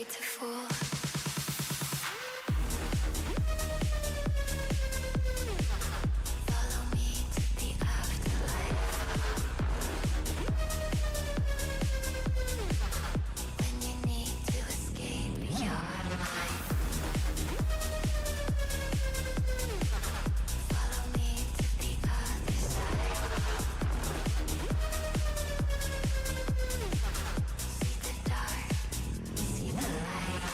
afraid to fall. Follow me to the afterlife. When you need to escape your mind. Follow me to the other side. See the dark, see the light.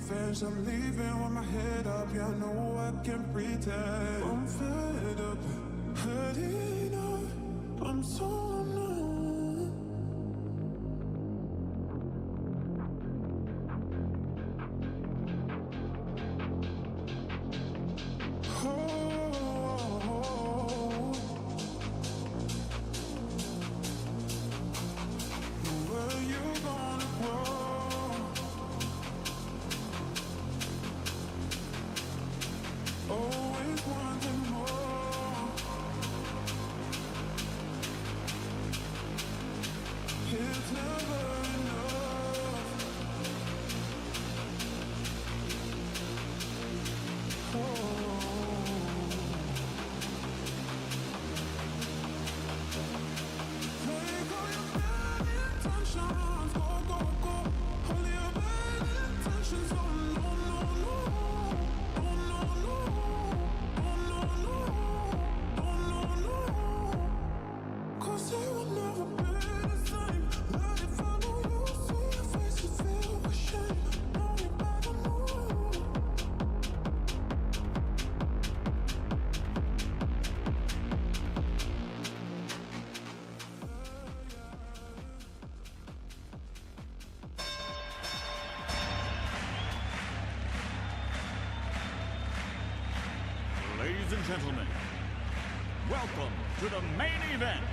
revenge. I'm leaving with my head up. Yeah, I know I can pretend. I'm fed up, had enough. I'm so numb. Where you gonna grow? Always wanting more. It's never enough. Oh. Take all your bad intentions, go, go, go. All your bad intentions, oh no, no, no. Oh no, no. Oh no, no. Oh no, no. 'Cause it will never be the same. Let it follow you, see your face, you feel ashamed. Know you better move. Ladies and gentlemen, welcome to the main event.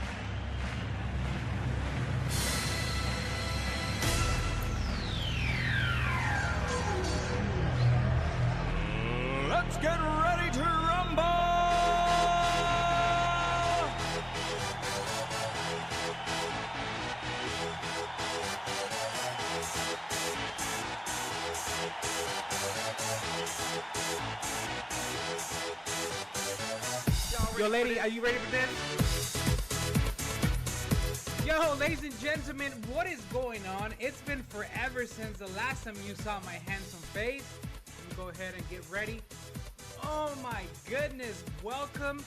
Let's get ready to rumble! Yo, lady, are you ready for this? Yo, ladies and gentlemen, what is going on? It's been forever since the last time you saw my handsome face. Let me go ahead and get ready. Oh my goodness, welcome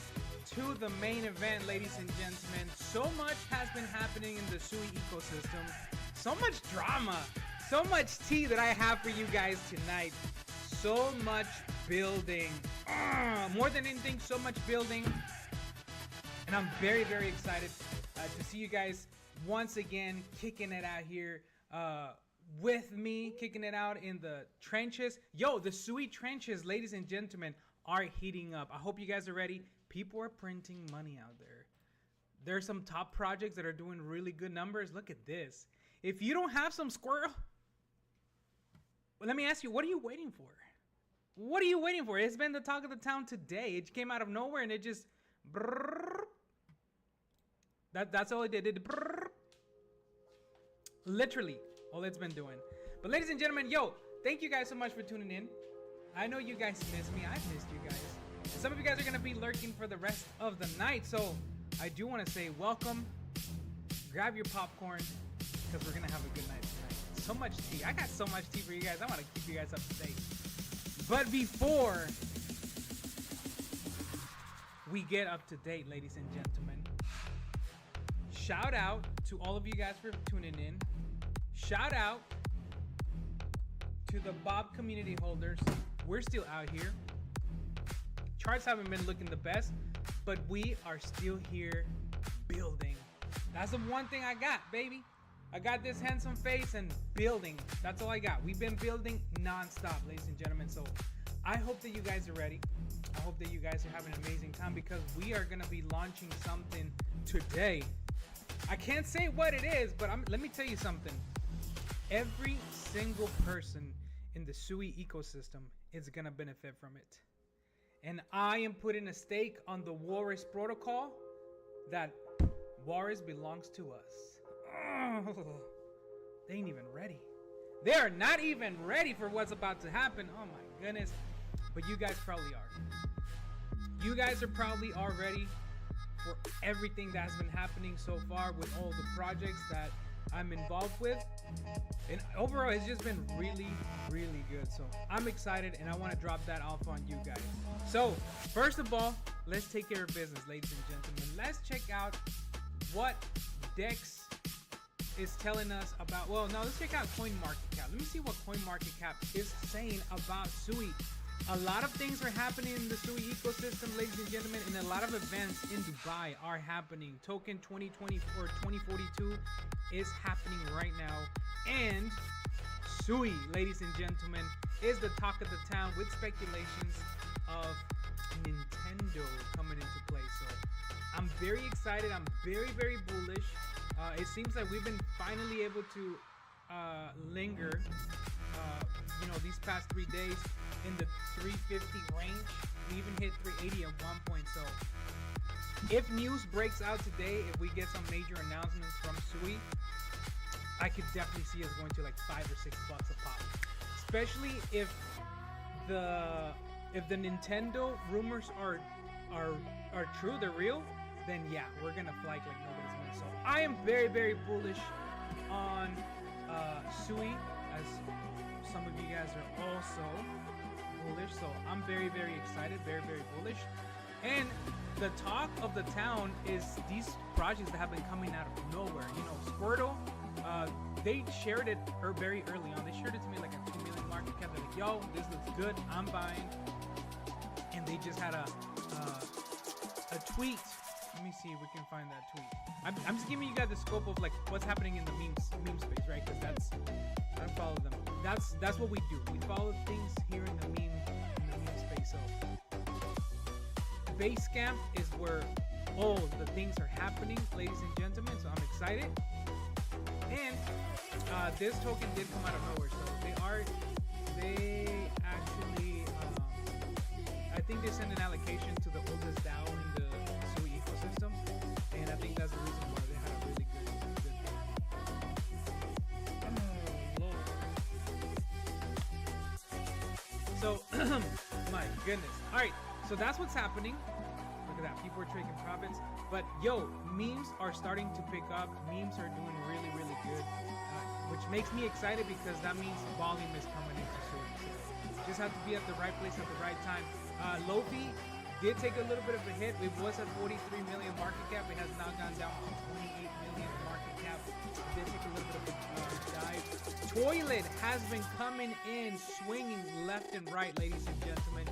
to the main event, ladies and gentlemen. So much has been happening in the Sui ecosystem. So much drama, so much tea that I have for you guys tonight. So much building. More than anything, so much building. And I'm very, very excited to see you guys once again kicking it out here with me, kicking it out in the trenches. Yo, the Sui trenches, ladies and gentlemen, are heating up. I hope you guys are ready. People are printing money out there. There are some top projects that are doing really good numbers. Look at this. If you don't have some squirrel, well, let me ask you, what are you waiting for? What are you waiting for? It's been the talk of the town today. It came out of nowhere and it just... Brrr. That's all it did. It brrr. Literally all it's been doing. But ladies and gentlemen, yo, thank you guys so much for tuning in. I know you guys miss me. I've missed you guys. Some of you guys are going to be lurking for the rest of the night. So I do want to say welcome. Grab your popcorn because we're going to have a good night tonight. So much tea. I got so much tea for you guys. I want to keep you guys up to date. But before we get up to date, ladies and gentlemen, shout out to all of you guys for tuning in. Shout out to the Bob community holders. We're still out here. Charts haven't been looking the best, but we are still here building. That's the one thing I got, baby. I got this handsome face and building. That's all I got. We've been building non-stop, ladies and gentlemen. So I hope that you guys are ready. I hope that you guys are having an amazing time because we are going to be launching something today. I can't say what it is, but let me tell you something. Every single person in the Sui ecosystem is going to benefit from it. And I am putting a stake on the Walrus protocol that Walrus belongs to us. Oh, they ain't even ready. They are not even ready for what's about to happen. Oh my goodness. But you guys probably are. You guys are probably already for everything that's been happening so far with all the projects that I'm involved with. And overall, it's just been really, really good. So I'm excited and I want to drop that off on you guys. So first of all, let's take care of business, ladies and gentlemen. Let's check out what decks is telling us about, well, now let's check out CoinMarketCap. Let me see what CoinMarketCap is saying about Sui. A lot of things are happening in the Sui ecosystem, ladies and gentlemen, and a lot of events in Dubai are happening. Token 2020 or 2042 is happening right now. And Sui, ladies and gentlemen, is the talk of the town with speculations of Nintendo coming into play. So I'm very excited. I'm very, very bullish. It seems like we've been finally able to linger, these past 3 days in the 350 range. We even hit 380 at one point. So if news breaks out today, if we get some major announcements from Sui, I could definitely see us going to like $5 or $6 a pop. Especially if the Nintendo rumors are true, they're real, then yeah, we're gonna fly like nobody's business. So I am very, very bullish on Sui, as some of you guys are also bullish. So I'm very, very excited, very, very bullish. And the talk of the town is these projects that have been coming out of nowhere. Squirtle, they shared it very early on. They shared it to me like a 2 million market cap. They're like, yo, this looks good, I'm buying. And they just had a tweet. Let me see if we can find that tweet. I'm just giving you guys the scope of like what's happening in the meme space, right? Because I don't follow them. That's what we do. We follow things here in the meme space. So Basecamp is where all the things are happening, ladies and gentlemen. So I'm excited. And this token did come out of nowhere. So they actually, I think they sent an allocation to the oldest DAO in the Sui ecosystem, and I think that's the reason why they had a really good thing. Oh, Lord. So, my goodness. All right, so that's what's happening. Look at that. People are taking profits. But, yo, memes are starting to pick up. Memes are doing really, really good, which makes me excited because that means volume is coming into Sui. So just have to be at the right place at the right time. Lofi did take a little bit of a hit. It was at 43 million market cap. It has now gone down to 28 million market cap. It did take a little bit of a dive. Toilet has been coming in, swinging left and right, ladies and gentlemen.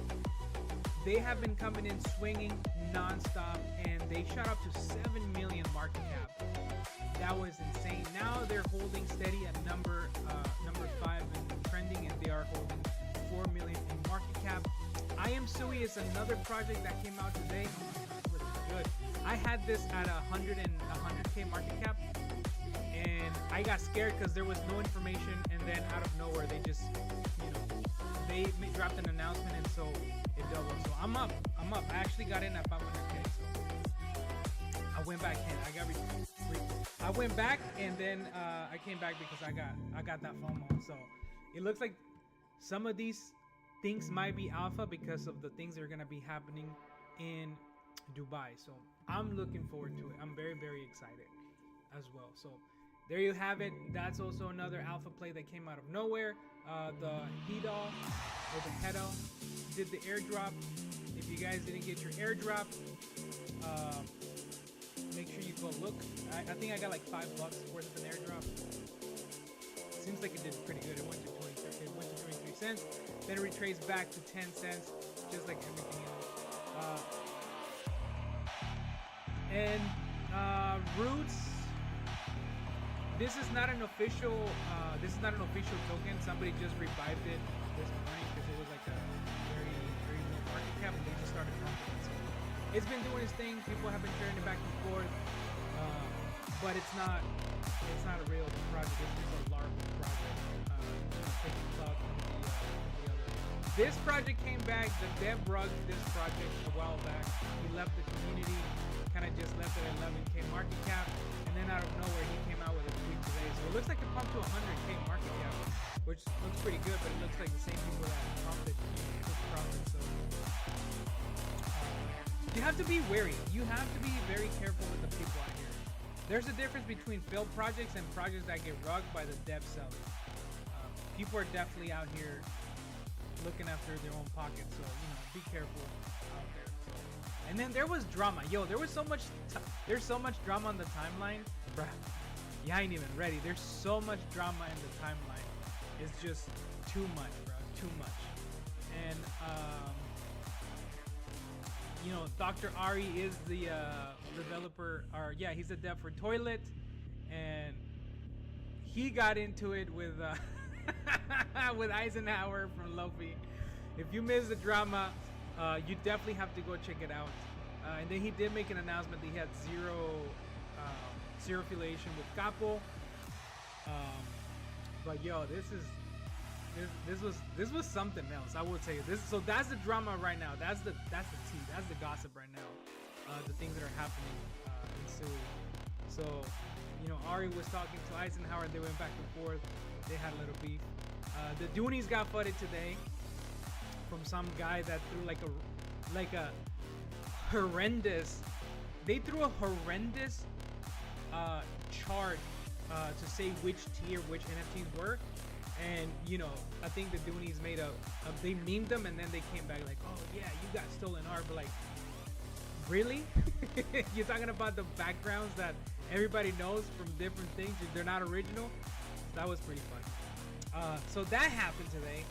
They have been coming in, swinging non-stop, and they shot up to 7 million market cap. That was insane. Now they're holding steady at number 5 and trending, and they are holding 4 million in market cap. I Am Sui is another project that came out today. Looks good. I had this at 100K market cap, and I got scared because there was no information, and then out of nowhere they just, they dropped an announcement, and so it doubled. So I'm up. I actually got in at 500K. So I went back in. I went back, and then I came back because I got that FOMO. So it looks like some of these things might be alpha because of the things that are going to be happening in Dubai. So I'm looking forward to it. I'm very, very excited as well. So there you have it. That's also another alpha play that came out of nowhere. The Hedo or the Hedo did the airdrop. If you guys didn't get your airdrop, make sure you go look. I think I got like $5 worth of an airdrop. Seems like it did pretty good. It went to 23 cents. Then it retraced back to 10 cents, just like everything else. Roots. This is not an official. Token. Somebody just revived it this morning because it was like a very, very low market cap, and they just started pumping it. So it's been doing its thing. People have been sharing it back and forth, but it's not a real project. It's just a LARP project. Taking cloud from the other. This project came back. The dev rugged this project a while back. He left the community, kind of just left it at 11K market cap, and then out of nowhere he came out with a tweet today. So it looks like it pumped to 100K market cap, which looks pretty good, but it looks like the same people that pumped it took profit. So you have to be wary. You have to be very careful with the people out here. There's a difference between failed projects and projects that get rugged by the dev sellers. People are definitely out here looking after their own pockets, so be careful out there. So, and then there was drama. Yo, there was so much. There's so much drama on the timeline, bruh. You ain't even ready. There's so much drama in the timeline. It's just too much, bro. Too much. And you know, Dr. Ari is the developer, or yeah, he's the dev for Toilet, and he got into it with with Eisenhower from Luffy. If you missed the drama, you definitely have to go check it out. And then he did make an announcement that he had zero affiliation with Capo. But yo, this was something else. I will tell you this. So that's the drama right now. That's the tea. That's the gossip right now. The things that are happening in Sui. So, you know, Ari was talking to Eisenhower. They went back and forth. They had a little beef. The Doonies got flooded today from some guy that threw like a horrendous. They threw a horrendous chart to say which tier which NFTs were. And you know, I think the Doonies made they memed them, and then they came back like, oh yeah, you got stolen art. But like, really? You're talking about the backgrounds that everybody knows from different things. They're not original. That was pretty funny. So that happened today.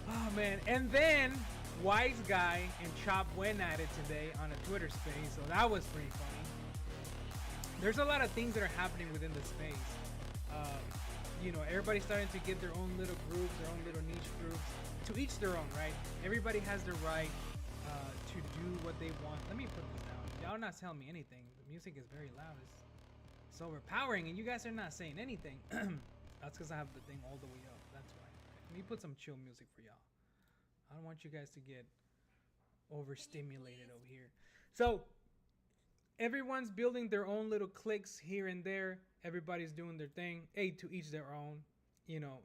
Oh man. And then Wise Guy and Chop went at it today on a Twitter space. So that was pretty funny. There's a lot of things that are happening within the space. You know, everybody's starting to get their own little groups, their own little niche groups. To each their own, right? Everybody has their right to do what they want. Let me put this down. Y'all not telling me anything. The music is very loud. It's overpowering, and you guys are not saying anything. That's because I have the thing all the way up. That's why. Let me put some chill music for y'all. I don't want you guys to get overstimulated over here. So everyone's building their own little cliques here and there. Everybody's doing their thing. Hey, to each their own. You know,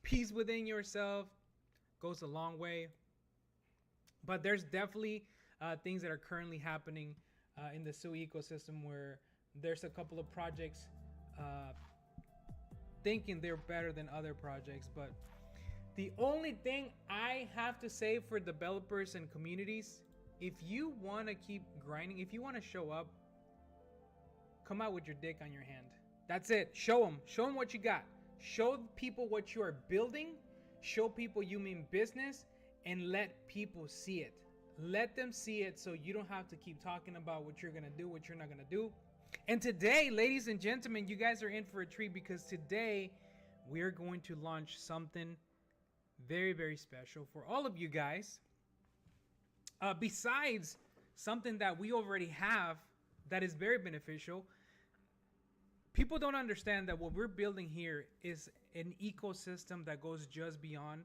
peace within yourself goes a long way. But there's definitely things that are currently happening in the Sui ecosystem where there's a couple of projects thinking they're better than other projects. But the only thing I have to say for developers and communities, if you want to keep grinding, if you want to show up, come out with your dick on your hand. That's it. Show them what you got. Show people what you are building. Show people you mean business, and let people see it. Let them see it so you don't have to keep talking about what you're going to do, what you're not going to do. And today, ladies and gentlemen, you guys are in for a treat, because today we are going to launch something very, very special for all of you guys. Besides something that we already have that is very beneficial, people don't understand that what we're building here is an ecosystem that goes just beyond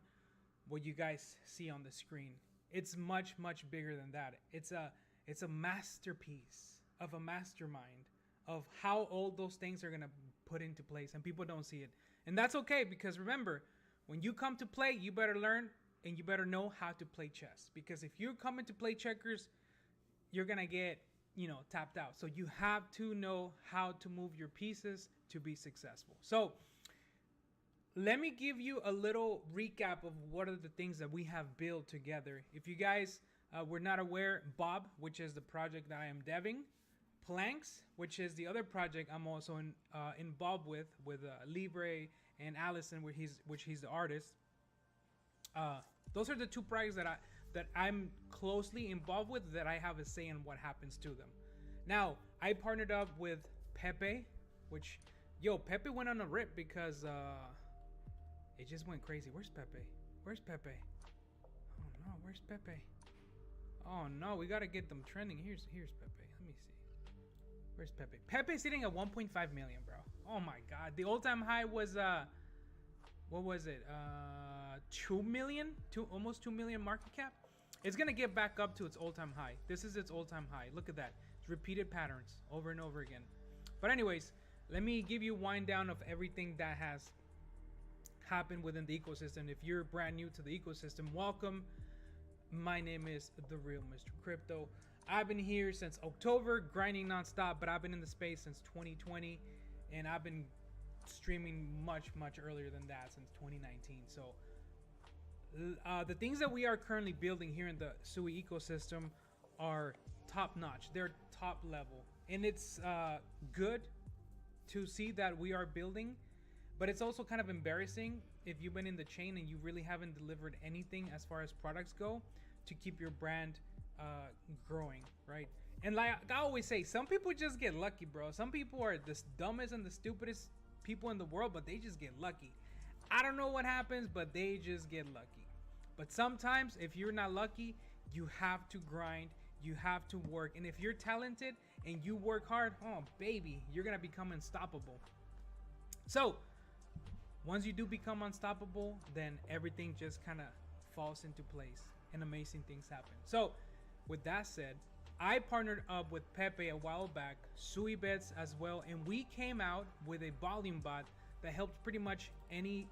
what you guys see on the screen. It's much, much bigger than that. It's a masterpiece of a mastermind of how all those things are gonna put into place, and people don't see it. And that's okay, because remember, when you come to play, you better learn and you better know how to play chess. Because if you're coming to play checkers, you're gonna get, you know, tapped out. So you have to know how to move your pieces to be successful. So let me give you a little recap of what are the things that we have built together. If you guys were not aware, Bob, which is the project that I am deving, PLANKZ, which is the other project I'm also involved with Libre and Allison, which he's the artist. Those are the two projects that I'm closely involved with, that I have a say in what happens to them. Now, I partnered up with PEPE, which, PEPE went on a rip because it just went crazy. Where's PEPE? Where's PEPE? Oh no, where's PEPE? Oh no, we gotta get them trending. Here's PEPE. Let me see. Where's PEPE? PEPE's sitting at 1.5 million, bro. Oh my god. The all-time high was what was it? 2 million? Almost 2 million market cap. It's gonna get back up to its all-time high. This is its all-time high. Look at that. It's repeated patterns over and over again. But anyways, let me give you a wind down of everything that has happened within the ecosystem. If you're brand new to the ecosystem, welcome. My name is The Real Mr. Crypto. I've been here since October, grinding nonstop, but I've been in the space since 2020, and I've been streaming much, much earlier than that, since 2019. So the things that we are currently building here in the Sui ecosystem are top notch. They're top level. and it's good to see that we are building, but it's also kind of embarrassing if you've been in the chain and you really haven't delivered anything as far as products go to keep your brand growing, right? And like I always say, some people just get lucky, bro. Some people are the dumbest and the stupidest people in the world, but they just get lucky. I don't know what happens, but they just get lucky. But sometimes if you're not lucky, you have to grind, you have to work. And if you're talented and you work hard, oh baby, you're gonna become unstoppable. So once you do become unstoppable, then everything just kind of falls into place and amazing things happen. So with that said, I partnered up with PEPE a while back, Sui Bets as well, and we came out with a volume bot that helps pretty much any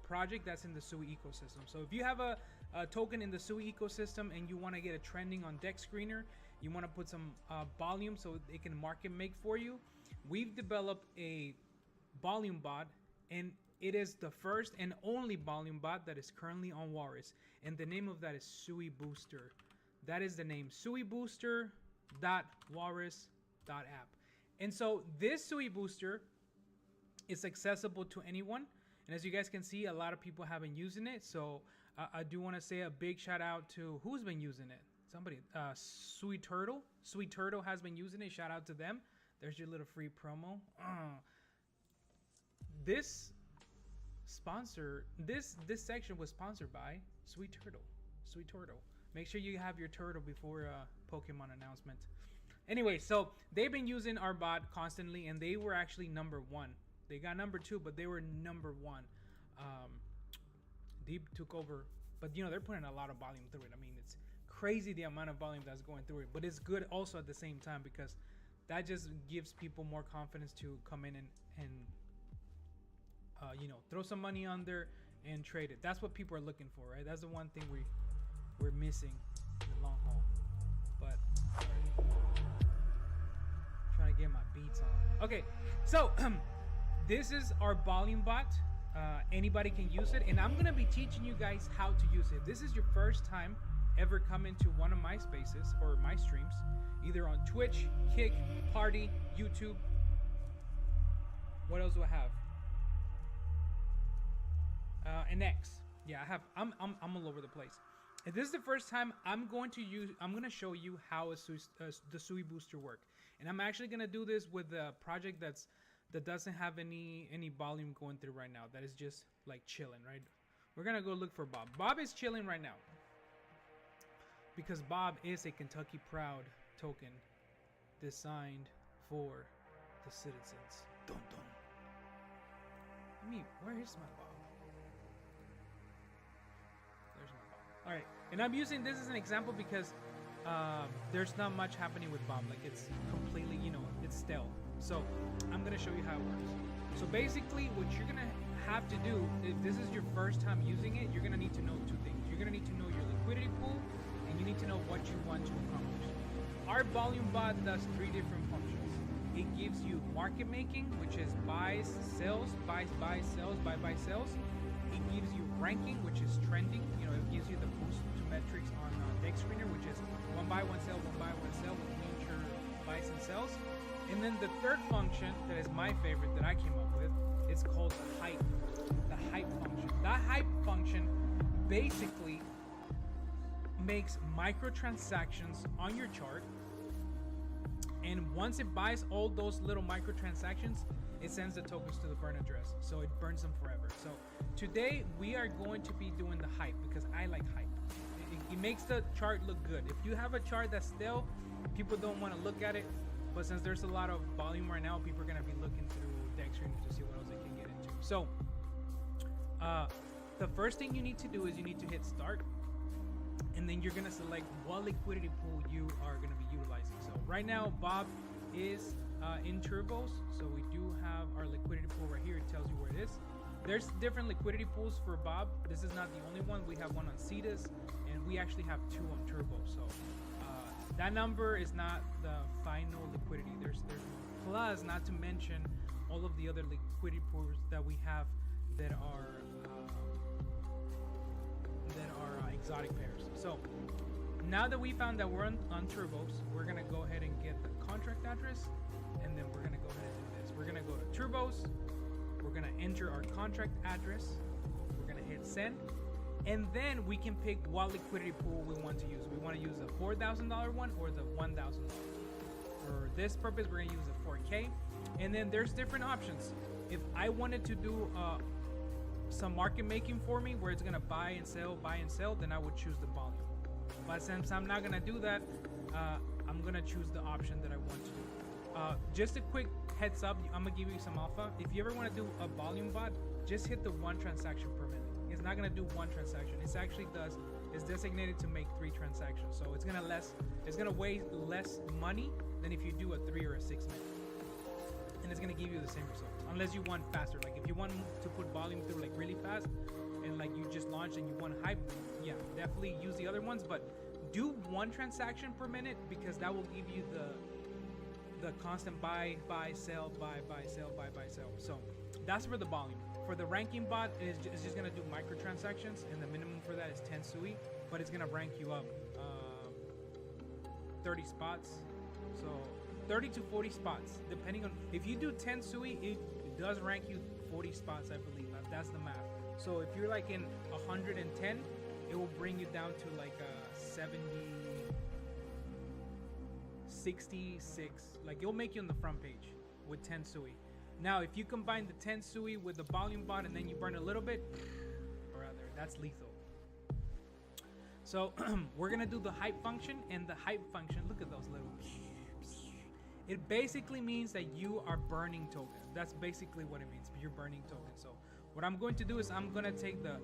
project that's in the Sui ecosystem. So if you have a token in the Sui ecosystem and you want to get a trending on Deck Screener, you want to put some volume so it can market make for you, we've developed a volume bot, and it is the first and only volume bot that is currently on Walrus, and the name of that is Sui Booster. That is the name, suibooster.walrus.app. And so this Sui Booster is accessible to anyone. And as you guys can see, a lot of people have been using it. So I do want to say a big shout out to who's been using it. Somebody, Sweet Turtle. Sweet Turtle has been using it. Shout out to them. There's your little free promo. This section was sponsored by Sweet Turtle. Sweet Turtle. Make sure you have your turtle before Pokemon announcement. Anyway, so they've been using our bot constantly, and they were actually number one. They got number 2, but they were number 1. Deep took over, but you know, they're putting a lot of volume through it. I mean, it's crazy the amount of volume that's going through it, but it's good also at the same time, because that just gives people more confidence to come in and you know, throw some money on there and trade it. That's what people are looking for, right? That's the one thing we're missing in the long haul. But trying to get my beats on. Okay, so this is our volume bot. Anybody can use it, and I'm gonna be teaching you guys how to use it. If this is your first time ever coming to one of my spaces or my streams, either on Twitch, Kick, Party, YouTube. What else do I have? And X. Yeah, I have. I'm all over the place. If this is the first time, I'm going to show you how the Sui Booster work, and I'm actually gonna do this with a project that doesn't have any volume going through right now. That is just like chilling, right? We're gonna go look for Bob. Bob is chilling right now because Bob is a Kentucky Proud token designed for the citizens. Dun dun. Where is my Bob? There's my Bob. All right, and I'm using this as an example because there's not much happening with Bob. Like, it's completely, you know, it's stale. So I'm gonna show you how it works. So basically, what you're gonna have to do, if this is your first time using it, you're gonna need to know 2 things. You're gonna need to know your liquidity pool, and you need to know what you want to accomplish. Our volume bot does 3 different functions. It gives you market making, which is buys, sells, buys, sells, buy, sells. It gives you ranking, which is trending. You know, it gives you the boost to metrics on Deck Screener, which is 1 buy, 1 sell, 1 buy, 1 sell with miniature buys and sells. And then the third function, that is my favorite, that I came up with, is called the hype. The hype function. That hype function basically makes microtransactions on your chart, and once it buys all those little microtransactions, it sends the tokens to the burn address, so it burns them forever. So today we are going to be doing the hype because I like hype. It makes the chart look good. If you have a chart that's stale, people don't want to look at it. But since there's a lot of volume right now, people are going to be looking through Deck Screener to see what else they can get into. So, the first thing you need to do is you need to hit start. And then you're going to select what liquidity pool you are going to be utilizing. So, right now, Bob is in turbos. So, we do have our liquidity pool right here. It tells you where it is. There's different liquidity pools for Bob. This is not the only one. We have one on Cetus, and we actually have 2 on Turbo. So, that number is not the final liquidity. There's plus, not to mention all of the other liquidity pools that we have that are exotic pairs. So now that we found that we're on turbos, we're gonna go ahead and get the contract address, and then we're gonna go ahead and do this. We're gonna go to turbos, we're gonna enter our contract address, we're gonna hit send, and then we can pick what liquidity pool we want to use. We want to use a $4,000 one or the $1,000. For this purpose, we're gonna use a 4K, and then there's different options. If I wanted to do some market making for me, where it's gonna buy and sell, then I would choose the volume. But since I'm not gonna do that, I'm gonna choose the option that I want to do. Just a quick heads up, I'm gonna give you some alpha. If you ever want to do a volume bot, just hit the 1 transaction per minute. It's not gonna do 1 transaction. It's actually it's designated to make 3 transactions. So it's gonna weigh less money than if you do a 3 or a 6 minute. And it's gonna give you the same results, unless you want faster. Like if you want to put volume through like really fast, and like you just launched and you want hype, yeah, definitely use the other ones. But do 1 transaction per minute, because that will give you the constant buy, sell, buy, sell, buy, sell. So that's for the volume. For the ranking bot, it's just gonna do microtransactions, and the minimum for that is 10 SUI, but it's gonna rank you up 30 spots. So 30 to 40 spots, depending on, if you do 10 SUI, it does rank you 40 spots, I believe. That's the math. So if you're like in 110, it will bring you down to like 66. Like it'll make you on the front page with 10 SUI. Now, if you combine the 10 SUI with the volume bot and then you burn a little bit, brother, that's lethal. So we're gonna do the hype function, and the hype function, look at those little, it basically means that you are burning tokens. That's basically what it means. You're burning tokens. So what I'm going to do is I'm gonna take the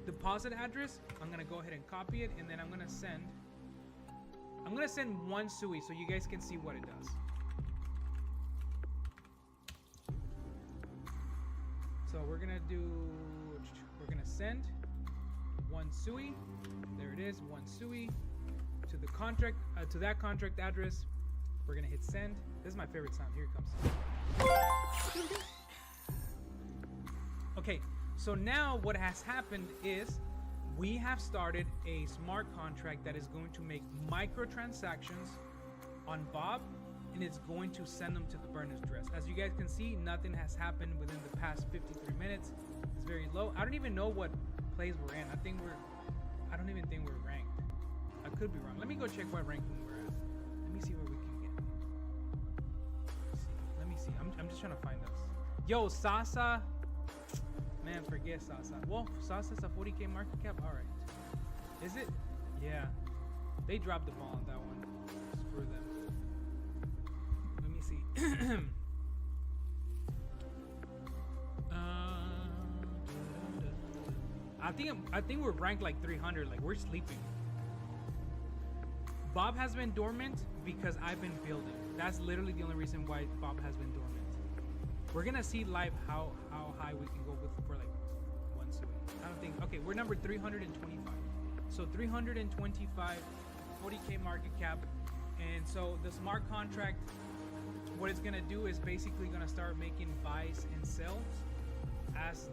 deposit address, I'm gonna go ahead and copy it, and then I'm gonna send 1 SUI so you guys can see what it does. So we're gonna send 1 SUI. There it is, 1 SUI to the contract, to that contract address. We're gonna hit send. This is my favorite sound. Here it comes. Okay, so now what has happened is we have started a smart contract that is going to make microtransactions on Bob, and it's going to send them to the burner's address. As you guys can see, nothing has happened within the past 53 minutes. It's very low. I don't even know what plays we're in. I don't even think we're ranked. I could be wrong. Let me go check what ranking we're at. Let me see where we can get. Let me see. I'm just trying to find us. Yo, Sasa. Man, forget Sasa. Well, Sasa's a 40K market cap. All right. Is it? Yeah. They dropped the ball on that one. Screw them. Let me see. I think we're ranked like 300. Like we're sleeping. Bob has been dormant because I've been building. That's literally the only reason why Bob has been dormant. We're gonna see live how high we can go with for like 1 SUI. I don't think. Okay, we're number 325. So 325, 40K market cap, and so the smart contract, what it's gonna do is basically gonna start making buys and sells as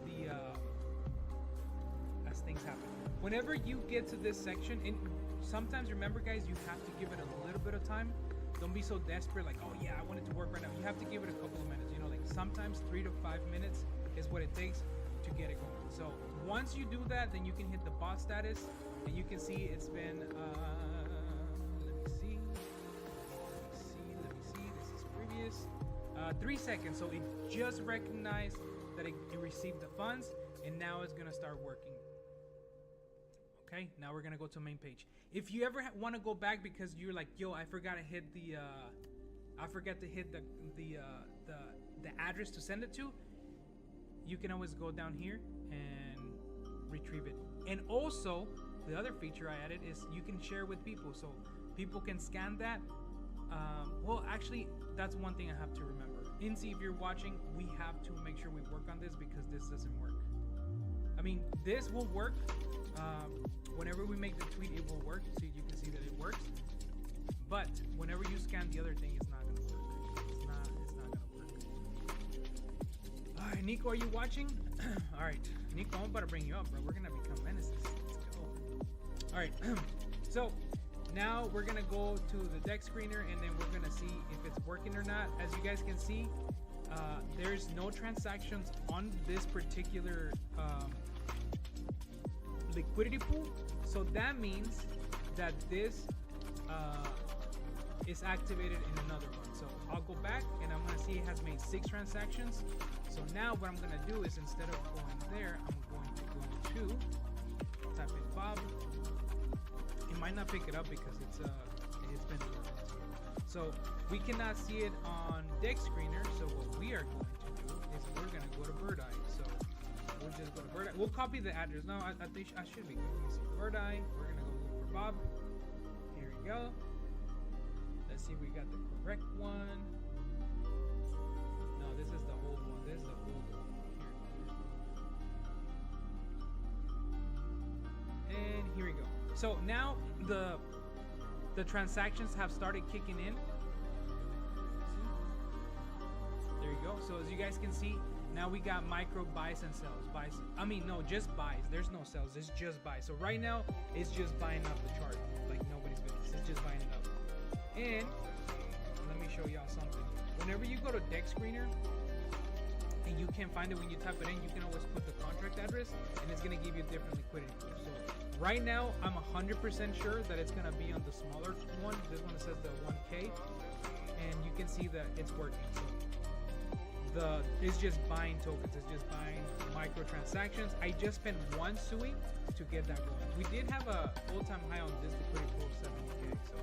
things happen. Whenever you get to this section, and sometimes remember, guys, you have to give it a little bit of time. Don't be so desperate, like, oh yeah, I want it to work right now. You have to give it a couple of minutes. You know, like sometimes 3 to 5 minutes is what it takes to get it going. So once you do that, then you can hit the bot status, and you can see it's been. Let me see. This is previous. 3 seconds. So it just recognized that it received the funds, and now it's gonna start working. Okay, now we're gonna go to main page. If you ever want to go back because you're like, yo, I forgot to hit the address to send it to, you can always go down here and retrieve it. And also, the other feature I added is you can share with people, so people can scan that. Well, actually, that's one thing I have to remember. Incy, if you're watching, we have to make sure we work on this because this doesn't work. I mean, this will work. Whenever we make the tweet, it will work, so you can see that it works. But whenever you scan the other thing, it's not gonna work. It's not gonna work. All right, Nico, are you watching? All right, Nico, I'm about to bring you up, bro. We're gonna become menaces. Let's go. All right, so now we're gonna go to the deck screener and then we're gonna see if it's working or not. As you guys can see, there's no transactions on this particular liquidity pool. So that means that this is activated in another one. So I'll go back and I'm gonna see it has made 6 transactions. So now what I'm gonna do is, instead of going there, I'm going to go to type in Bob. It might not pick it up because it's been delivered. So we cannot see it on deck screener. So what we are going to do is we're gonna go to Bird Eye. So we'll just go to Bird Eye. We'll copy the address. No, I think I should be good. Let me see. Bird Eye. We're gonna go look for Bob. Here we go. Let's see if we got the correct one. No, this is the old one. This is the old one. Here. And here we go. So now the transactions have started kicking in. There you go. So as you guys can see, now we got micro buys and sells. Buys. I mean, no, just buys. There's no sells. It's just buys. So right now, it's just buying up the chart like nobody's business. It's just buying it up. And let me show y'all something. Whenever you go to deck screener and you can't find it when you type it in, you can always put the contract address and it's gonna give you different liquidity pools. So right now, I'm 100% sure that it's gonna be on the smaller one. This one says the 1K, and you can see that it's working. So it's just buying tokens. It's just buying microtransactions. I just spent 1 SUI to get that going. We did have a all-time high on this liquidity pool of 70K. So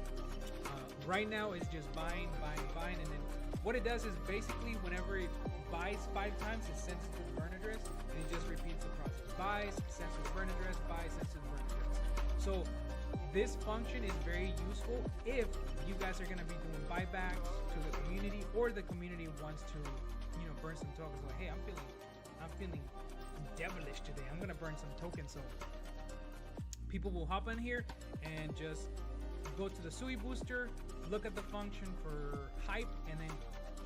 right now it's just buying, and then what it does is basically whenever it buys 5 times, it sends it to the burn address, and it just repeats the process. Buys, sends to the burn address, buys, sends to the burn address. So this function is very useful if you guys are going to be doing buybacks to the community, or the community wants to, you know, burn some tokens. Like, hey, I'm feeling devilish today. I'm going to burn some tokens. So people will hop in here and just go to the SUI booster, look at the function for hype, and then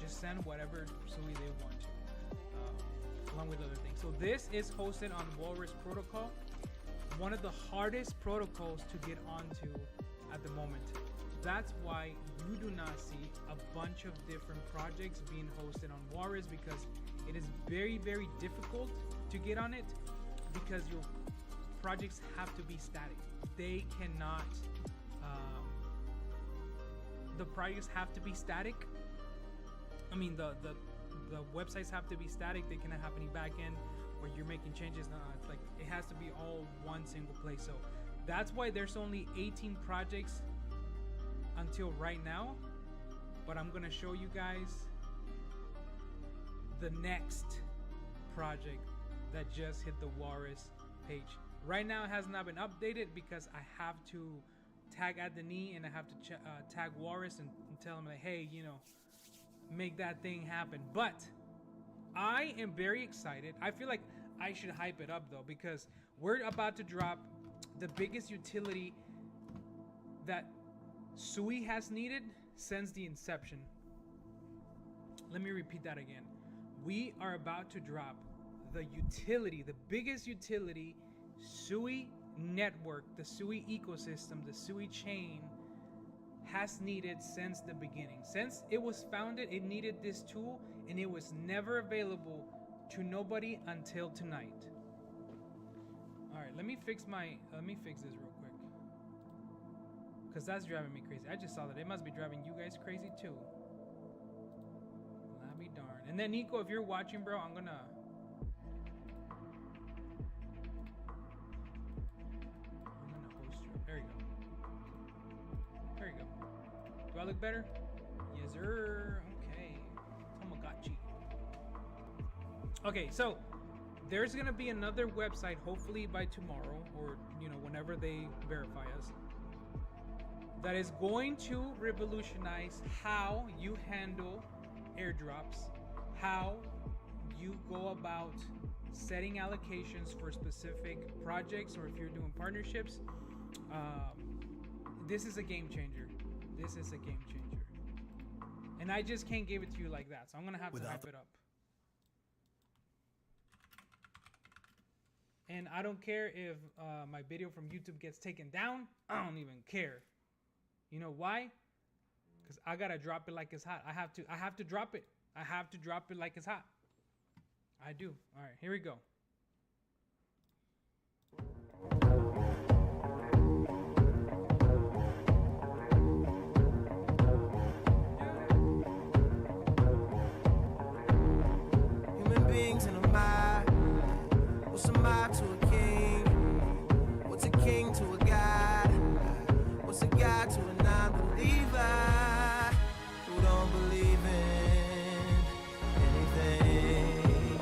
just send whatever SUI they want to, along with other things. So this is hosted on Walrus Protocol, one of the hardest protocols to get onto at the moment. That's why you do not see a bunch of different projects being hosted on Walrus, because it is very, very difficult to get on it, because your projects have to be static. They cannot, the projects have to be static. I mean, the websites have to be static. They cannot have any backend where you're making changes. No, it's like it has to be all one single place. So that's why there's only 18 projects until right now. But I'm gonna show you guys the next project that just hit the Walrus page. Right now it has not been updated because I have to tag Adeni and I have to tag Walrus and tell them like, hey, you know, make that thing happen. But I am very excited. I feel like I should hype it up though, because we're about to drop the biggest utility that SUI has needed since the inception. Let me repeat that again. We are about to drop the utility, the biggest utility SUI network, the SUI ecosystem, the SUI chain has needed since the beginning. Since it was founded, it needed this tool, and it was never available to nobody until tonight. All right, let me fix this real quick, because that's driving me crazy. I just saw that. It must be driving you guys crazy too. I'll be darned. And then Nico, if you're watching, bro, I'm gonna host you. There you go. There you go. Do I look better? Yes, sir. Okay. Tamagotchi. Okay, so there's gonna be another website, hopefully by tomorrow, or whenever they verify us, that is going to revolutionize how you handle airdrops, how you go about setting allocations for specific projects, or if you're doing partnerships. This is a game changer. This is a game changer. And I just can't give it to you like that. So I'm going to have to hype it up. And I don't care if my video from YouTube gets taken down. I don't even care. You know why? Because I gotta drop it like it's hot. I have to drop it. I have to drop it like it's hot. I do. All right, here we go. Human beings in a mob. What's a mob to a king? What's a king to a god? What's a god to a non-believer who don't believe in anything?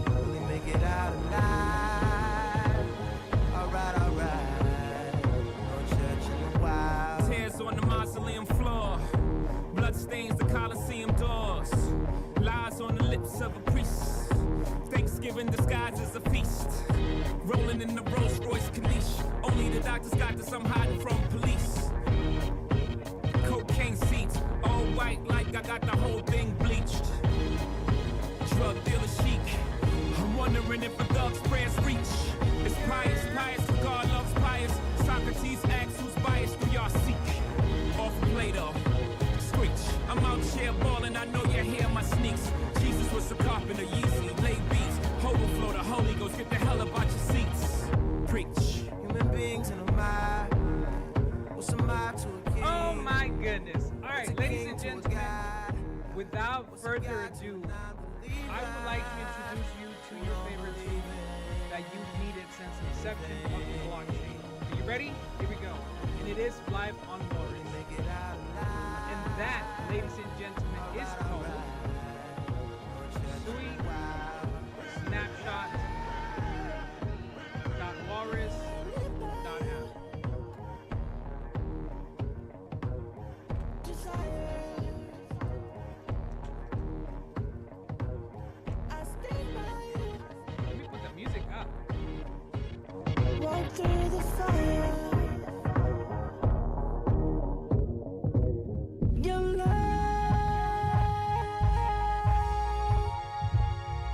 Will he make it out alive? Alright, alright. No church in a while. Tears on the mausoleum floor, blood stains the Colosseum doors, lies on the lips of a priest, Thanksgiving disguised as a feast, rolling in the Rolls Royce Corniche, only the doctors got this, I'm hiding from police, cocaine seats, all white like I got the whole thing bleached, drug dealer chic, I'm wondering if a thug's prayers reach, it's pious, pious, God loves pious, Socrates asks who's biased, who y'all seek, off Plato, screech, I'm out here balling, I know you hear my sneaks, Jesus was a carpenter, Yeezy, lay beats, overflow, the Holy Ghost, get the hell about your seats, preach. Human beings in a mob. What's a mob to a king? Oh my goodness. All right, What's a ladies king and to a gentlemen, god? without What's a further god to a ado, non-believer? I would like to introduce you to your favorite tool that you've needed since the inception of the blockchain. Are you ready? Here we go. And it is live on Loris. Make it out alive. And that, ladies and gentlemen, is called Sui Snapshot.walrus.app. Let me put the music up. Walk through the fire. Your love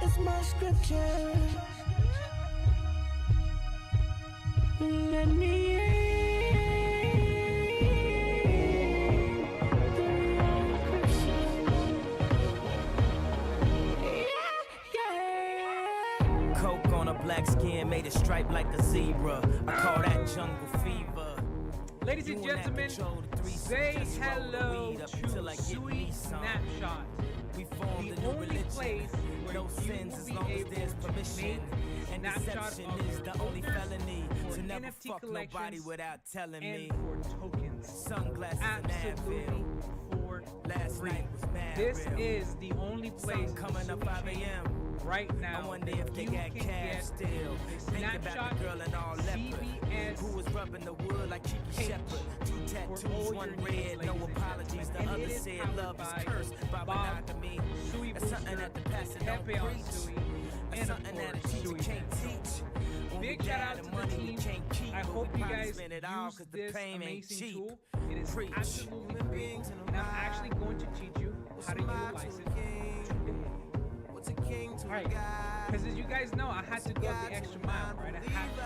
is my scripture. Let me in through your encryption. Yeah. Coke on a black skin made it stripe like a zebra. I call that jungle fever. Ladies and You in that gentlemen, control, the threesome, say just roll the hello weed up until I to get Sui me some. Snapshot, We formed the a new only religion. place where No you sins will as be long as able there's to permission. And snapshot deception of is your the only holders felony. for To never NFT fuck nobody collections without telling and me. for tokens. Sunglasses and Absolutely Advil. for Last free. night was mad This real. is the only place Sun coming up Sui 5 chain a.m. right I now wonder that if they you got can calves get still. a Think about snapshot the girl in all leopard CBS who was rubbing the wood like Kiki page Shepard. 2 for tattoos, all 1 your needs, red, no ladies and apologies. gentlemen. The And other it is said powered love is by cursed by Bob, monogamy. Sui That's something Booster, that the pastor don't Pepe on preach. Sui, That's and of something that a course teacher Sui can't Fans. teach. When we Big shout got out the to money the we team. can't keep, I but hope we you probably guys spend it all use 'cause the this fame ain't amazing cheap. tool. It is Preach. absolutely free, and I'm actually going to teach you how to utilize it today. What's a king to a Right, god? because as you guys know, I had to go the extra mile, right? I had to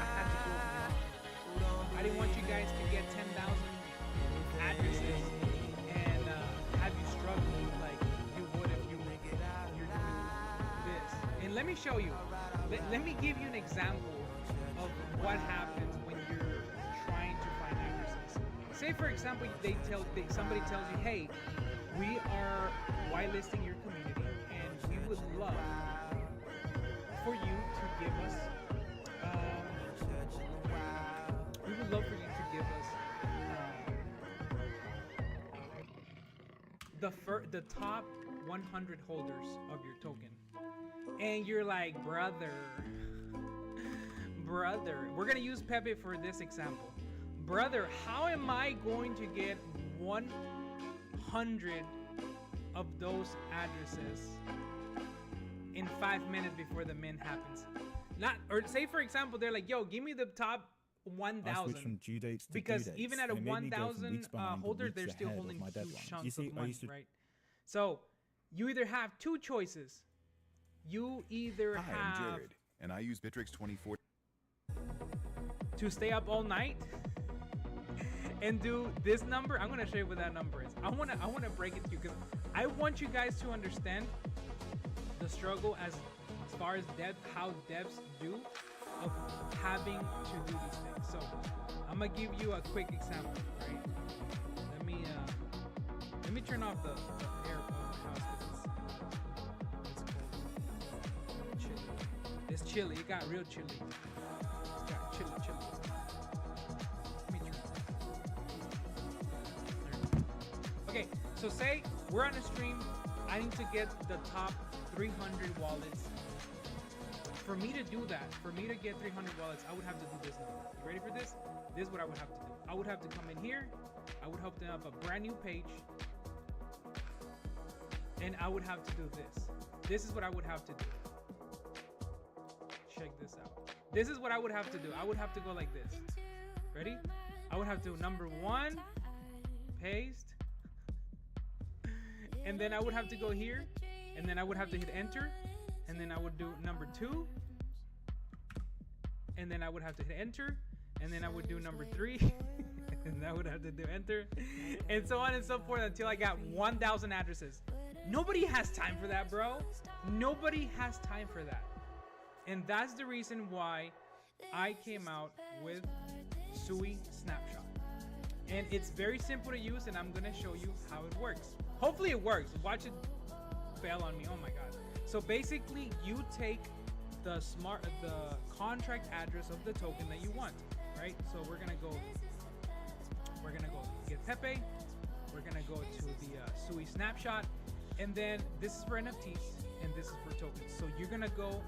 go, I didn't want you guys to get 10,000 addresses and have you struggle like you would if you're doing this. And let me show you. Let me give you an example of what happens when you're trying to find addresses. Say for example, somebody tells you, hey, we are whitelisting your community and we would love for you to give us we would love for you to give us the top 100 holders of your token. And you're like, brother, we're gonna use PEPE for this example. Brother, how am I going to get 100 of those addresses in 5 minutes before the mint happens? Or say for example, they're like, yo, give me the top I switched 1,000. from due dates to Because due dates, even at a and it made me go from 1,000 weeks behind to holder, weeks they're still ahead of holding my huge deadline. chunks You see, of I money, used to right? So you either have two choices. You either Hi, I'm have Jared, and I use Bittrex 24. to stay up all night and do this number. I'm gonna show you what that number is. I wanna break it to you because I want you guys to understand the struggle as far as how devs do of having to do these things. So I'm gonna give you a quick example, right? Let me turn off the air of the house because it's cold. It's chilly. It got real chilly. It got chilly. Let me turn it on. Okay, so say we're on a stream. I need to get the top 300 wallets. For me to do that, for me to get 300 wallets, I would have to do this number. You ready for this? This is what I would have to do. I would have to come in here. I would open up a brand new page. And I would have to do this. This is what I would have to do. Check this out. This is what I would have to do. I would have to go like this. Ready? I would have to do number 1, paste. And then I would have to go here. And then I would have to hit enter. And then I would do number 2. And then I would have to hit enter. And then I would do number 3. And I would have to do enter. And so on and so forth until I got 1,000 addresses. Nobody has time for that, bro. Nobody has time for that. And that's the reason why I came out with SUI Snapshot. And it's very simple to use, and I'm gonna show you how it works. Hopefully it works. Watch it fail on me. Oh my god. So basically you take the contract address of the token that you want, right? So we're gonna go get PEPE. We're gonna go to the SUI Snapshot. And then this is for NFTs and this is for tokens. So you're gonna go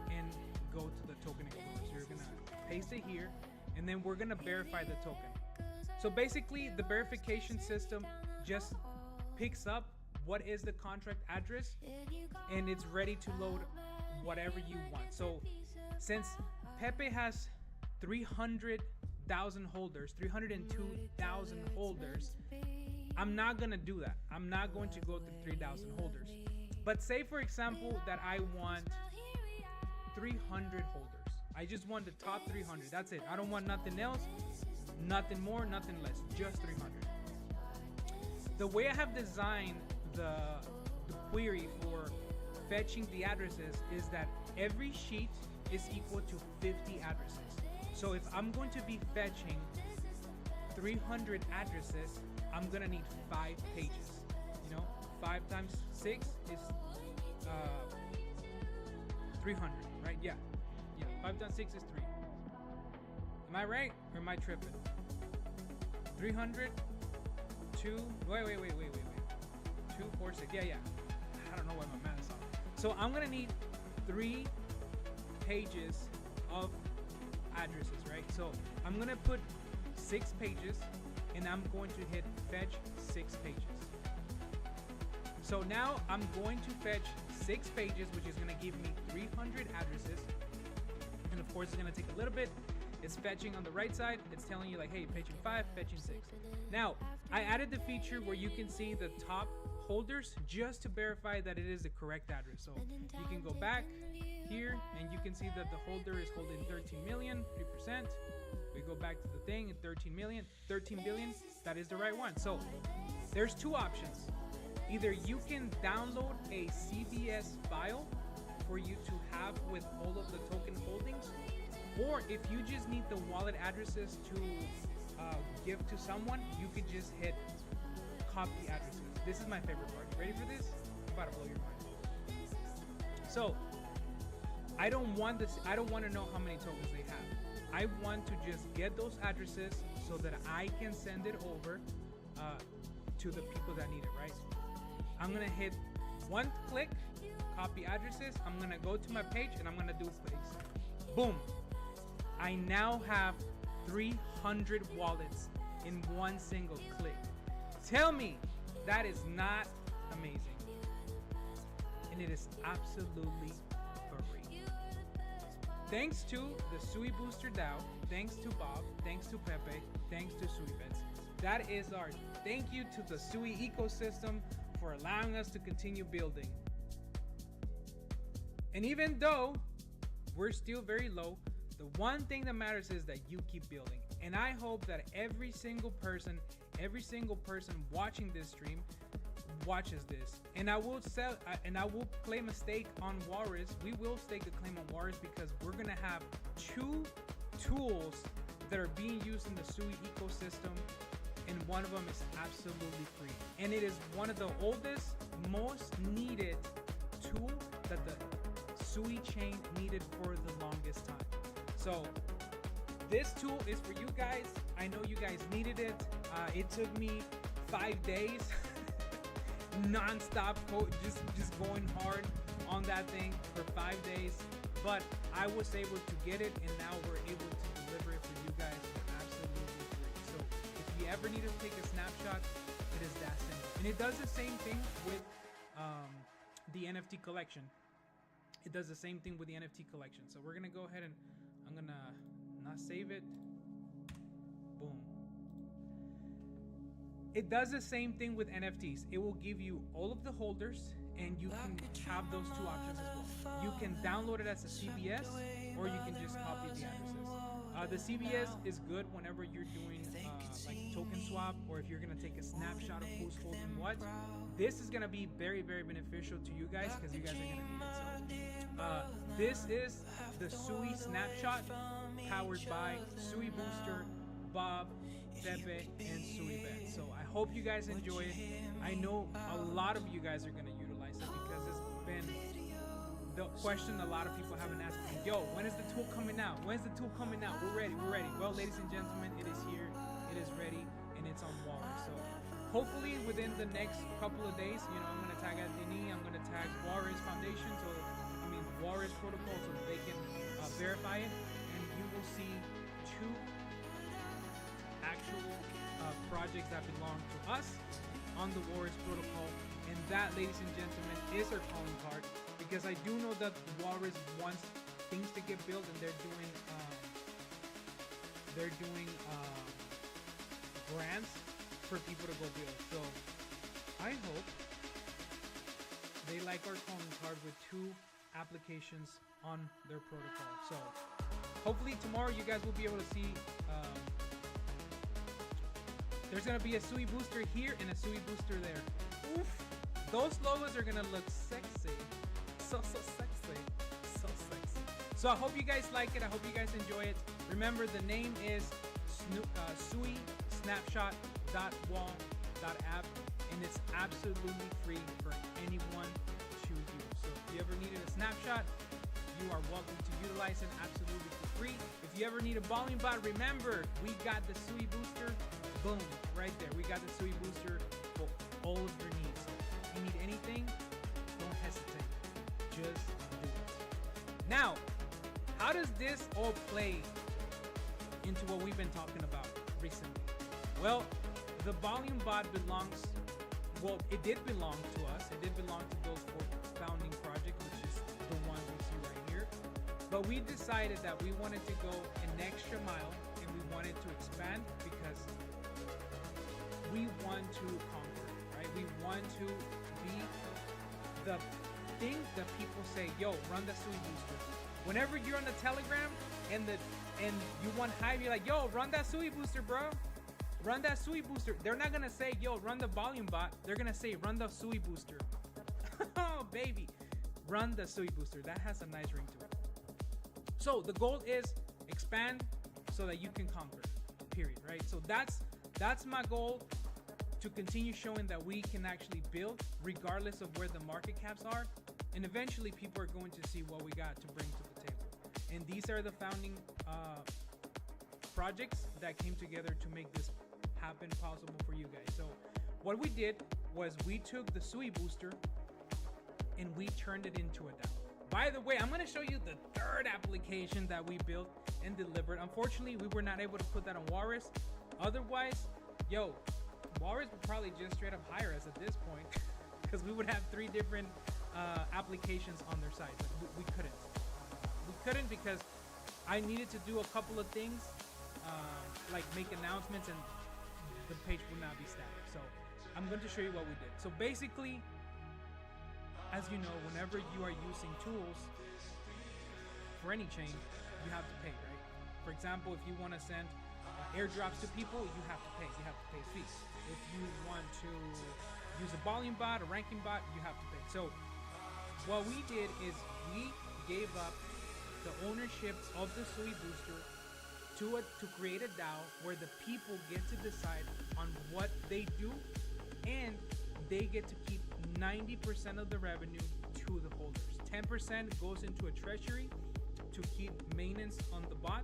to the token explorer. So you're gonna paste it here, and then we're gonna verify the token. So basically the verification system just picks up what is the contract address, and it's ready to load whatever you want. So since PEPE has 300,000 holders, 302,000 holders, I'm not gonna do that. I'm not going to go through 3,000 holders. But say for example that I want 300 holders. I just want the top 300. That's it. I don't want nothing else, nothing more, nothing less. Just 300. The way I have designed the query for fetching the addresses is that every sheet is equal to 50 addresses. So if I'm going to be fetching 300 addresses, I'm gonna need 5 pages. You know, 5 times 6 is 300, right? Yeah. 5 times 6 is 3. Am I right or am I tripping? 300, 2. Wait. 2, 4, 6. Yeah. I don't know why my math is off. So I'm gonna need 3 pages of addresses, right? So I'm gonna put 6 pages. And I'm going to hit fetch 6 pages. So now I'm going to fetch 6 pages, which is going to give me 300 addresses. And of course, it's going to take a little bit. It's fetching on the right side. It's telling you like, hey, fetching 5, fetching 6. Now, I added the feature where you can see the top holders just to verify that it is the correct address. So you can go back here and you can see that the holder is holding 13 million, 3%. We go back to the thing at 13 billion, that is the right one. So there's 2 options. Either you can download a CVS file for you to have with all of the token holdings, or if you just need the wallet addresses to give to someone, you could just hit copy addresses. This is my favorite part. Ready for this? I'm about to blow your mind. So I don't want to know how many tokens they have. I want to just get those addresses so that I can send it over to the people that need it, right? I'm gonna hit 1 click, copy addresses. I'm gonna go to my page and I'm gonna do paste. Boom. I now have 300 wallets in 1 single click. Tell me that is not amazing. And it is absolutely free. Thanks to the SUI Booster DAO, thanks to Bob, thanks to PEPE, thanks to SUIBets. That is our thank you to the SUI ecosystem for allowing us to continue building. And even though we're still very low, the one thing that matters is that you keep building. And I hope that every single person watching this stream watches this. And I will claim a stake on Walrus. We will stake a claim on Walrus because we're gonna have 2 tools that are being used in the SUI ecosystem, and one of them is absolutely free. And it is one of the oldest, most needed tool that the SUI chain needed for the longest time. So this tool is for you guys. I know you guys needed it. It took me 5 days non-stop just going hard on that thing for 5 days, but I was able to get it, and now we're able to deliver it for you guys for absolutely free. So if you ever need to take a snapshot, it is that simple. And it does the same thing with the NFT collection. It does the same thing with the NFT collection. So we're gonna go ahead and I'm gonna not save it. Boom. It does the same thing with NFTs. It will give you all of the holders, and you can have those 2 options as well. You can download it as a CBS, or you can just copy the addresses. The CBS is good whenever you're doing like token swap, or if you're gonna take a snapshot of who's holding what. This is gonna be very, very beneficial to you guys because you guys are gonna need it. So, this is the SUI snapshot powered by SUI Booster, Bob, PEPE, and SUI Bet. So I hope you guys enjoy it. I know a lot of you guys are gonna utilize it because it's been the question a lot of people have been asking. Yo, when is the tool coming out? When's the tool coming out? We're ready. We're ready. Well, ladies and gentlemen, it is here. It is ready, and it's on Walrus. So hopefully within the next couple of days, you know, I'm gonna tag Anthony. I'm gonna tag Walrus Foundation, Walrus Protocol, so that they can verify it, and you will see 2 actual projects that belong to us on the Walrus Protocol, and that, ladies and gentlemen, is our calling card, because I do know that Walrus wants things to get built, and they're doing grants for people to go build. So I hope they like our calling card with 2 applications on their protocol. So hopefully tomorrow you guys will be able to see there's gonna be a SUI booster here and a SUI booster there. Oof, those logos are gonna look sexy. So sexy. So sexy. So I hope you guys like it. I hope you guys enjoy it. Remember, the name is SUI snapshot.wall.app, and it's absolutely free for anyone to use. So if you ever needed a snapshot, you are welcome to utilize it absolutely for free. If you ever need a volume bot, remember, we got the SUI booster. Boom, right there. We got the SUI booster for all of your needs. If you need anything, don't hesitate. Just do it. Now, how does this all play into what we've been talking about recently? Well, the volume bot belongs, well, it did belong to us. It did belong to those 4 founding projects, which is the one we see right here. But we decided that we wanted to go an extra mile, and we wanted to expand because we want to conquer, right? We want to be the thing that people say, yo, run the SUI booster. Whenever you're on the Telegram and you want hype, you're like, yo, run that SUI booster, bro. Run that SUI booster. They're not gonna say, yo, run the volume bot. They're gonna say, run the SUI booster. Oh, baby. Run the SUI booster. That has a nice ring to it. So the goal is expand so that you can conquer, period, right? So that's my goal, to continue showing that we can actually build regardless of where the market caps are. And eventually people are going to see what we got to bring to the table. And these are the founding projects that came together to make this happen possible for you guys. So what we did was we took the SUI booster and we turned it into a DAO. By the way, I'm going to show you the 3rd application that we built and delivered. Unfortunately, we were not able to put that on Walrus. Otherwise, yo, Walrus would probably just straight up hire us at this point because we would have 3 different applications on their site. But we couldn't. We couldn't because I needed to do a couple of things, like make announcements, and the page would not be static. So I'm going to show you what we did. So basically, as you know, whenever you are using tools for any chain, you have to pay, right? For example, if you want to send airdrops to people, you have to pay. You have to pay fees. If you want to use a volume bot, a ranking bot, you have to pay. So what we did is we gave up the ownership of the Sui Booster to create a DAO where the people get to decide on what they do, and they get to keep 90% of the revenue to the holders. 10% goes into a treasury to keep maintenance on the bot,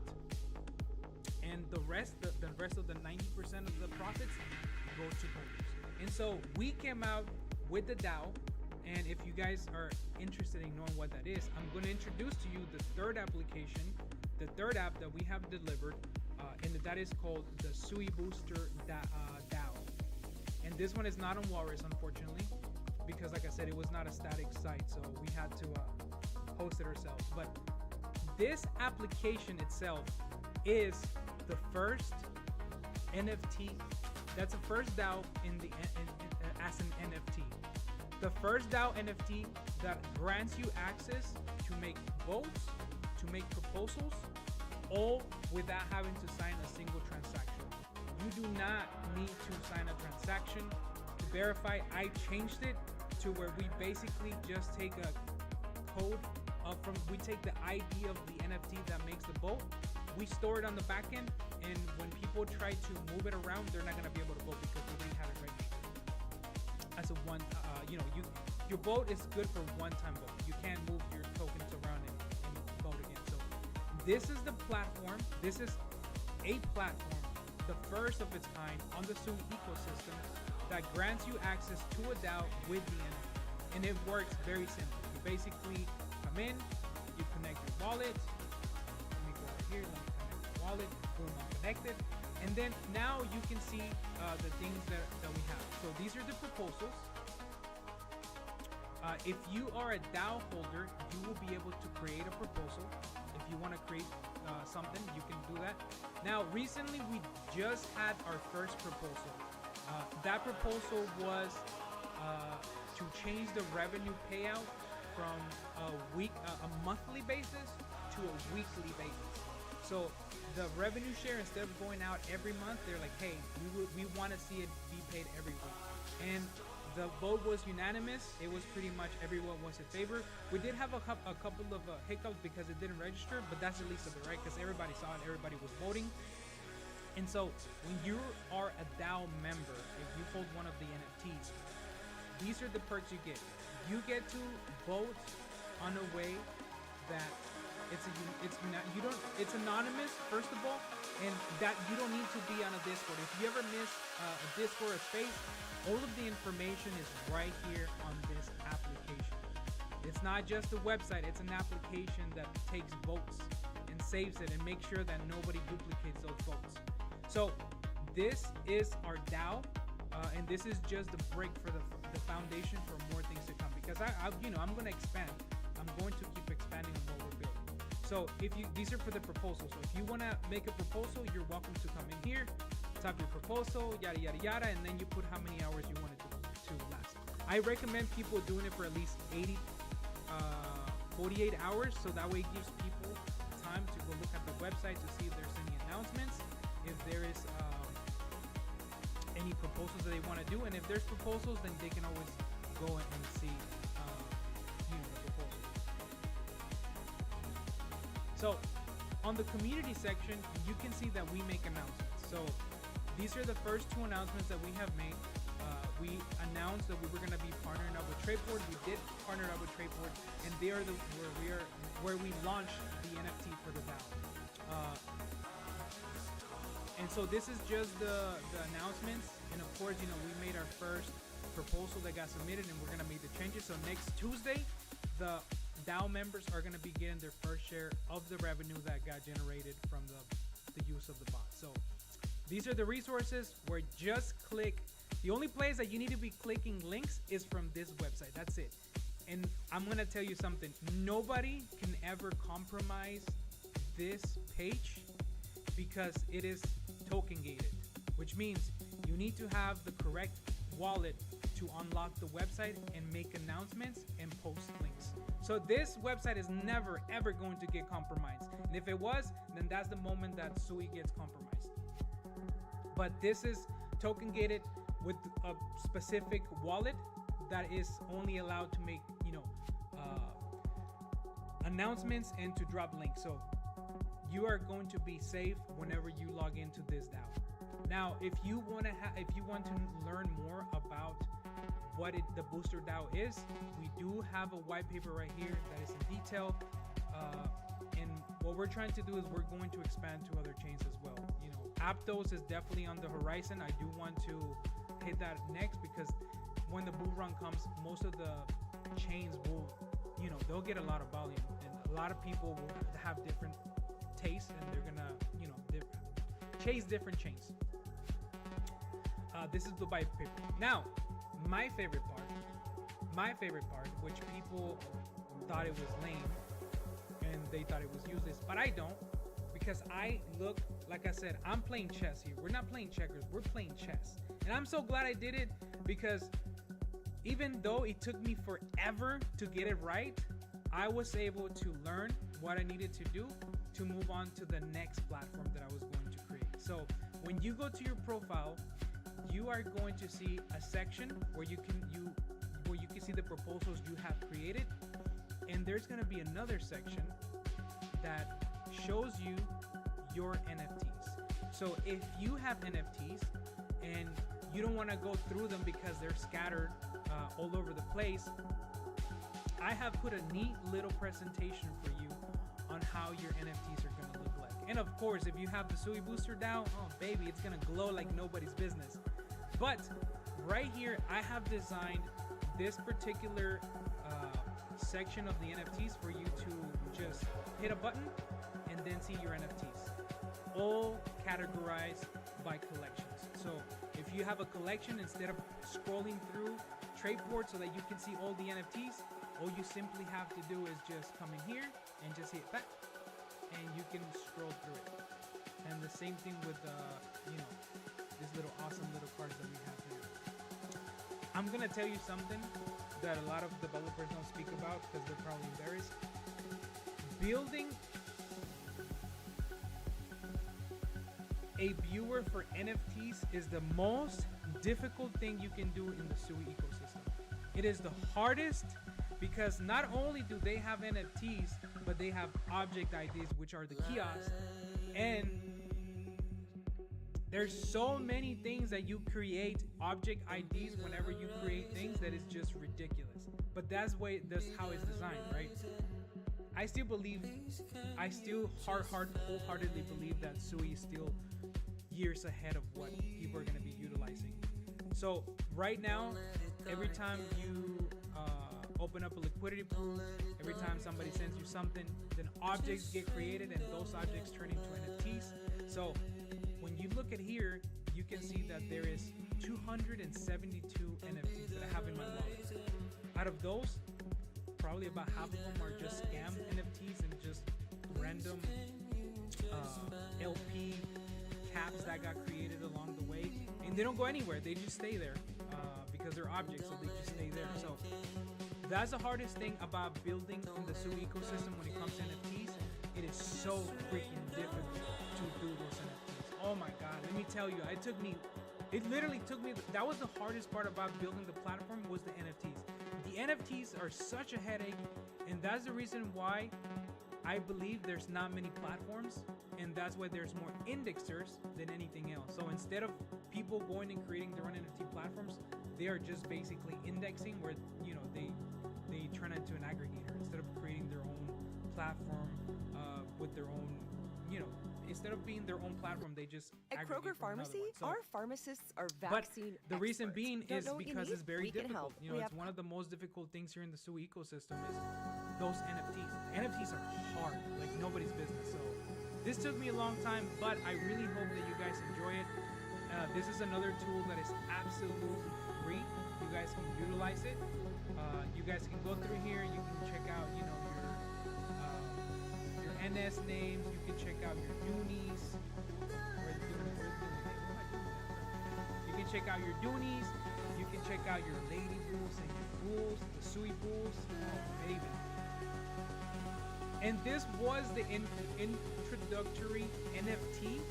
and the rest of the 90% of the profits go to holders. And so we came out with the DAO, and if you guys are interested in knowing what that is, I'm going to introduce to you the third application, the third app that we have delivered, and that is called the Sui Booster DAO. And this one is not on Walrus, unfortunately, because like I said, it was not a static site, so we had to host it ourselves. But this application itself is the first NFT. That's the first DAO as an NFT. The first DAO NFT that grants you access to make votes, to make proposals, all without having to sign a single transaction. You do not need to sign a transaction to verify. I changed it to where we basically just take a code we take the ID of the NFT that makes the vote, we store it on the back end, and when people try to move it around, they're not going to be able to vote because we already have it registered as a one. Your vote is good for one-time vote. You can't move your tokens around and vote again. So this is the platform. This is a platform, the first of its kind on the Sui ecosystem, that grants you access to a DAO with the NFT, and it works very simple. You basically come in, you connect your wallet. Let me go right here. Let me connect the wallet. Boom, I'm connected. And then now you can see the things that we have. So these are the proposals. If you are a DAO holder, you will be able to create a proposal. If you want to create something, you can do that. Now, recently we just had our first proposal. That proposal was to change the revenue payout from a monthly basis to a weekly basis. So the revenue share, instead of going out every month, they're like, hey, we want to see it be paid every week. And the vote was unanimous. It was pretty much everyone was in favor. We did have a couple of hiccups because it didn't register, but that's the least of it, right? Because everybody saw it, everybody was voting. And so when you are a DAO member, if you hold one of the NFTs, these are the perks you get. You get to vote on a way that it's anonymous, first of all, and that you don't need to be on a Discord. If you ever miss a Discord or space, all of the information is right here on this application. It's not just a website, it's an application that takes votes and saves it and makes sure that nobody duplicates those votes. So this is our DAO, and this is just the break for the foundation for more things to come, because I'm going to expand. I'm going to keep expanding on what we're building. So these are for the proposal. So if you want to make a proposal, you're welcome to come in here, type your proposal, yada yada yada, and then you put how many hours you want it to last. I recommend people doing it for at least 48 hours, so that way it gives people time to go look at the website to see if there's any announcements, if there is any proposals that they want to do, and if there's proposals, then they can always go and see the proposals. So on the community section, you can see that we make announcements. So these are the first two announcements that we have made. We announced that we were going to be partnering up with Tradeport. We did partner up with Tradeport, and they are where we launched the NFT for the DAO. And so this is just the announcements, and of course, we made our first proposal that got submitted, and we're going to make the changes. So next Tuesday, the DAO members are going to be getting their first share of the revenue that got generated from the use of the bot. So these are the resources where just click. The only place that you need to be clicking links is from this website. That's it. And I'm going to tell you something. Nobody can ever compromise this page because it is token gated, which means you need to have the correct wallet to unlock the website and make announcements and post links. So this website is never ever going to get compromised. And if it was, then that's the moment that Sui gets compromised. But this is token gated with a specific wallet that is only allowed to make, announcements and to drop links. So you are going to be safe whenever you log into this DAO. Now, if you want to learn more about what the Booster DAO is, we do have a white paper right here that is in detail. And what we're trying to do is we're going to expand to other chains as well. Aptos is definitely on the horizon. I do want to hit that next because when the bull run comes, most of the chains will, they'll get a lot of volume, and a lot of people will have different tastes, and they're gonna, chase different chains. This is the white paper. Now, my favorite part, which people thought it was lame and they thought it was useless, but I don't, because I look, like I said, I'm playing chess here. We're not playing checkers, we're playing chess. And I'm so glad I did it, because even though it took me forever to get it right, I was able to learn what I needed to do to move on to the next platform that I was going to create. So when you go to your profile, you are going to see a section where you can see the proposals you have created, and there's going to be another section that shows you your NFTs. So if you have NFTs and you don't want to go through them because they're scattered all over the place, I have put a neat little presentation for you on how your NFTs are going to look like. And of course, if you have the Sui Booster DAO, oh baby, it's going to glow like nobody's business. But right here, I have designed this particular section of the NFTs for you to just hit a button and then see your NFTs, all categorized by collections. So if you have a collection, instead of scrolling through Tradeport so that you can see all the NFTs, all you simply have to do is just come in here and just hit back, and you can scroll through it. And the same thing with these little awesome little cards that we have here. I'm gonna tell you something that a lot of developers don't speak about because they're probably embarrassed. Building a viewer for NFTs is the most difficult thing you can do in the Sui ecosystem. It is the hardest because not only do they have NFTs, but they have object IDs, which are the kiosks, and there's so many things that you create object IDs whenever you create things that is just ridiculous. But that's how it's designed, right? I still wholeheartedly believe that Sui is still years ahead of what people are going to be utilizing. So right now, every time you open up a liquidity pool, every time somebody sends you something, then objects get created and those objects turn into NFTs. So when you look at here, you can see that there is 272 NFTs that I have in my wallet. Out of those, probably about half of them are just scam NFTs and just random LP caps that got created along the way, and they don't go anywhere. They just stay there because they're objects, so they just stay there. So that's the hardest thing about building in the Sui ecosystem when it comes to NFTs. It is so freaking difficult to do those NFTs. Oh my God, let me tell you, it literally took me, that was the hardest part about building the platform, was the NFTs. The NFTs are such a headache, and that's the reason why I believe there's not many platforms, and that's why there's more indexers than anything else. So instead of people going and creating their own NFT platforms, they are just basically indexing where, they turn into an aggregator instead of creating their own platform with their own, instead of being their own platform, they just At aggregate Kroger from another Pharmacy, one. So, our pharmacists are but vaccine the reason experts. being Don't is know what you because need? it's very We can difficult. help. We It's have one of the most difficult things here in the Sui ecosystem is those NFTs. NFTs are hard, like nobody's business. So this took me a long time, but I really hope that you guys enjoy it. This is another tool that is absolutely free. You guys can utilize it. You guys can go through here. You can check out, your NS names. You can check out your Doonies. You can check out your Doonies. You can check out your Lady Bulls and your Bulls, the Sui Bulls. Oh, baby. And this was the introductory NFT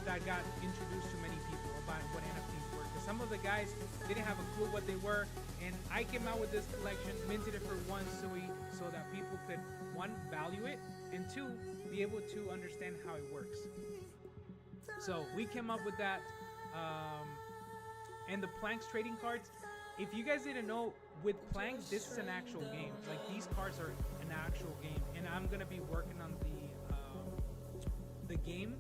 that got introduced to many people about what NFTs were. Because some of the guys didn't have a clue what they were, and I came out with this collection, minted it for one Sui, so that people could, one, value it, and two, be able to understand how it works. So we came up with that. And the PLANKZ trading cards, if you guys didn't know, with PLANKZ, this is an actual game. Like, these cards are an actual game, and I'm gonna be working on the game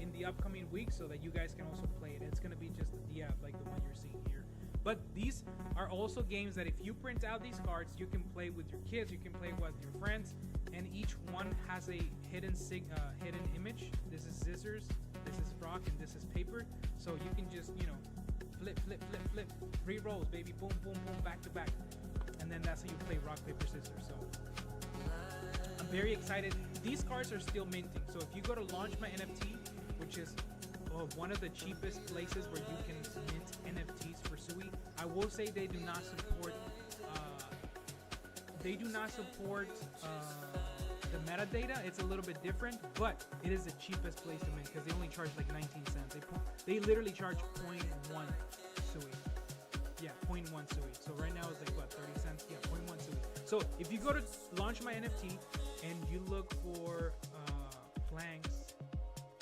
in the upcoming week so that you guys can also play it. It's gonna be just the app, like the one you're seeing here. But these are also games that if you print out these cards, you can play with your kids, you can play with your friends, and each one has a hidden image. This is scissors, this is rock, and this is paper. So you can just, you know, flip, flip, flip, flip, 3 rolls, baby, boom, boom, boom, back to back, and then that's how you play rock, paper, scissors. So I'm very excited. These cards are still minting. So if you go to Launch My NFT, which is one of the cheapest places where you can mint NFTs for Sui, I will say they do not support. The metadata. It's a little bit different, but it is the cheapest place to mint because they only charge like 19 cents. They literally charge 0.1 Sui. Yeah, 0.1 Sui. So right now it's like what, 30 cents? Yeah, 0.1 Sui. So if you go to Launch My NFT and you look for PLANKZ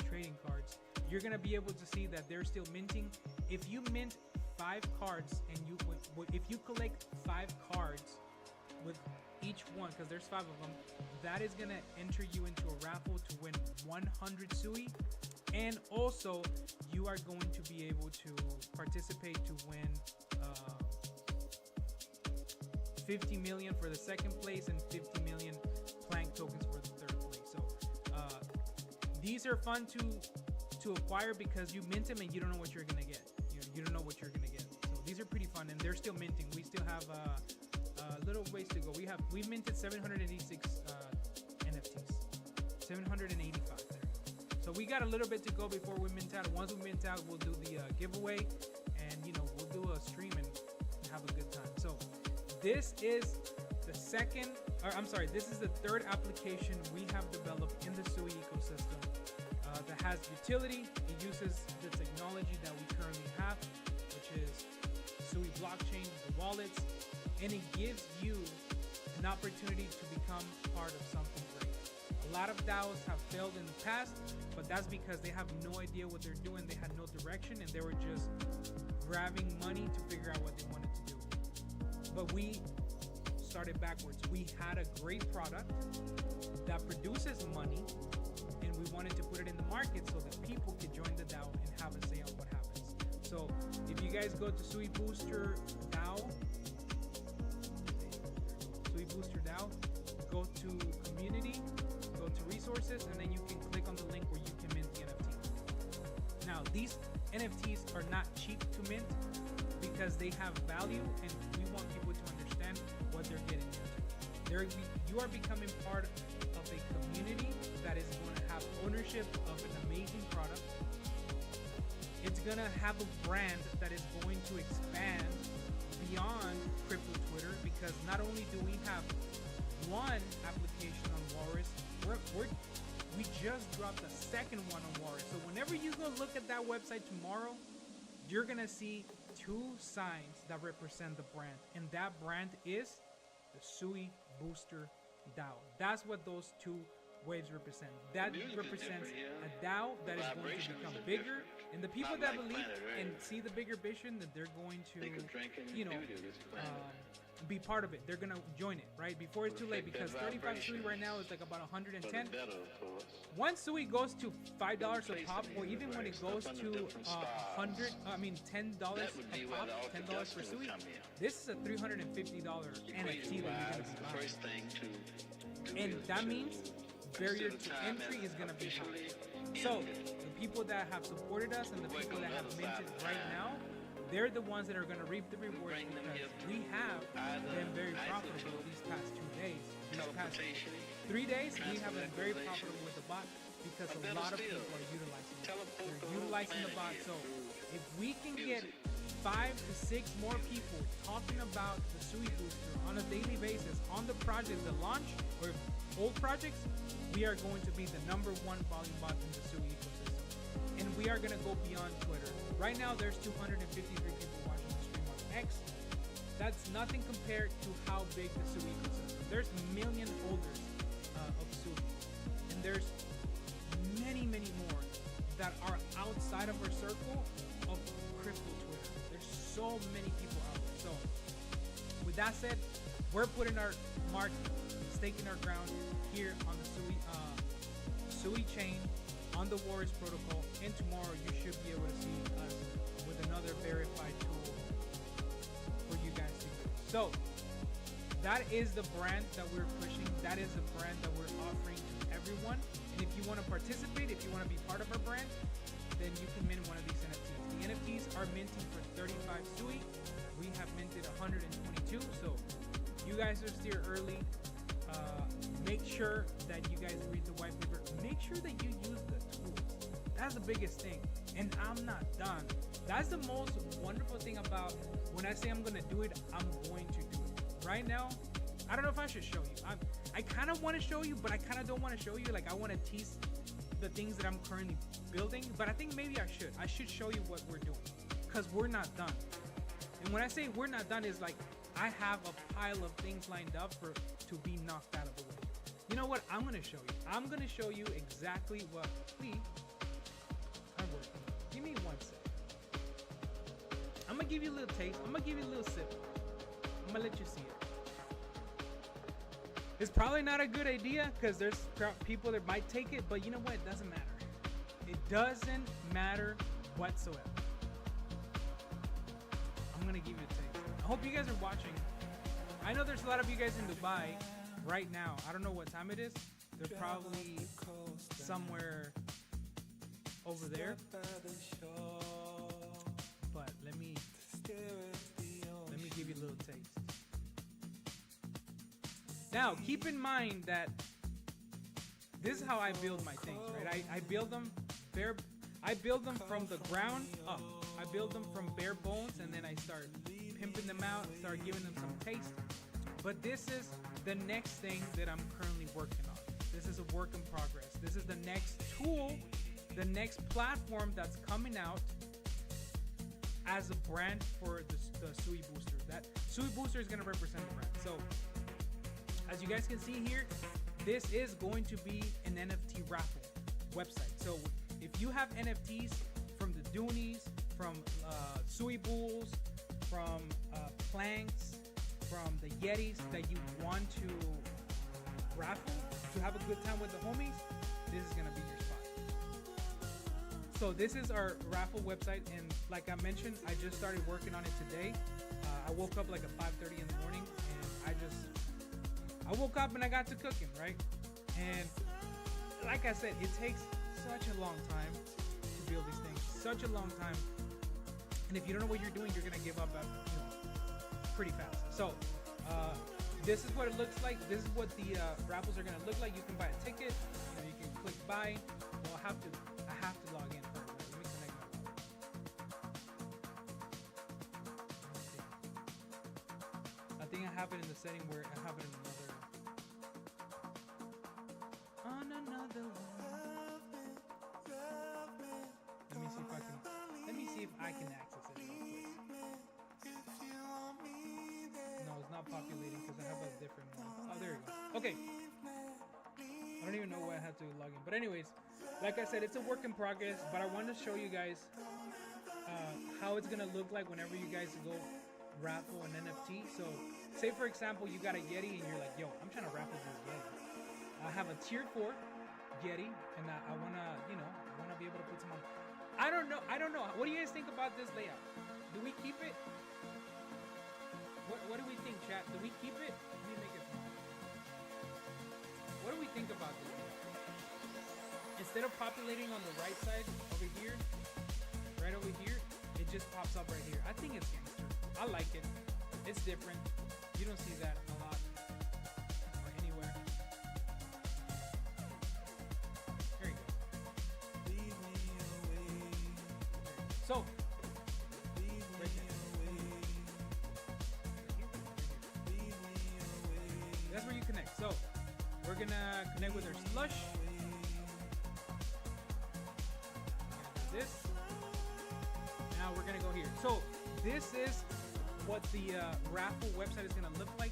trading cards, you're gonna be able to see that they're still minting. If you mint 5 cards and if you collect 5 cards with each one, because there's 5 of them, that is gonna enter you into a raffle to win 100 Sui, and also you are going to be able to participate to win 50 million for the second place and 50 million PLANKZ tokens for the third place. So these are fun to acquire because you mint them and you don't know what you're gonna get. You don't know what you're gonna get. So these are pretty fun, and they're still minting. We still have little ways to go. We've minted 786 NFTs, 785 there. So we got a little bit to go before we mint out. Once we mint out, we'll do the giveaway, and we'll do a stream and have a good time. So this is this is the third application we have developed in the Sui ecosystem that has utility. It uses the technology that we currently have, which is Sui blockchain, the wallets, and it gives you an opportunity to become part of something great. A lot of DAOs have failed in the past, but that's because they have no idea what they're doing. They had no direction, and they were just grabbing money to figure out what they wanted to do. But we started backwards. We had a great product that produces money, and we wanted to put it in the market so that people could join the DAO and have a say on what happens. So if you guys go to Sui Booster DAO, go to community, go to resources, and then you can click on the link where you can mint the NFT. Now, these NFTs are not cheap to mint because they have value, and we want people to understand what they're getting into. You are becoming part of a community that is going to have ownership of an amazing product. It's going to have a brand that is going to expand beyond crypto Twitter, because not only do we have one application on Walrus, we just dropped the second one on Walrus. So whenever you go look at that website tomorrow, you're gonna see 2 signs that represent the brand, and that brand is the Sui Booster DAO. That's what those 2 waves represent. That represents a DAO that is going to become bigger, and the people that believe and see the bigger vision, that they're going to, be part of it. They're gonna join it, right? Before it's too late, because 35 Sui right now is like about 110. Once Sui goes to $5 a pop, or even when it goes to $10 a pop, $10 for Sui, this is a $350 NFT that you're gonna be buying. And that means barrier to entry is gonna be high. So the people that have supported us and the people that have minted right now, they're the ones that are going to reap the rewards, because we have been very profitable these past 2 days. These past 3 days, we have been very profitable with the bot because a lot of people are utilizing it. They're utilizing the bot. So if we can get 5 to 6 more people talking about the Sui Booster on a daily basis on the projects that launch or old projects, we are going to be the #1 volume bot in the Sui ecosystem. and we are gonna go beyond Twitter. Right now, there's 253 people watching the stream on X. That's nothing compared to how big the Sui ecosystem. There's million holders of Sui, and there's many more that are outside of our circle of crypto Twitter. There's so many people out there. So, with that said, we're putting our mark, staking our ground here on the Sui chain, on the Warriors protocol, and tomorrow you should be able to see us with another verified tool for you guys to use. So that is the brand that we're pushing. That is the brand that we're offering to everyone. And if you want to participate, if you want to be part of our brand, then you can mint one of these NFTs. The NFTs are minting for 35 Sui. We have minted 122. So you guys are still early. Make sure that you guys read the white paper. Make sure that you use the tools. That's the biggest thing. And I'm not done. That's the most wonderful thing about when I say I'm going to do it, I'm going to do it. Right now, I don't know if I should show you. I kind of want to show you, but I kind of don't want to show you. Like, I want to tease the things that I'm currently building. But I think maybe I should. I should show you what we're doing. Because we're not done. And when I say we're not done, is like I have a pile of things lined up to be knocked out of the way. You know what? I'm going to show you. I'm going to show you exactly what we are working on. Give me 1 second. I'm going to give you a little taste. I'm going to give you a little sip. I'm going to let you see it. It's probably not a good idea because there's people that might take it, but you know what? It doesn't matter. It doesn't matter whatsoever. I'm going to give you a taste. I hope you guys are watching. I know there's a lot of you guys in Dubai right now. I don't know what time it is. They're probably somewhere over there. But let me give you a little taste. Now, keep in mind that this is how I build my things, right? I build them from the ground up. I build them from bare bones, and then I start pimping them out, start giving them some taste. But this is the next thing that I'm currently working on. This is a work in progress. This is the next tool, the next platform that's coming out as a brand for the Sui Booster. That Sui Booster is going to represent the brand. So, as you guys can see here, this is going to be an NFT raffle website. So, if you have NFTs from the Doonies, from Sui Bulls, from PLANKZ, from the Yetis that you want to raffle to have a good time with the homies, this is gonna be your spot. So this is our raffle website, and like I mentioned, I just started working on it today. I woke up like at 5:30 in the morning, and I woke up and I got to cooking, right? And like I said, it takes such a long time to build these things, such a long time. And if you don't know what you're doing, you're gonna give up pretty fast. So this is what it looks like. This is what the raffles are gonna look like. You can buy a ticket. You can click buy. Well, I have to log in first. Let me connect my. I think I have it in the setting where I have it in another one. Let me see if I can access it real quick. No, it's not populating because I have a different one. Oh, there you go. Okay. I don't even know why I had to log in. But anyways, like I said, it's a work in progress. But I want to show you guys how it's going to look like whenever you guys go raffle an NFT. So say, for example, you got a Yeti and you're like, yo, I'm trying to raffle this Yeti. I have a tier 4 Yeti, and I want to be able to put some on. I don't know. What do you guys think about this layout? Do we keep it? What do we think, chat? Do we keep it? Let me make it small. What do we think about this? Instead of populating on the right side over here, right over here, it just pops up right here. I think it's gangster. I like it. It's different. You don't see that a lot or anywhere. There you go. So, right there. That's where you connect. So, we're gonna connect with our slush. now we're gonna go here. So this is what the raffle website is gonna look like.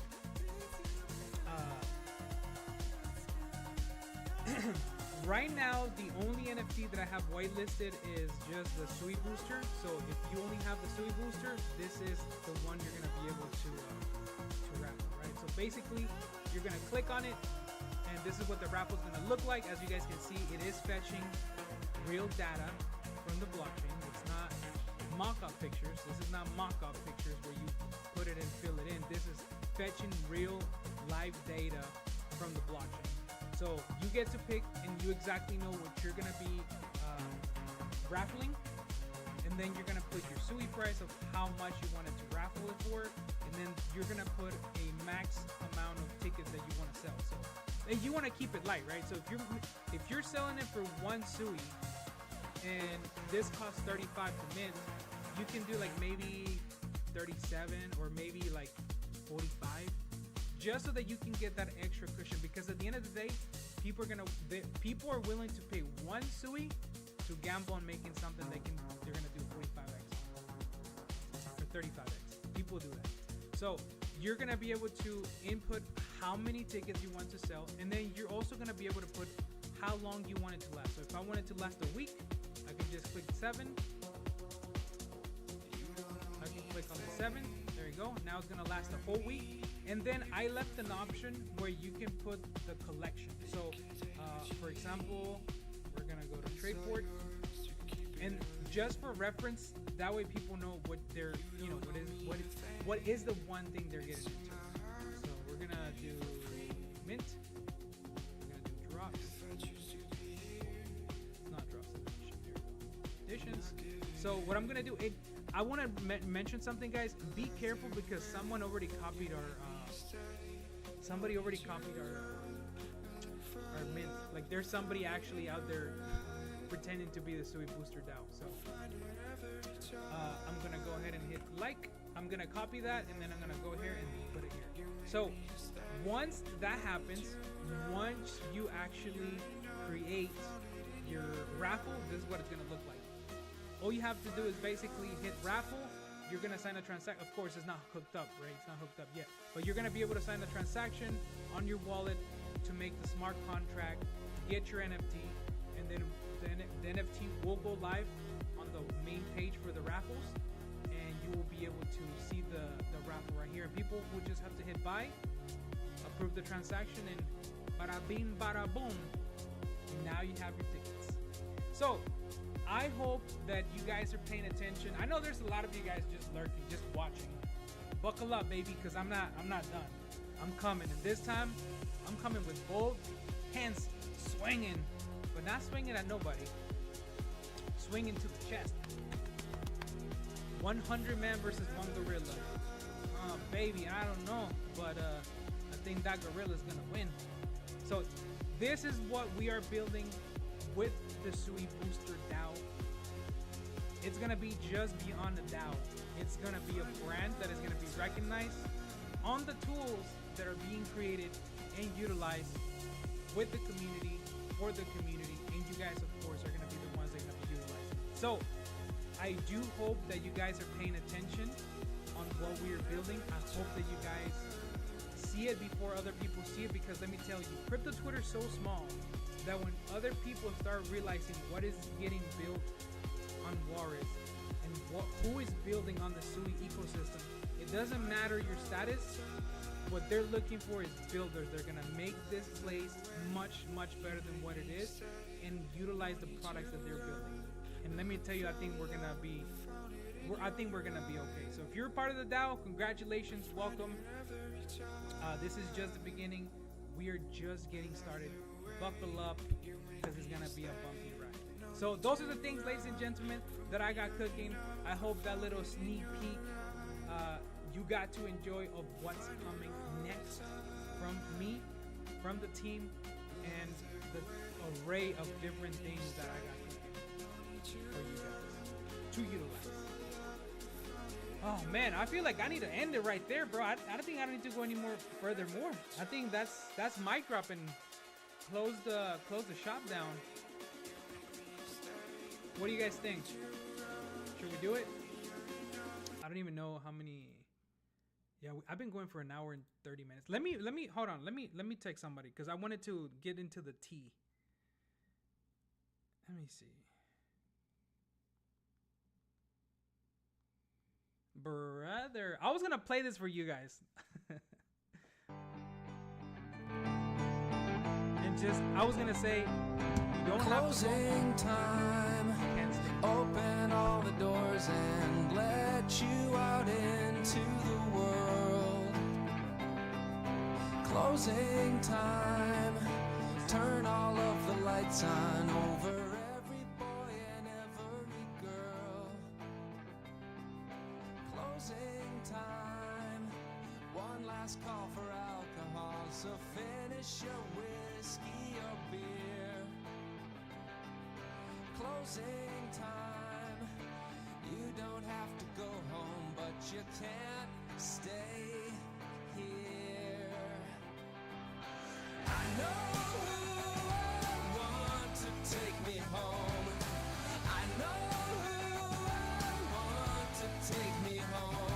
Right now, the only NFT that I have whitelisted is just the Sui Booster. So if you only have the Sui Booster, this is the one you're gonna be able to raffle, right? So basically, you're gonna click on it, and this is what the raffle is gonna look like. As you guys can see, it is fetching real data from the blockchain. It's not mock-up pictures. This is not mock-up pictures where you put it and fill it in. This is fetching real live data from the blockchain. So you get to pick, and you exactly know what you're gonna be raffling, and then you're gonna put your Sui price of how much you wanted to raffle it for, and then you're gonna put a max amount of tickets that you want to sell. So and you want to keep it light, right? So if you're selling it for 1 Sui, and this costs 35 to mint, you can do like maybe 37 or maybe like 45. Just so that you can get that extra cushion, because at the end of the day, people are willing to pay 1 Sui to gamble on making something they're gonna do 45x or 35x. People do that. So you're gonna be able to input how many tickets you want to sell, and then you're also gonna be able to put how long you want it to last. So if I want it to last a week, I can just click 7. I can click on the 7. There you go. Now it's gonna last a whole week. And then I left an option where you can put the collection. So, for example, we're gonna go to Tradeport, and just for reference, that way people know what they're, what is the one thing they're getting into. So we're gonna do mint. We're gonna do drops. Not drops. Editions. So what I'm gonna do, I want to mention something, guys. Be careful, because somebody already copied our mint. Like, there's somebody actually out there pretending to be the Sui Booster DAO. So I'm gonna go ahead and hit like. I'm gonna copy that, and then I'm gonna go here and put it here. So once that happens, once you actually create your raffle, this is what it's gonna look like. All you have to do is basically hit raffle. You're gonna sign a transaction. Of course, it's not hooked up, right? It's not hooked up yet, but you're gonna be able to sign a transaction on your wallet to make the smart contract, get your NFT, and then the NFT will go live on the main page for the raffles, and you will be able to see the raffle right here. And people will just have to hit buy, approve the transaction, and bada bing, bada boom. Now you have your tickets. So I hope that you guys are paying attention. I know there's a lot of you guys just lurking, just watching. Buckle up, baby, because I'm not done. I'm coming, and this time I'm coming with both hands swinging, but not swinging at nobody. Swinging to the chest. 100 man versus 1 gorilla. Baby, I don't know, but I think that gorilla is gonna win. So this is what we are building with the Sui Booster DAO. It's gonna be just beyond the DAO. It's gonna be a brand that is gonna be recognized on the tools that are being created and utilized with the community, for the community, and you guys, of course, are gonna be the ones that are gonna be utilizing. So I do hope that you guys are paying attention on what we are building. I hope that you guys see it before other people see it, because let me tell you, crypto Twitter is so small that when other people start realizing what is getting built on Juarez and who is building on the Sui ecosystem, it doesn't matter your status. What they're looking for is builders. They're gonna make this place much, much better than what it is and utilize the products that they're building. And let me tell you, I think we're gonna be okay. So if you're part of the DAO, congratulations, welcome. This is just the beginning. We are just getting started. Buckle up, because it's gonna be a bumpy ride. So those are the things, ladies and gentlemen, that I got cooking. I hope that little sneak peek you got to enjoy of what's coming next from me, from the team, and the array of different things that I got cooking for you guys to utilize. Oh man, I feel like I need to end it right there, bro. I don't think I need to go any more further. I think that's mic drop and close the shop down. What do you guys think? Should we do it? don't even know how many. Yeah, I've been going for an hour and 30 minutes. Let me hold on. Let me text somebody because I wanted to get into the tea. Let me see. Brother, I was gonna play this for you guys. And just I was gonna say you don't have to Closing time. can't stay. Open all the doors and let you out into the world. Closing time. Turn all of the lights on over every boy and every girl. Closing time. One last call for alcohol, so finish your whiskey or beer. Closing time. You don't have to go home, but you can't stay here. I know who I want to take me home. I know who I want to take me home.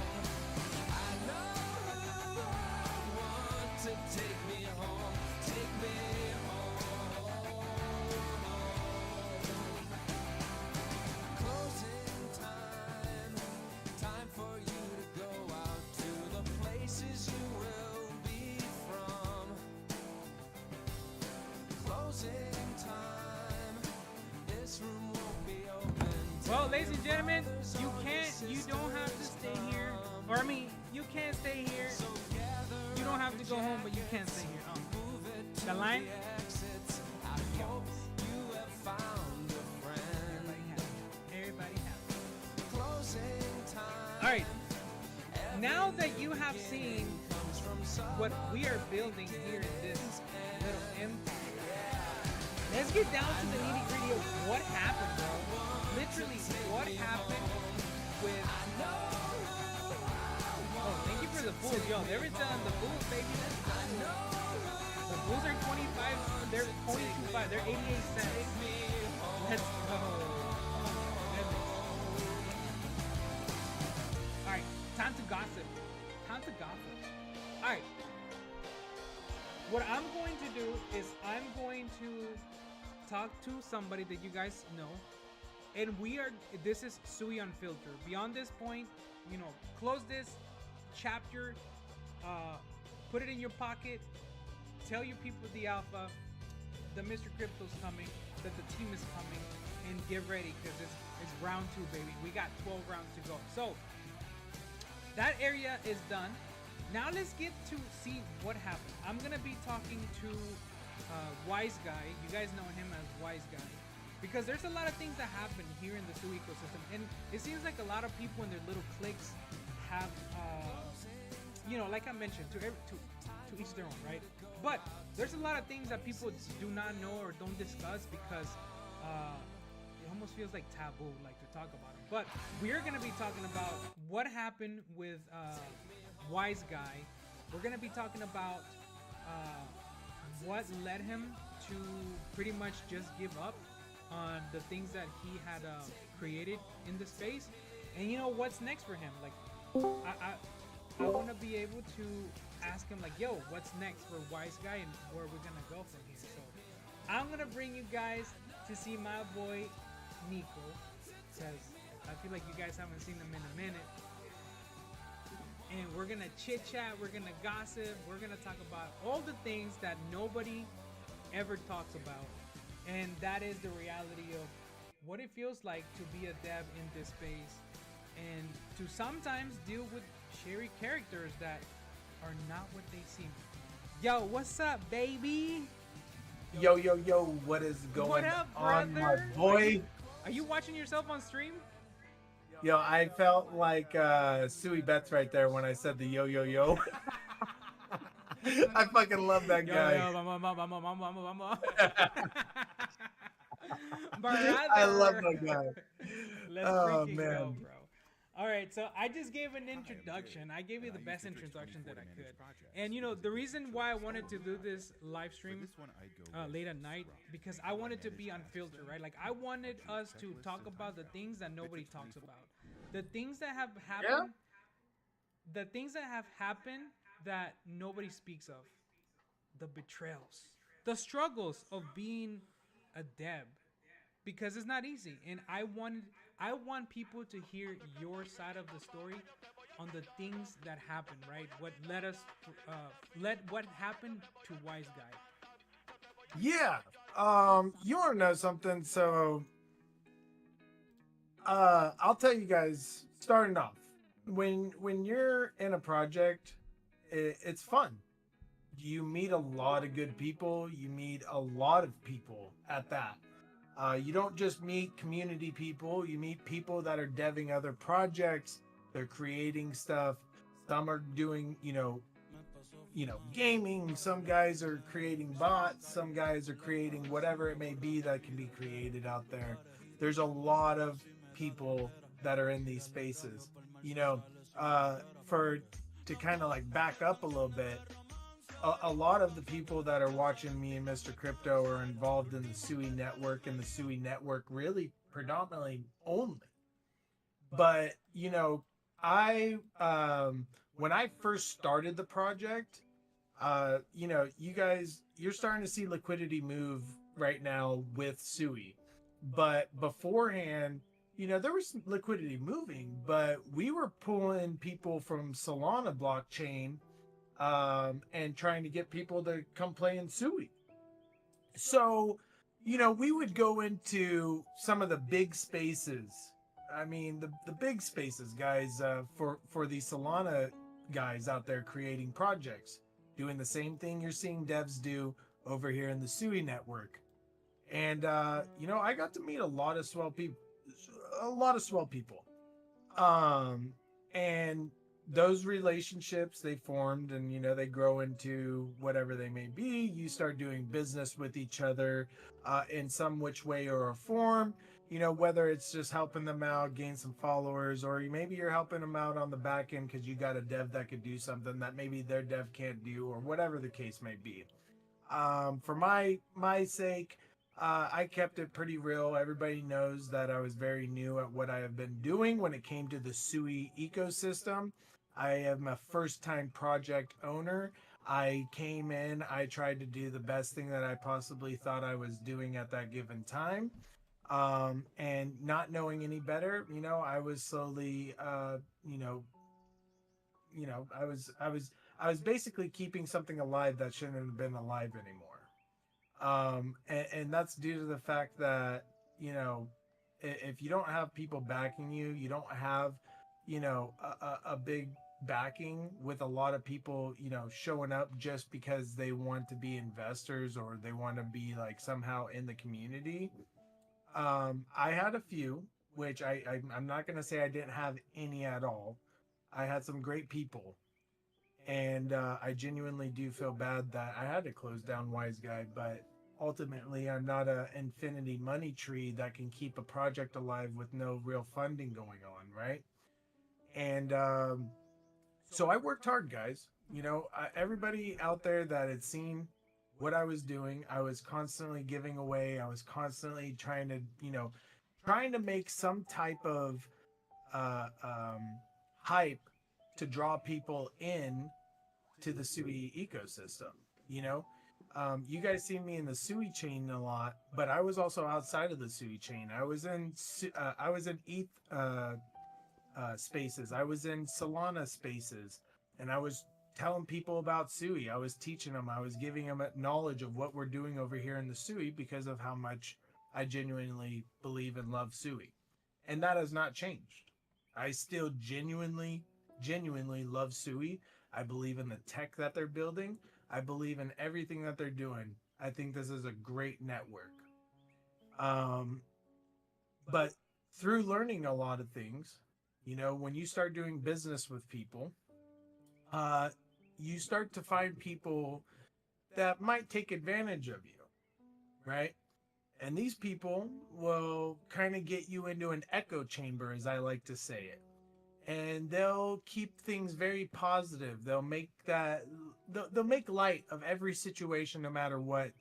I know who I want to take me home. Take me home. Closing time. Time for you to go out to the places you will be from. Closing time. This room won't be open. Well, ladies and gentlemen, you don't have to stay here. Or I mean, you can't stay here. You don't have to go home, but you can't stay here. The line? Exits. I hope you have found a friend. Everybody happy. Closing time. All right. Now that you have seen what we are building here in this little empire, let's get down to the nitty gritty of what happened, bro. Literally, what happened with. Oh, thank you for the Bulls, yo. They're retelling the Bulls, baby. Let's go. The Bulls are 25. They're 22.5. They're 88 cents. Let's go. All right, time to gossip. Time to gossip. All right. What I'm going to do is I'm going to talk to somebody that you guys know, and this is Sui Unfiltered. Beyond this point, close this chapter, put it in your pocket, tell your people the alpha, the Mr. Crypto's coming, that the team is coming, and get ready because it's round 2, baby. We got 12 rounds to go. So that area is done. Now let's get to see what happened. I'm gonna be talking to Wise Guy. You guys know him as Wise Guy because there's a lot of things that happen here in the Sui ecosystem, and it seems like a lot of people in their little cliques have, like I mentioned, to each their own, right? But there's a lot of things that people do not know or don't discuss because it almost feels like taboo, like to talk about them. But we're gonna be talking about what happened with Wise Guy. We're gonna be talking about what led him to pretty much just give up on the things that he had created in the space, and what's next for him. Like, I want to be able to ask him, like, yo, what's next for Wise Guy and where we're gonna go from here. So I'm gonna bring you guys to see my boy Nico, because I feel like you guys haven't seen him in a minute. And we're gonna chit chat, we're gonna gossip, we're gonna talk about all the things that nobody ever talks about. And that is the reality of what it feels like to be a dev in this space and to sometimes deal with cherry characters that are not what they seem. Yo, what's up, baby? Yo, what is going What up, on, my brother? boy? Are you watching yourself on stream? Yo, I felt like Suey Betts right there when I said the yo. I fucking love that guy. I love that guy. Let's Oh, freaking man. go, bro. All right, so I just gave an introduction. I gave you the best introduction that I could. And the reason why I wanted to do this live stream late at night, because I wanted to be unfiltered, right? Like, I wanted us to talk about the things that nobody talks about. The things that have happened the things that have happened that nobody speaks of, the betrayals, the struggles of being a Deb, because it's not easy. And I want people to hear your side of the story on the things that happened, right? What led us, what happened to Wise Guy. Yeah. You want to know something? So, I'll tell you guys. Starting off, when you're in a project, it's fun. You meet a lot of good people. You meet a lot of people at that. You don't just meet community people. You meet people that are deving other projects. They're creating stuff. Some are doing, gaming. Some guys are creating bots. Some guys are creating whatever it may be that can be created out there. There's a lot of people that are in these spaces. For to kind of like back up a little bit, a lot of the people that are watching me and Mr. Crypto are involved in the SUI network, and the SUI network really predominantly only. But I when I first started the project, you guys, you're starting to see liquidity move right now with SUI. But beforehand, there was some liquidity moving, but we were pulling people from Solana blockchain, and trying to get people to come play in SUI. So, we would go into some of the big spaces. I mean, the big spaces, guys, for the Solana guys out there creating projects, doing the same thing you're seeing devs do over here in the SUI network. And, I got to meet a lot of swell people, and those relationships they formed, and they grow into whatever they may be. You start doing business with each other in some which way or a form, whether it's just helping them out, gain some followers, or maybe you're helping them out on the back end because you got a dev that could do something that maybe their dev can't do, or whatever the case may be. For my sake, I kept it pretty real. Everybody knows that I was very new at what I have been doing when it came to the SUI ecosystem. I am a first-time project owner. I came in, I tried to do the best thing that I possibly thought I was doing at that given time. And not knowing any better, I was slowly, I was basically keeping something alive that shouldn't have been alive anymore. And that's due to the fact that, if you don't have people backing you, you don't have, a big backing with a lot of people, showing up just because they want to be investors or they want to be like somehow in the community. I had a few, which I'm not going to say I didn't have any at all. I had some great people. And I genuinely do feel bad that I had to close down Wise Guy, but ultimately I'm not a infinity money tree that can keep a project alive with no real funding going on, right? And so I worked hard, guys. Everybody out there that had seen what I was doing, I was constantly giving away. I was constantly trying to make some type of hype to draw people in to the SUI ecosystem. You guys see me in the SUI chain a lot, but I was also outside of the SUI chain. I was in ETH spaces. I was in Solana spaces, and I was telling people about SUI. I was teaching them. I was giving them knowledge of what we're doing over here in the SUI because of how much I genuinely believe and love SUI, and that has not changed. I still genuinely love SUI. I believe in the tech that they're building. I believe in everything that they're doing. I think this is a great network. But through learning a lot of things, when you start doing business with people, you start to find people that might take advantage of you, right? And these people will kind of get you into an echo chamber, as I like to say it. And they'll keep things very positive. They'll make light of every situation, no matter what,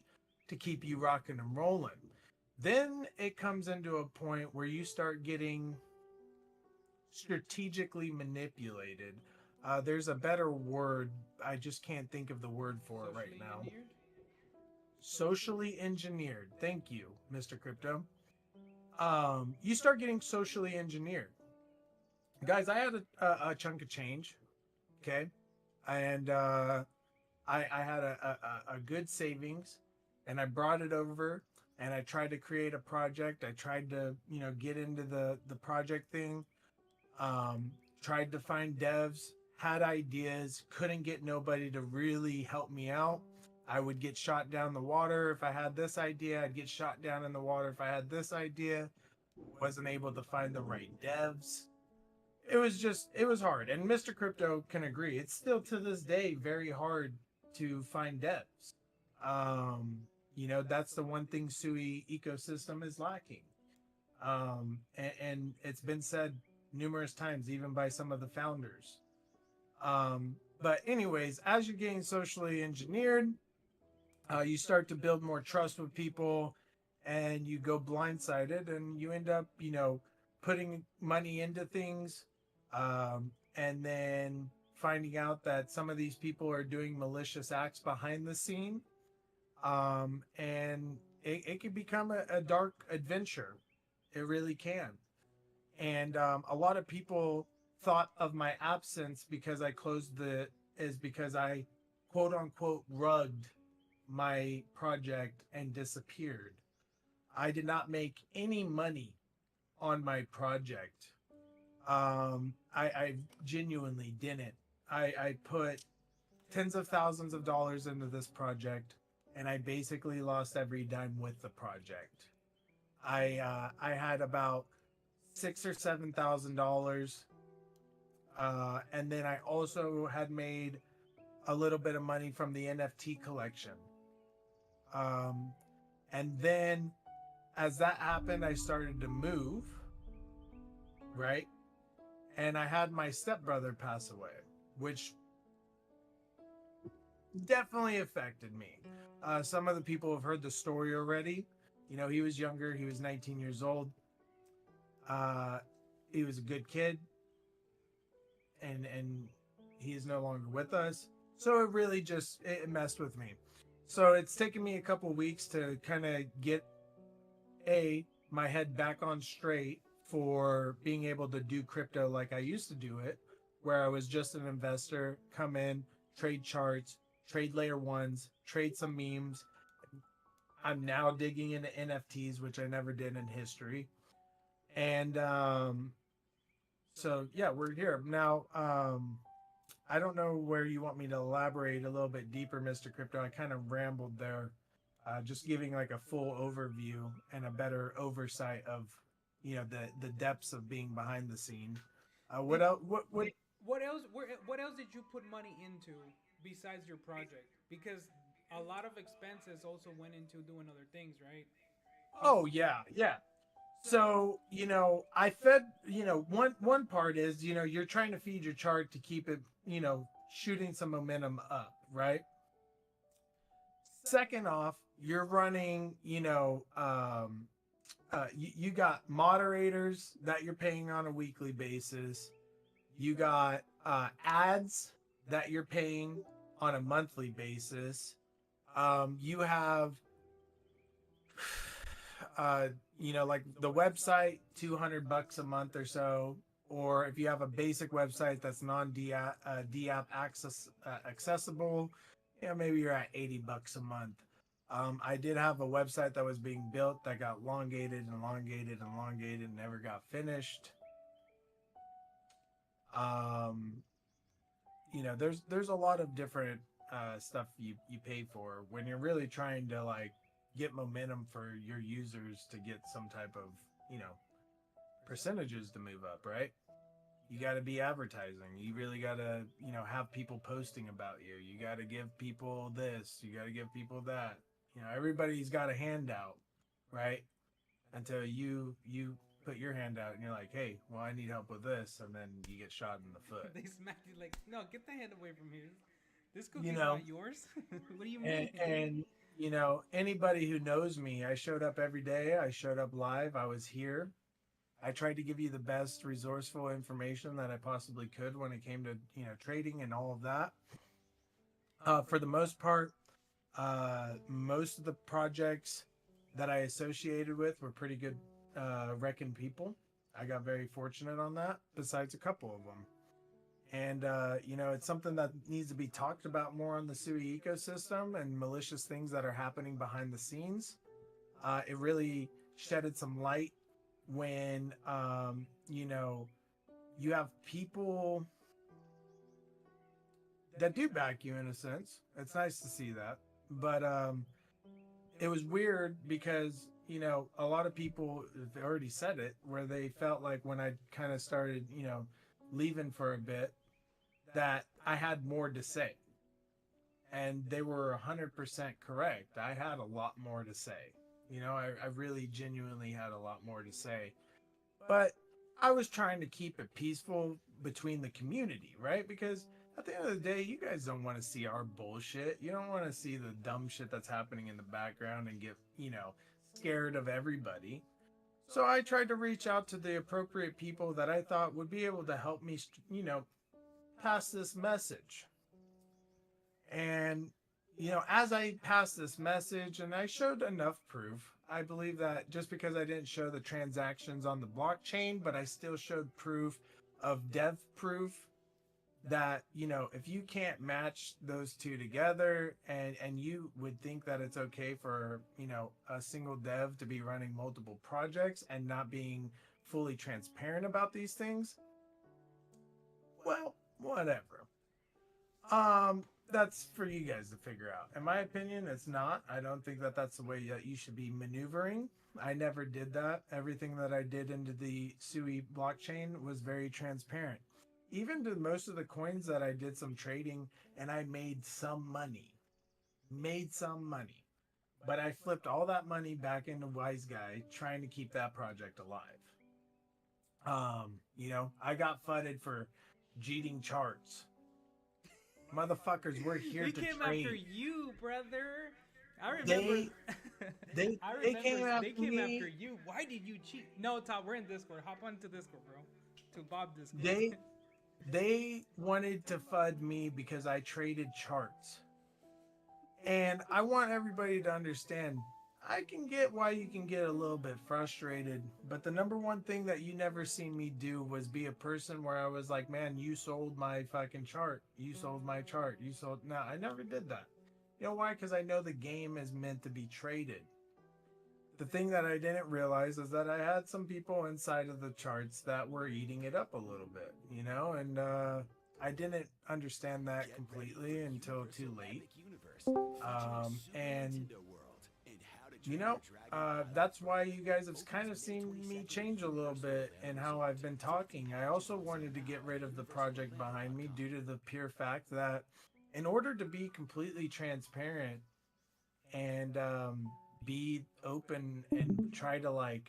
to keep you rocking and rolling. Then it comes into a point where you start getting strategically manipulated There's a better word. I just can't think of the word for it right Socially now. engineered? Socially engineered. Thank you, Mr. Crypto. You start getting socially engineered. Guys, I had a chunk of change, okay? And I had a good savings, and I brought it over, and I tried to create a project. I tried to, get into the project thing. Tried to find devs, had ideas, couldn't get nobody to really help me out. I would get shot down the water if I had this idea. I'd get shot down in the water if I had this idea. Wasn't able to find the right devs. It was hard. And Mr. Crypto can agree. It's still to this day very hard to find devs. That's the one thing SUI ecosystem is lacking. And it's been said numerous times, even by some of the founders. But anyways, as you're getting socially engineered, you start to build more trust with people, and you go blindsided, and you end up, putting money into things, and then finding out that some of these people are doing malicious acts behind the scene. And it can become a dark adventure. It really can. And a lot of people thought of my absence because I is because I quote unquote rugged my project and disappeared. I did not make any money on my project. I genuinely didn't. I put tens of thousands of dollars into this project, and I basically lost every dime with the project. I had about $6,000 or $7,000, and then I also had made a little bit of money from the NFT collection. And then as that happened, I started to move, right? And I had my stepbrother pass away, which definitely affected me. Some of the people have heard the story already. He was younger. He was 19 years old. He was a good kid, and he is no longer with us. So it really just it messed with me. So it's taken me a couple weeks to kind of get my head back on straight for being able to do crypto like I used to do it, where I was just an investor, come in, trade charts, trade layer ones, trade some memes. I'm now digging into NFTs, which I never did in history. And so yeah, we're here now. I don't know where you want me to elaborate a little bit deeper, Mr. Crypto. I kind of rambled there, just giving like a full overview and a better oversight of, the depths of being behind the scene. What else? What else did you put money into besides your project? Because a lot of expenses also went into doing other things, right? Oh yeah, yeah. So, I fed, one part is, you're trying to feed your chart to keep it, shooting some momentum up, right? Second off, you're running, you got moderators that you're paying on a weekly basis. You got ads that you're paying on a monthly basis. You have like the website, $200 a month or so. Or if you have a basic website that's non-DApp accessible, maybe you're at $80 a month. I did have a website that was being built that got elongated and elongated and elongated and never got finished. There's a lot of different stuff you pay for when you're really trying to like get momentum for your users to get some type of percentages to move up, right? You got to be advertising. You really got to have people posting about you. You got to give people this, you got to give people that. Everybody's got a handout, right? Until you put your hand out and you're like, hey, well, I need help with this, and then you get shot in the foot. They smack you like, no, get the hand away from here. This cookie's not yours. What do you mean? And anybody who knows me, I showed up every day. I showed up live. I was here. I tried to give you the best resourceful information that I possibly could when it came to, trading and all of that. For the most part, most of the projects that I associated with were pretty good, wrecking people. I got very fortunate on that, besides a couple of them. And, it's something that needs to be talked about more on the SUI ecosystem and malicious things that are happening behind the scenes. It really shedded some light when, you have people that do back you in a sense. It's nice to see that. But it was weird because, a lot of people have already said it, where they felt like when I kind of started, leaving for a bit, that I had more to say. And they were 100% correct. I had a lot more to say. I really genuinely had a lot more to say. But I was trying to keep it peaceful between the community, right? Because at the end of the day, you guys don't want to see our bullshit. You don't want to see the dumb shit that's happening in the background and get, scared of everybody. So I tried to reach out to the appropriate people that I thought would be able to help me, pass this message. And, as I passed this message and I showed enough proof, I believe that just because I didn't show the transactions on the blockchain, but I still showed proof of dev proof that, if you can't match those two together and you would think that it's okay for, a single dev to be running multiple projects and not being fully transparent about these things, well, whatever. That's for you guys to figure out. In my opinion, it's not. I don't think that that's the way that you should be maneuvering. I never did that. Everything that I did into the SUI blockchain was very transparent. Even to most of the coins that I did some trading and I made some money. But I flipped all that money back into Wise Guy trying to keep that project alive. I got fudded for cheating charts. Motherfuckers, we're here We to came trade. after you, brother. I remember. They I remember came they after came me. after you. Why did you cheat? No, Todd, we're in Discord. Hop on to Discord, bro. To Bob Discord. They wanted to FUD me because I traded charts. And I want everybody to understand, I can get why you can get a little bit frustrated, but the number one thing that you never seen me do was be a person where I was like, man, you sold my fucking chart. You sold my chart. No, I never did that. You know why? Because I know the game is meant to be traded. The thing that I didn't realize is that I had some people inside of the charts that were eating it up a little bit, and I didn't understand that completely until too late. That's why you guys have kind of seen me change a little bit in how I've been talking. I also wanted to get rid of the project behind me due to the pure fact that in order to be completely transparent and be open and try to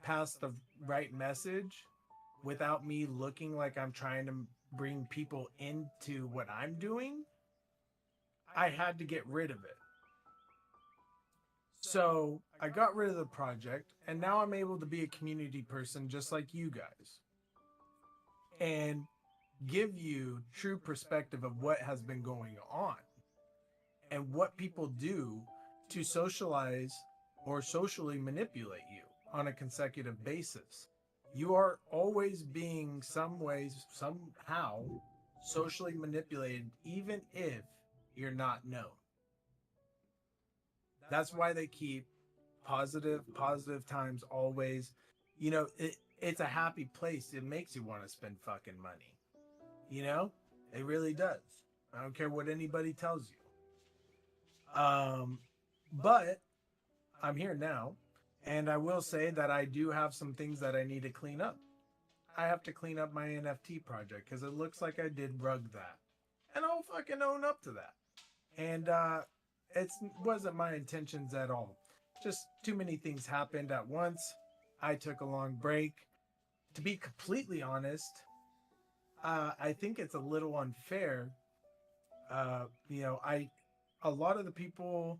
pass the right message without me looking like I'm trying to bring people into what I'm doing, I had to get rid of it. So I got rid of the project and now I'm able to be a community person just like you guys and give you true perspective of what has been going on and what people do to socialize or socially manipulate you on a consecutive basis. You are always being some ways, somehow socially manipulated, even if you're not known. That's why they keep positive times always. It's a happy place. It makes you want to spend fucking money. It really does. I don't care what anybody tells you. But I'm here now, and I will say that I do have some things that I need to clean up. I have to clean up my NFT project because it looks like I did rug that. And I'll fucking own up to that. And it wasn't my intentions at all. Just too many things happened at once. I took a long break. To be completely honest, I think it's a little unfair. A lot of the people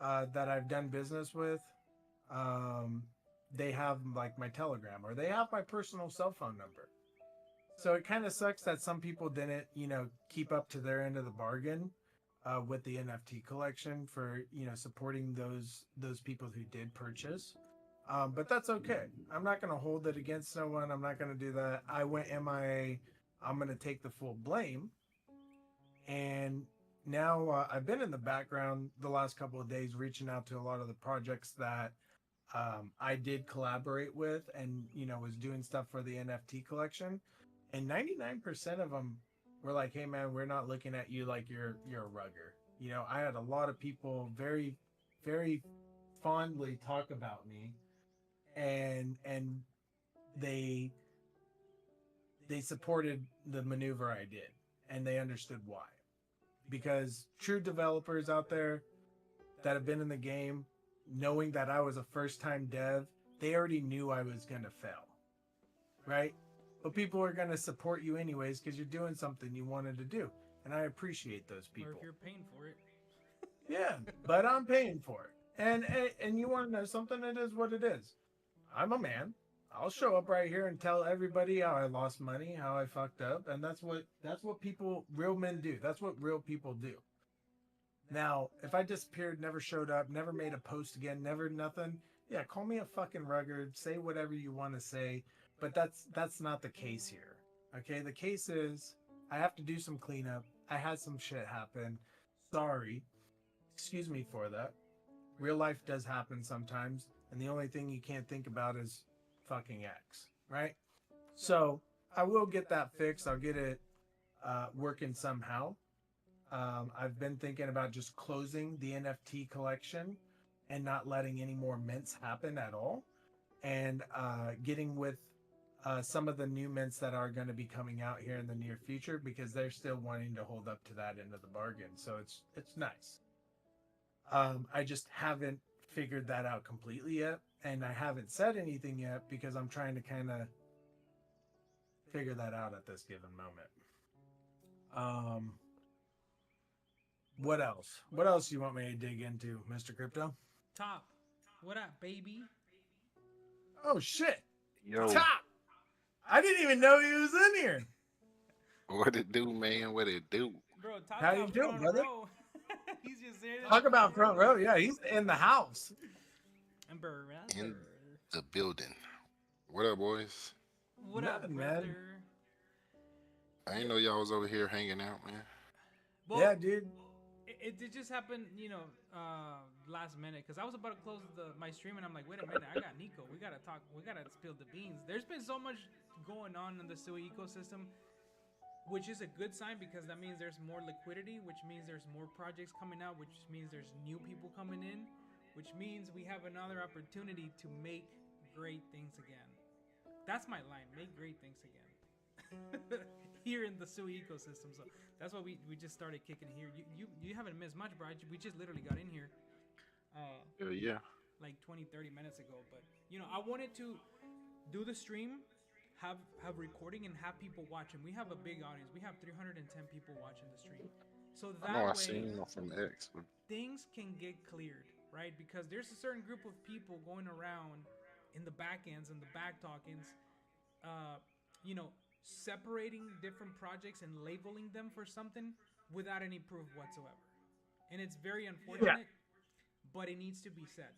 that I've done business with, they have like my Telegram or they have my personal cell phone number. So it kind of sucks that some people didn't, keep up to their end of the bargain with the NFT collection for, supporting those people who did purchase. But that's okay. I'm not going to hold it against no one. I'm not going to do that. I went MIA. I'm going to take the full blame. And now I've been in the background the last couple of days, reaching out to a lot of the projects that I did collaborate with and, was doing stuff for the NFT collection. And 99% of them were like, hey man, we're not looking at you like you're a rugger. I had a lot of people very, very fondly talk about me, and they supported the maneuver I did, and they understood why. Because true developers out there that have been in the game, knowing that I was a first time dev, they already knew I was gonna fail, right? But people are going to support you anyways because you're doing something you wanted to do. And I appreciate those people. Or if you're paying for it. Yeah, but I'm paying for it. And you want to know something? It is what it is. I'm a man. I'll show up right here and tell everybody how I lost money, how I fucked up. And that's what real men do. That's what real people do. Now, if I disappeared, never showed up, never made a post again, never nothing, yeah, call me a fucking rugged, say whatever you want to say. But that's not the case here. Okay, the case is I have to do some cleanup. I had some shit happen. Sorry. Excuse me for that. Real life does happen sometimes, and the only thing you can't think about is fucking X, right? So I will get that fixed. I'll get it working somehow. I've been thinking about just closing the NFT collection and not letting any more mints happen at all, and getting with some of the new mints that are going to be coming out here in the near future, because they're still wanting to hold up to that end of the bargain. So it's nice. I just haven't figured that out completely yet, and I haven't said anything yet because I'm trying to kind of figure that out at this given moment. What else? What else do you want me to dig into, Mr. Crypto? Top. What up, baby? Oh shit. Yo, Top. I didn't even know he was in here. what it do, man? What it do? Bro, Top How you got doing, front brother? row. He's just there. Talk about front row. Yeah, he's in the house. In the building. What up, boys? What up, Nothing, brother? man. I didn't know y'all was over here hanging out, man. Well, Yeah, dude. It did just happen, last minute, because I was about to close my stream, and I'm like, wait a minute, I got Nico. We gotta talk. We gotta spill the beans. There's been so much going on in the SUI ecosystem, which is a good sign because that means there's more liquidity, which means there's more projects coming out, which means there's new people coming in, which means we have another opportunity to make great things again. That's my line. Make great things again. Here in the SUI ecosystem. So that's why we just started kicking here. You haven't missed much, bro. We just literally got in here Yeah. like 20-30 minutes ago. But I wanted to do the stream, have recording, and have people watching. We have a big audience. We have 310 people watching the stream. So that I know I way seen them from X. But things can get cleared, right? Because there's a certain group of people going around in the back ends and the back talkings, separating different projects and labeling them for something without any proof whatsoever. And it's very unfortunate, but it needs to be said.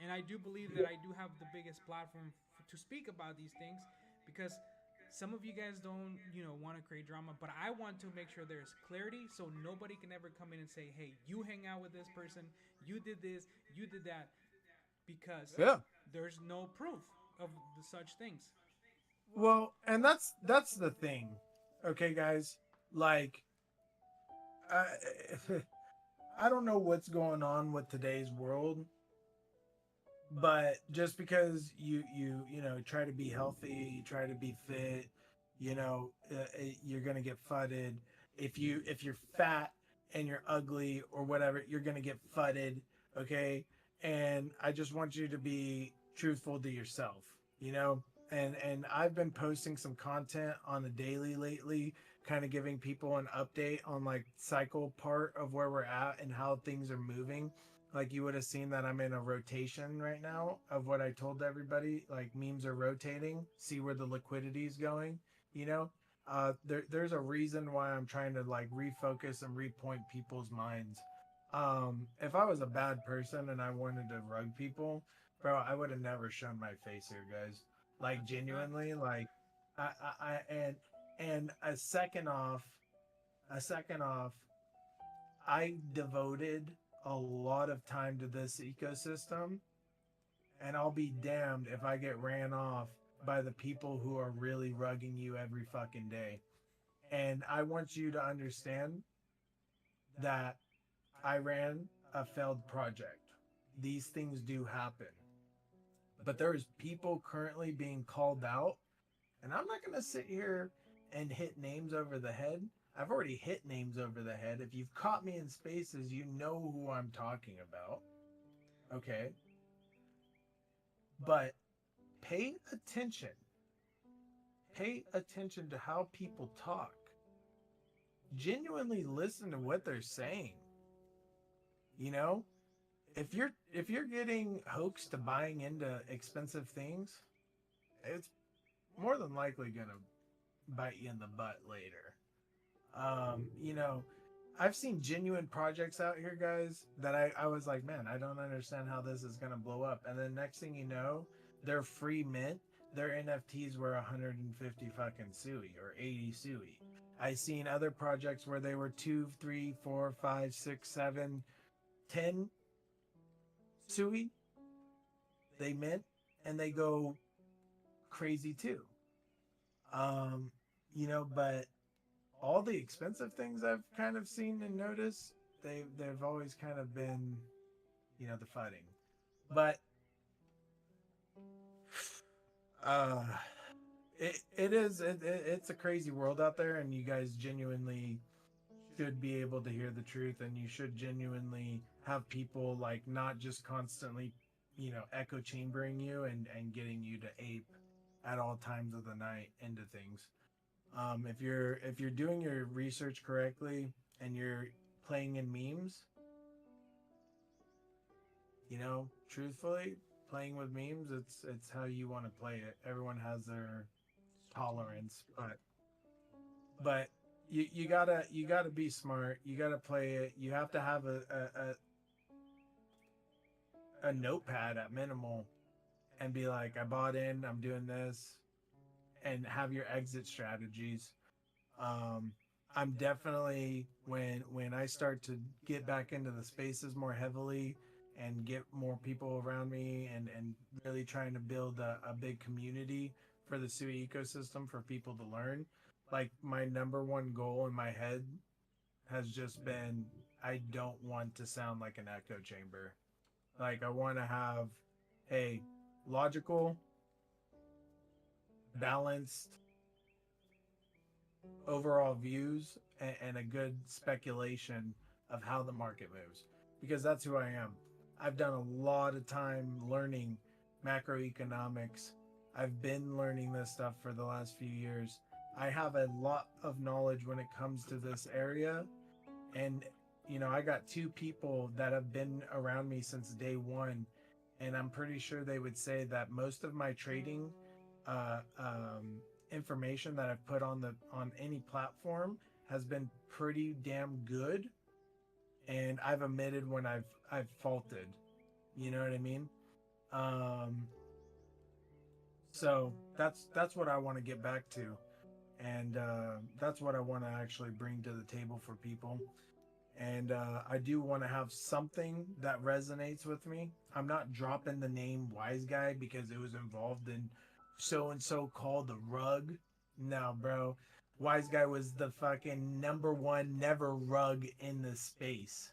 And I do believe that I do have the biggest platform to speak about these things, because some of you guys don't, want to create drama, but I want to make sure there's clarity so nobody can ever come in and say, hey, you hang out with this person, you did this, you did that, because there's no proof of such things. Well, and that's the thing. Okay, guys. Like, I don't know what's going on with today's world, but just because you try to be healthy, you try to be fit, you're gonna get fudded. If you're fat and you're ugly or whatever, you're gonna get fudded. Okay, and I just want you to be truthful to yourself. And I've been posting some content on the daily lately, kind of giving people an update on like cycle part of where we're at and how things are moving. like you would have seen that I'm in a rotation right now of what I told everybody. Like memes are rotating. See where the liquidity is going. You know, there's a reason why I'm trying to like refocus and repoint people's minds. If I was a bad person and I wanted to rug people, bro, I would have never shown my face here, guys. Like genuinely, like and a second off, I devoted a lot of time to this ecosystem, and I'll be damned if I get ran off by the people who are really rugging you every fucking day. And I want you to understand that I ran a failed project. These things do happen. But there's people currently being called out, and I'm not going to sit here and hit names over the head. I've already hit names over the head. If you've caught me in spaces, you know who I'm talking about. Okay? But pay attention. Pay attention to how people talk. Genuinely listen to what they're saying. You know, if you're getting hoaxed to buying into expensive things, it's more than likely gonna bite you in the butt later. You know, I've seen genuine projects out here, guys, that I was like, man, I don't understand how this is gonna blow up. And then next thing you know, they're free mint. Their NFTs were 150 fucking sui or 80 sui. I seen other projects where they were 2, 3, 4, 5, 6, 7, 10 sui. They mint and they go crazy too. You know, but all the expensive things I've kind of seen and noticed, they've always kind of been, you know, the fighting. But it's a crazy world out there, and you guys genuinely should be able to hear the truth, and you should genuinely have people like not just constantly, you know, echo chambering you and getting you to ape at all times of the night into things. If you're doing your research correctly and you're playing in memes, you know, truthfully, playing with memes, it's how you want to play it. Everyone has their tolerance, but you gotta be smart. You gotta play it. You have to have a notepad at minimal and be like, I bought in, I'm doing this, and have your exit strategies. I'm definitely when I start to get back into the spaces more heavily and get more people around me and really trying to build a big community for the SUI ecosystem for people to learn. Like my number one goal in my head has just been, I don't want to sound like an echo chamber. Like I want to have a logical, balanced overall views and a good speculation of how the market moves, because that's who I am. I've done a lot of time learning macroeconomics. I've been learning this stuff for the last few years. I have a lot of knowledge when it comes to this area. And, you know, I got two people that have been around me since day one. And I'm pretty sure they would say that most of my trading information that I've put on any platform has been pretty damn good. And I've admitted when I've faulted. You know what I mean? So that's what I want to get back to. And that's what I want to actually bring to the table for people. And I do want to have something that resonates with me. I'm not dropping the name Wise Guy because it was involved in so and so called the rug. No, bro. Wise Guy was the fucking number one never rug in the space.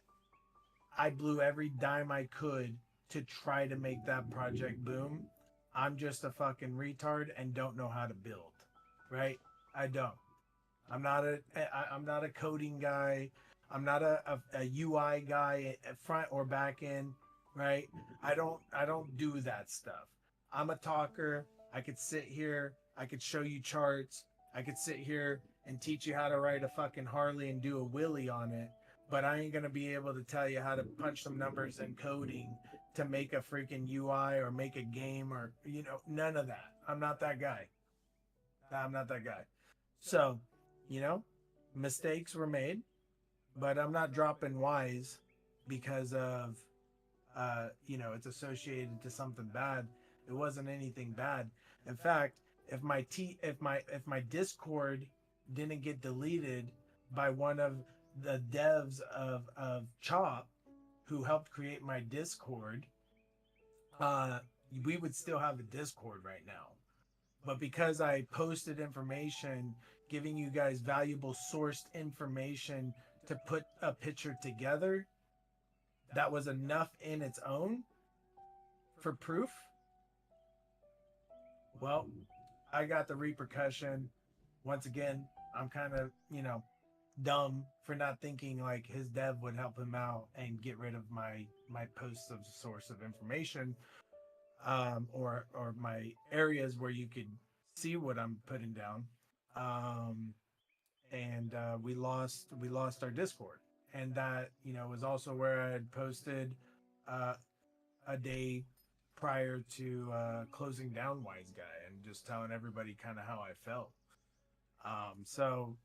I blew every dime I could to try to make that project boom. I'm just a fucking retard and don't know how to build, right? I don't. I'm not a coding guy. I'm not a UI guy at front or back end, right? I don't do that stuff. I'm a talker. I could sit here. I could show you charts. I could sit here and teach you how to ride a fucking Harley and do a wheelie on it. but I ain't gonna be able to tell you how to punch some numbers in coding to make a freaking UI or make a game or, you know, none of that. I'm not that guy. I'm not that guy. So, you know, mistakes were made, but I'm not dropping Y's because of, you know, it's associated to something bad. It wasn't anything bad. In fact, if my Discord didn't get deleted by one of the devs of Chop, who helped create my Discord, we would still have a Discord right now. But because I posted information giving you guys valuable sourced information to put a picture together, that was enough in its own for proof. Well, I got the repercussion. Once again, I'm kind of, you know, dumb for not thinking like his dev would help him out and get rid of my posts of source of information, or my areas where you could see what I'm putting down. And we lost our Discord, and that, you know, was also where I had posted uh, a day prior to closing down Wise Guy and just telling everybody kind of how I felt. So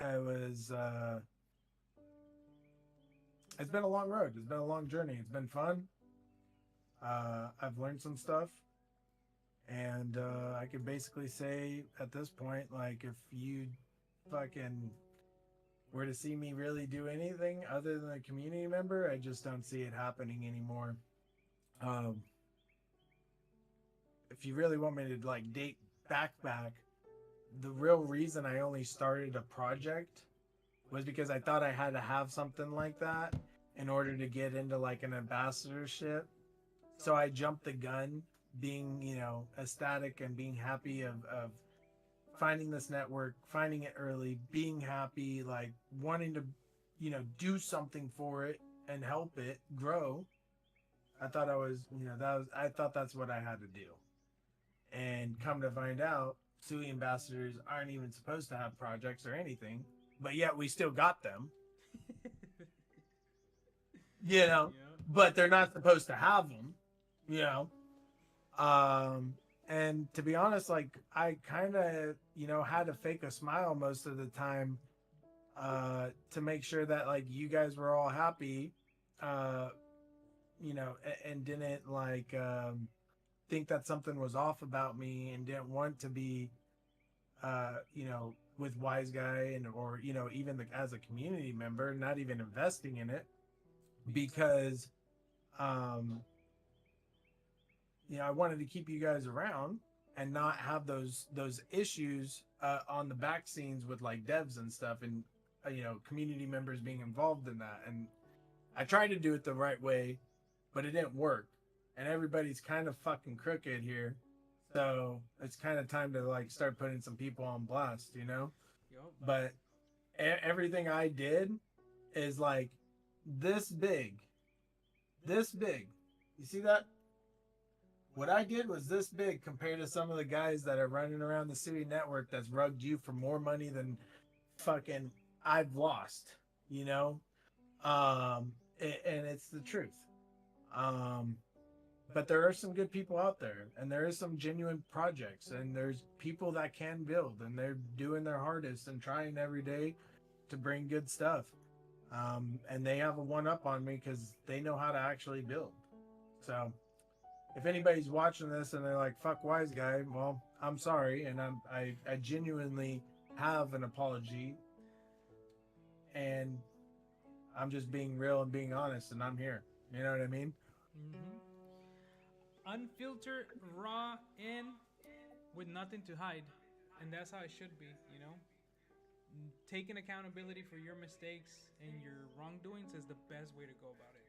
it was it's been a long road. It's been a long journey. It's been fun. I've learned some stuff, and I can basically say at this point, like, if you fucking were to see me really do anything other than a community member, I just don't see it happening anymore. If you really want me to like date back, the real reason I only started a project was because I thought I had to have something like that in order to get into like an ambassadorship. So I jumped the gun, being, you know, ecstatic and being happy of finding this network, finding it early, being happy, like wanting to, you know, do something for it and help it grow. I thought I was, you know, I thought that's what I had to do. And come to find out, SUI ambassadors aren't even supposed to have projects or anything, but yet we still got them. You know, but they're not supposed to have them, you know. And to be honest, like, I kind of, you know, had to fake a smile most of the time to make sure that like you guys were all happy, you know, and didn't like think that something was off about me and didn't want to be, you know, with Wise Guy, and or, you know, even as a community member, not even investing in it because you know, I wanted to keep you guys around and not have those issues on the back scenes with like devs and stuff, and you know, community members being involved in that. And I tried to do it the right way, but it didn't work. And everybody's kind of fucking crooked here, so it's kind of time to like start putting some people on blast, you know. But everything I did is like this big. You see that? What I did was this big compared to some of the guys that are running around the SUI network that's rugged you for more money than fucking I've lost, you know? And it's the truth. But there are some good people out there, and there is some genuine projects, and there's people that can build, and they're doing their hardest and trying every day to bring good stuff. And they have a one up on me because they know how to actually build. So if anybody's watching this and they're like, fuck Wise Guy, well, I'm sorry. And I genuinely have an apology, and I'm just being real and being honest, and I'm here. You know what I mean? Mm-hmm. Unfiltered, raw, in, with nothing to hide. And that's how it should be, you know? Taking accountability for your mistakes and your wrongdoings is the best way to go about it,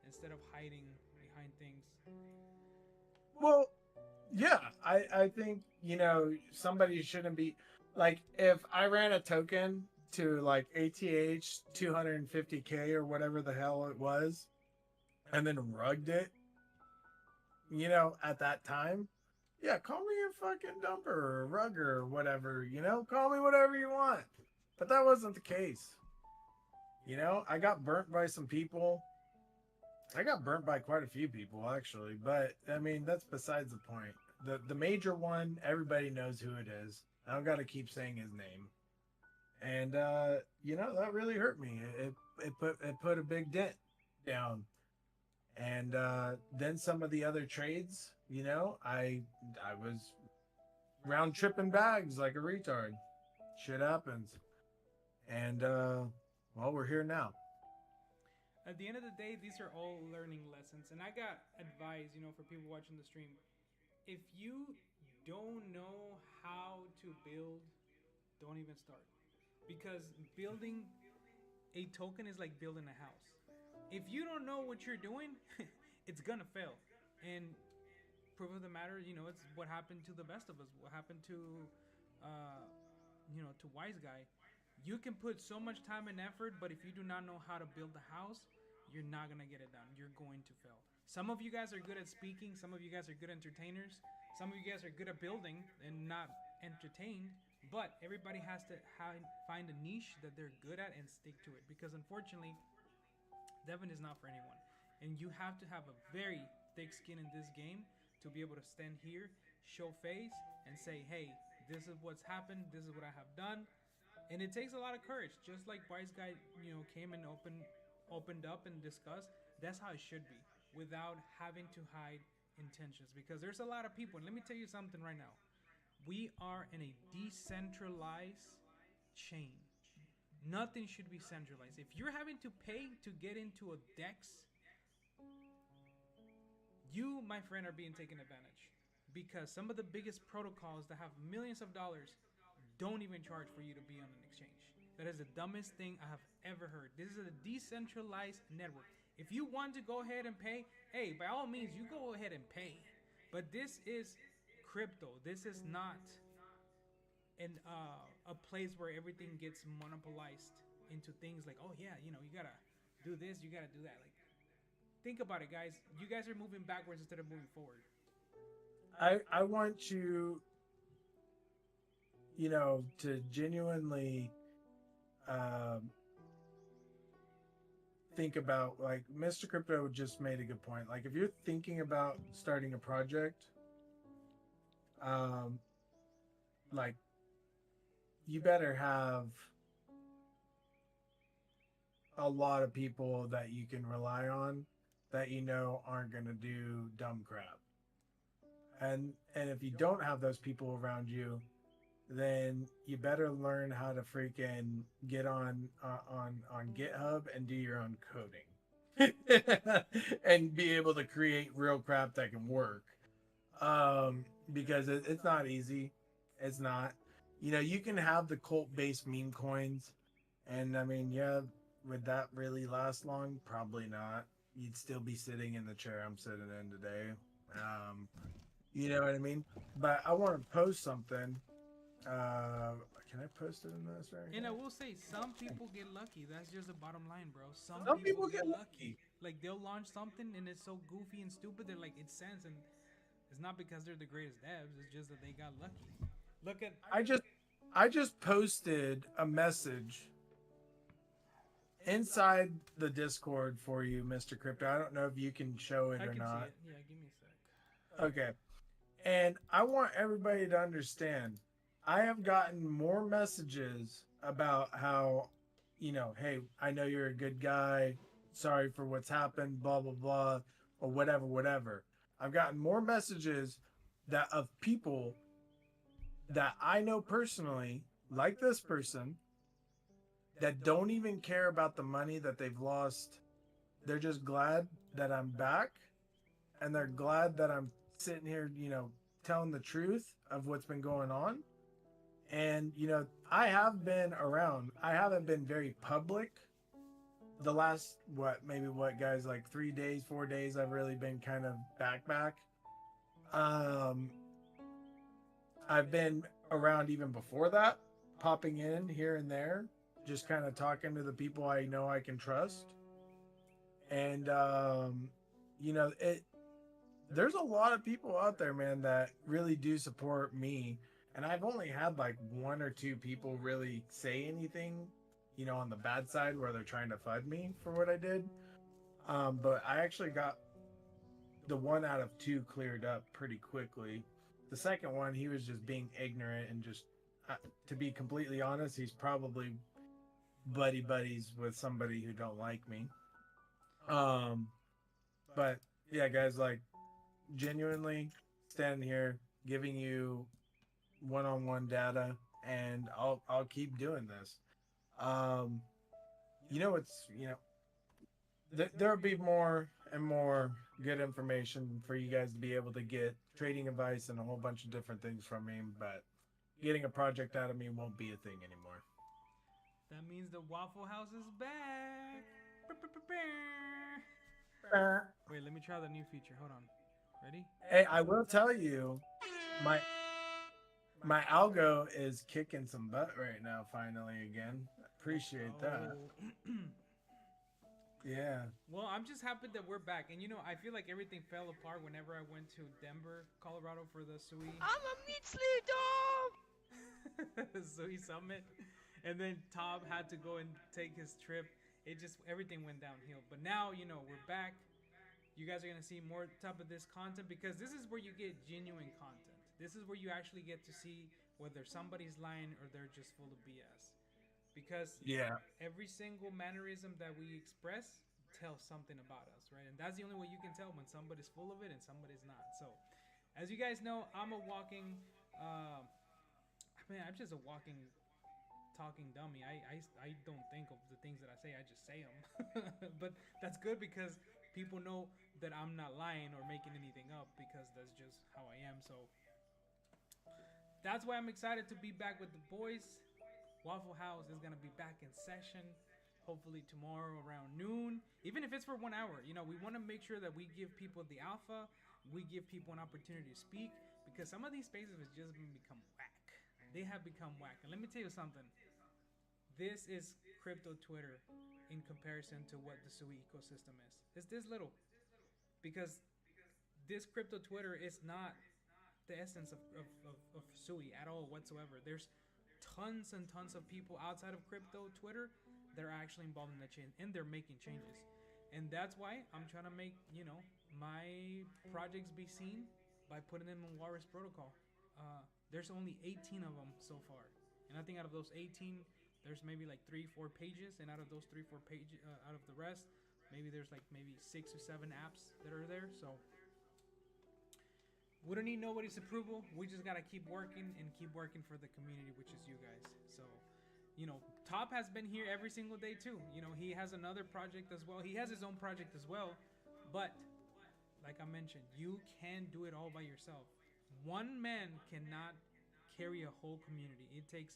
instead of hiding behind things. Well, yeah, I think, you know, somebody shouldn't be like, if I ran a token to like ATH 250K or whatever the hell it was, and then rugged it, you know, at that time, yeah, call me a fucking dumper or a rugger or whatever, you know, call me whatever you want. But that wasn't the case. You know, I got burnt by some people. I got burnt by quite a few people actually, but I mean that's besides the point. The major one, everybody knows who it is. I don't got to keep saying his name. And you know, that really hurt me. It put a big dent down. And then some of the other trades, you know, I was round tripping bags like a retard. Shit happens. And well, we're here now. At the end of the day, these are all learning lessons. And I got advice, you know, for people watching the stream. If you don't know how to build, don't even start. Because building a token is like building a house. If you don't know what you're doing, it's gonna fail. And proof of the matter, you know, it's what happened to the best of us. What happened to, to Wise Guy. You can put so much time and effort, but if you do not know how to build the house, you're not gonna get it done. You're going to fail. Some of you guys are good at speaking. Some of you guys are good entertainers. Some of you guys are good at building and not entertained. But everybody has to find a niche that they're good at and stick to it. Because unfortunately, Devin is not for anyone. And you have to have a very thick skin in this game to be able to stand here, show face, and say, hey, this is what's happened. This is what I have done. And it takes a lot of courage. Just like Wise Guy, came and opened up and discussed. That's how it should be, without having to hide intentions. Because there's a lot of people, and let me tell you something right now. We are in a decentralized chain. Nothing should be centralized. If you're having to pay to get into a DEX, you, my friend, are being taken advantage. Because some of the biggest protocols that have millions of dollars don't even charge for you to be on an exchange. That is the dumbest thing I have ever heard. This is a decentralized network. If you want to go ahead and pay, hey, by all means, you go ahead and pay. But this is crypto. This is not a place where everything gets monopolized into things like, oh yeah, you gotta do this, you gotta do that. Like, think about it, guys. You guys are moving backwards instead of moving forward. I want you, to genuinely think about, like, Mr. Crypto just made a good point. Like, if you're thinking about starting a project, like, you better have a lot of people that you can rely on that aren't going to do dumb crap. And if you don't have those people around you, then you better learn how to freaking get on GitHub and do your own coding. And be able to create real crap that can work. Because it's not easy. It's not. You can have the cult-based meme coins, and I mean, yeah, would that really last long? Probably not. You'd still be sitting in the chair I'm sitting in today. You know what I mean? But I want to post something. Can I post it in this right And here? I will say, some people get lucky. That's just the bottom line, bro. Some people get lucky. Like, they'll launch something and it's so goofy and stupid. They're like, it sends, and it's not because they're the greatest devs. It's just that they got lucky. Look at I just posted a message inside the Discord for you, Mr. Crypto. I don't know if you can show it I or can not. see it. Yeah, give me a sec. Okay. And I want everybody to understand, I have gotten more messages about how, hey, I know you're a good guy. Sorry for what's happened, blah, blah, blah, or whatever, whatever. I've gotten more messages of people that I know personally, like this person, that don't even care about the money that they've lost. They're just glad that I'm back, and they're glad that I'm sitting here, telling the truth of what's been going on. And, I have been around. I haven't been very public. The last, guys, like 3 days, 4 days, I've really been kind of back. I've been around even before that, popping in here and there, just kind of talking to the people I know I can trust. And, there's a lot of people out there, man, that really do support me. And I've only had like 1 or 2 people really say anything, on the bad side where they're trying to FUD me for what I did. But I actually got the 1 out of 2 cleared up pretty quickly. The second one, he was just being ignorant and just, to be completely honest, he's probably buddies with somebody who don't like me. But yeah, guys, like genuinely standing here giving you one-on-one data, and I'll keep doing this. There'll be more and more good information for you guys to be able to get trading advice and a whole bunch of different things from me, but getting a project out of me won't be a thing anymore. That means the Waffle House is back. Wait, let me try the new feature. Hold on. Ready? Hey, I will tell you, my algo is kicking some butt right now. Finally, again, appreciate that. Oh. Yeah. Well, I'm just happy that we're back. And I feel like everything fell apart whenever I went to Denver, Colorado for the SUI. I'm a meat dog. SUI Summit. And then Tom had to go and take his trip. Everything went downhill. But now, we're back. You guys are going to see more type of this content because this is where you get genuine content. This is where you actually get to see whether somebody's lying or they're just full of BS. Because every single mannerism that we express tells something about us, right? And that's the only way you can tell when somebody's full of it and somebody's not. So, as you guys know, I'm a walking, I'm just a walking, talking dummy. I don't think of the things that I say. I just say them. But that's good because people know that I'm not lying or making anything up because that's just how I am. So, that's why I'm excited to be back with the boys. Waffle House is going to be back in session hopefully tomorrow around noon, even if it's for 1 hour. We want to make sure that we give people the alpha, we give people an opportunity to speak, because some of these spaces have just become whack. They have become whack. And let me tell you something. This is crypto Twitter in comparison to what the SUI ecosystem is. It's this little. Because this crypto Twitter is not the essence of SUI at all whatsoever. There's tons and tons of people outside of crypto Twitter that are actually involved in the chain and they're making changes. And that's why I'm trying to make, my projects be seen by putting them in Walrus protocol. There's only 18 of them so far. And I think out of those 18, there's maybe like 3-4 pages. And out of those 3-4 pages, out of the rest, maybe there's like maybe 6 or 7 apps that are there. So we don't need nobody's approval. We just gotta keep working and keep working for the community, which is you guys. So, Top has been here every single day too. He has another project as well. He has his own project as well. But like I mentioned, you can do it all by yourself. One man cannot carry a whole community. It takes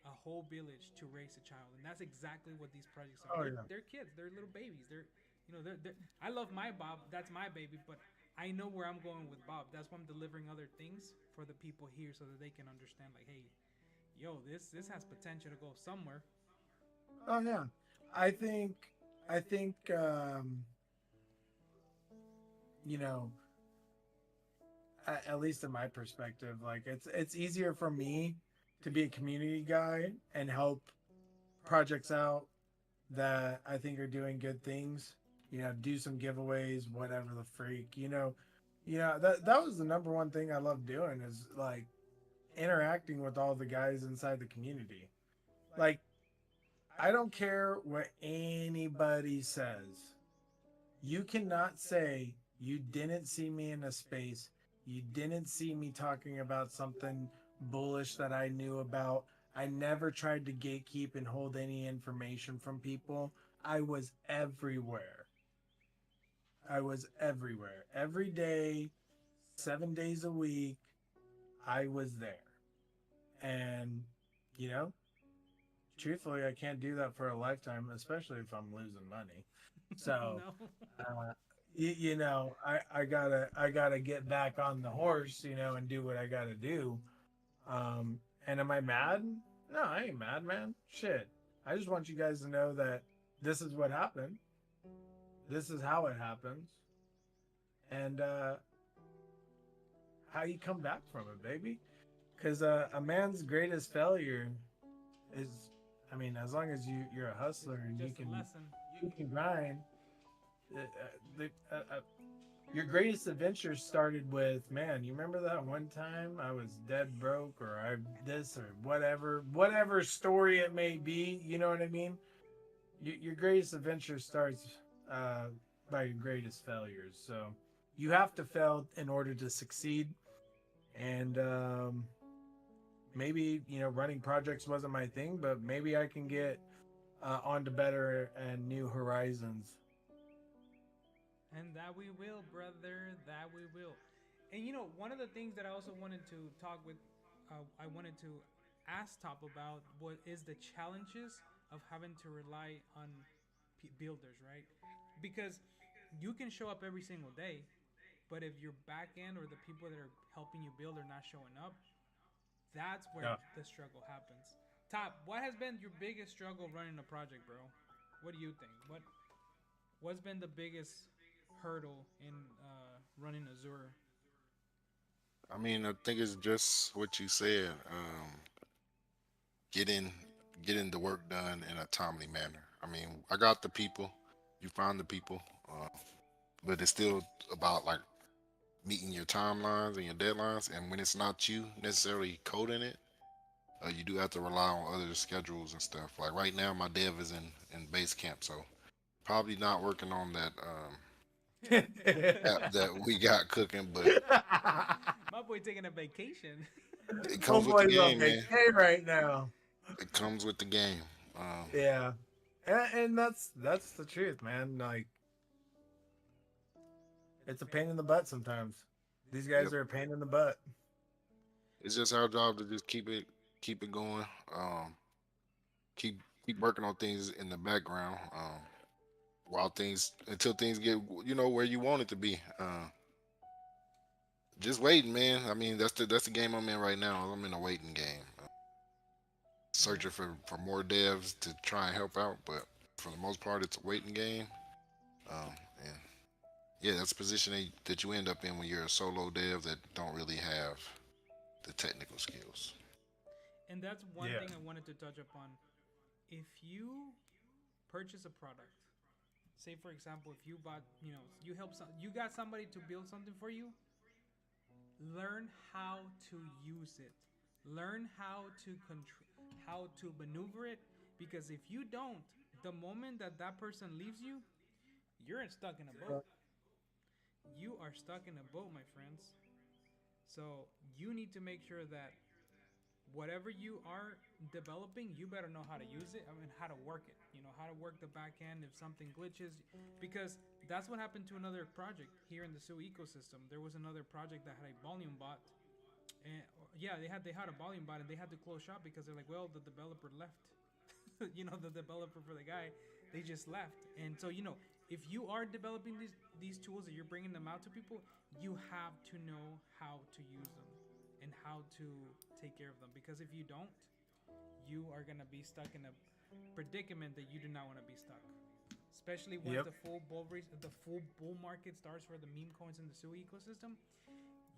a whole village to raise a child, and that's exactly what these projects are. They're kids. They're little babies. They're I love my Bob. That's my baby, but I know where I'm going with Bob. That's why I'm delivering other things for the people here so that they can understand, like, hey, yo, this has potential to go somewhere. Oh yeah. I think at least in my perspective, like it's easier for me to be a community guy and help projects out that I think are doing good things. Do some giveaways, whatever the freak. That was the number one thing I love doing is like interacting with all the guys inside the community. Like, I don't care what anybody says. You cannot say you didn't see me in a space. You didn't see me talking about something bullish that I knew about. I never tried to gatekeep and hold any information from people. I was everywhere. Every day, 7 days a week, I was there. And, truthfully, I can't do that for a lifetime, especially if I'm losing money. So, I gotta get back on the horse, and do what I gotta do. And am I mad? No, I ain't mad, man. Shit. I just want you guys to know that this is what happened. This is how it happens. And how you come back from it, baby. Because a man's greatest failure is I mean, as long as you're a hustler and Just a lesson. you can grind. Uh, the, your greatest adventure started with, man, you remember that one time I was dead broke, or I this, or whatever story it may be. You know what I mean? Your greatest adventure starts uh, by your greatest failures. So you have to fail in order to succeed. And maybe running projects wasn't my thing, but maybe I can get onto better and new horizons. And that we will, brother. That we will. And one of the things that I also wanted to talk with, I wanted to ask Top about what is the challenges of having to rely on builders, right? Because you can show up every single day, but if your back end or the people that are helping you build are not showing up, that's where Yeah. the struggle happens. Top, what has been your biggest struggle running a project, bro? What do you think? What's been the biggest hurdle in running Azure? I mean, I think it's just what you said. Getting getting the work done in a timely manner. I mean, I got the people. You find the people, but it's still about like meeting your timelines and your deadlines. And when it's not you necessarily coding it, you do have to rely on other schedules and stuff. Like right now, my dev is in base camp, so probably not working on that app that we got cooking. But My boy taking a vacation. it comes with the Homeboy's on game, man. vacay right now. It comes with the game. Um, Yeah, and that's the truth, man. Like, it's a pain in the butt sometimes. These guys yep. are a pain in the butt. It's just our job to just keep it going. Um, keep keep working on things in the background. While things until things get where you want it to be. Just waiting, man. I mean, that's the game I'm in right now. I'm in a waiting game, searching for more devs to try and help out. But for the most part, it's a waiting game. And yeah, that's a position that you end up in when you're a solo dev that don't really have the technical skills. And that's one Yeah. thing I wanted to touch upon. If you purchase a product, say for example, if you bought, you help you got somebody to build something for you, learn how to use it. Learn how to maneuver it, because if you don't, the moment that that person leaves you, you're stuck in a boat. You are stuck in a boat, my friends. So you need to make sure that whatever you are developing, you better know how to use it. I mean, how to work it. How to work the back end if something glitches, because that's what happened to another project here in the SUI ecosystem. There was another project that had a volume bot, and yeah, they had a volume bot, and they had to close shop because they're like, well, the developer left. The developer for the guy, they just left. And so if you are developing these tools and you're bringing them out to people, you have to know how to use them and how to take care of them, because if you don't, you are going to be stuck in a predicament that you do not want to be stuck, especially once Yep. the full bull market starts for the meme coins in the SUI ecosystem.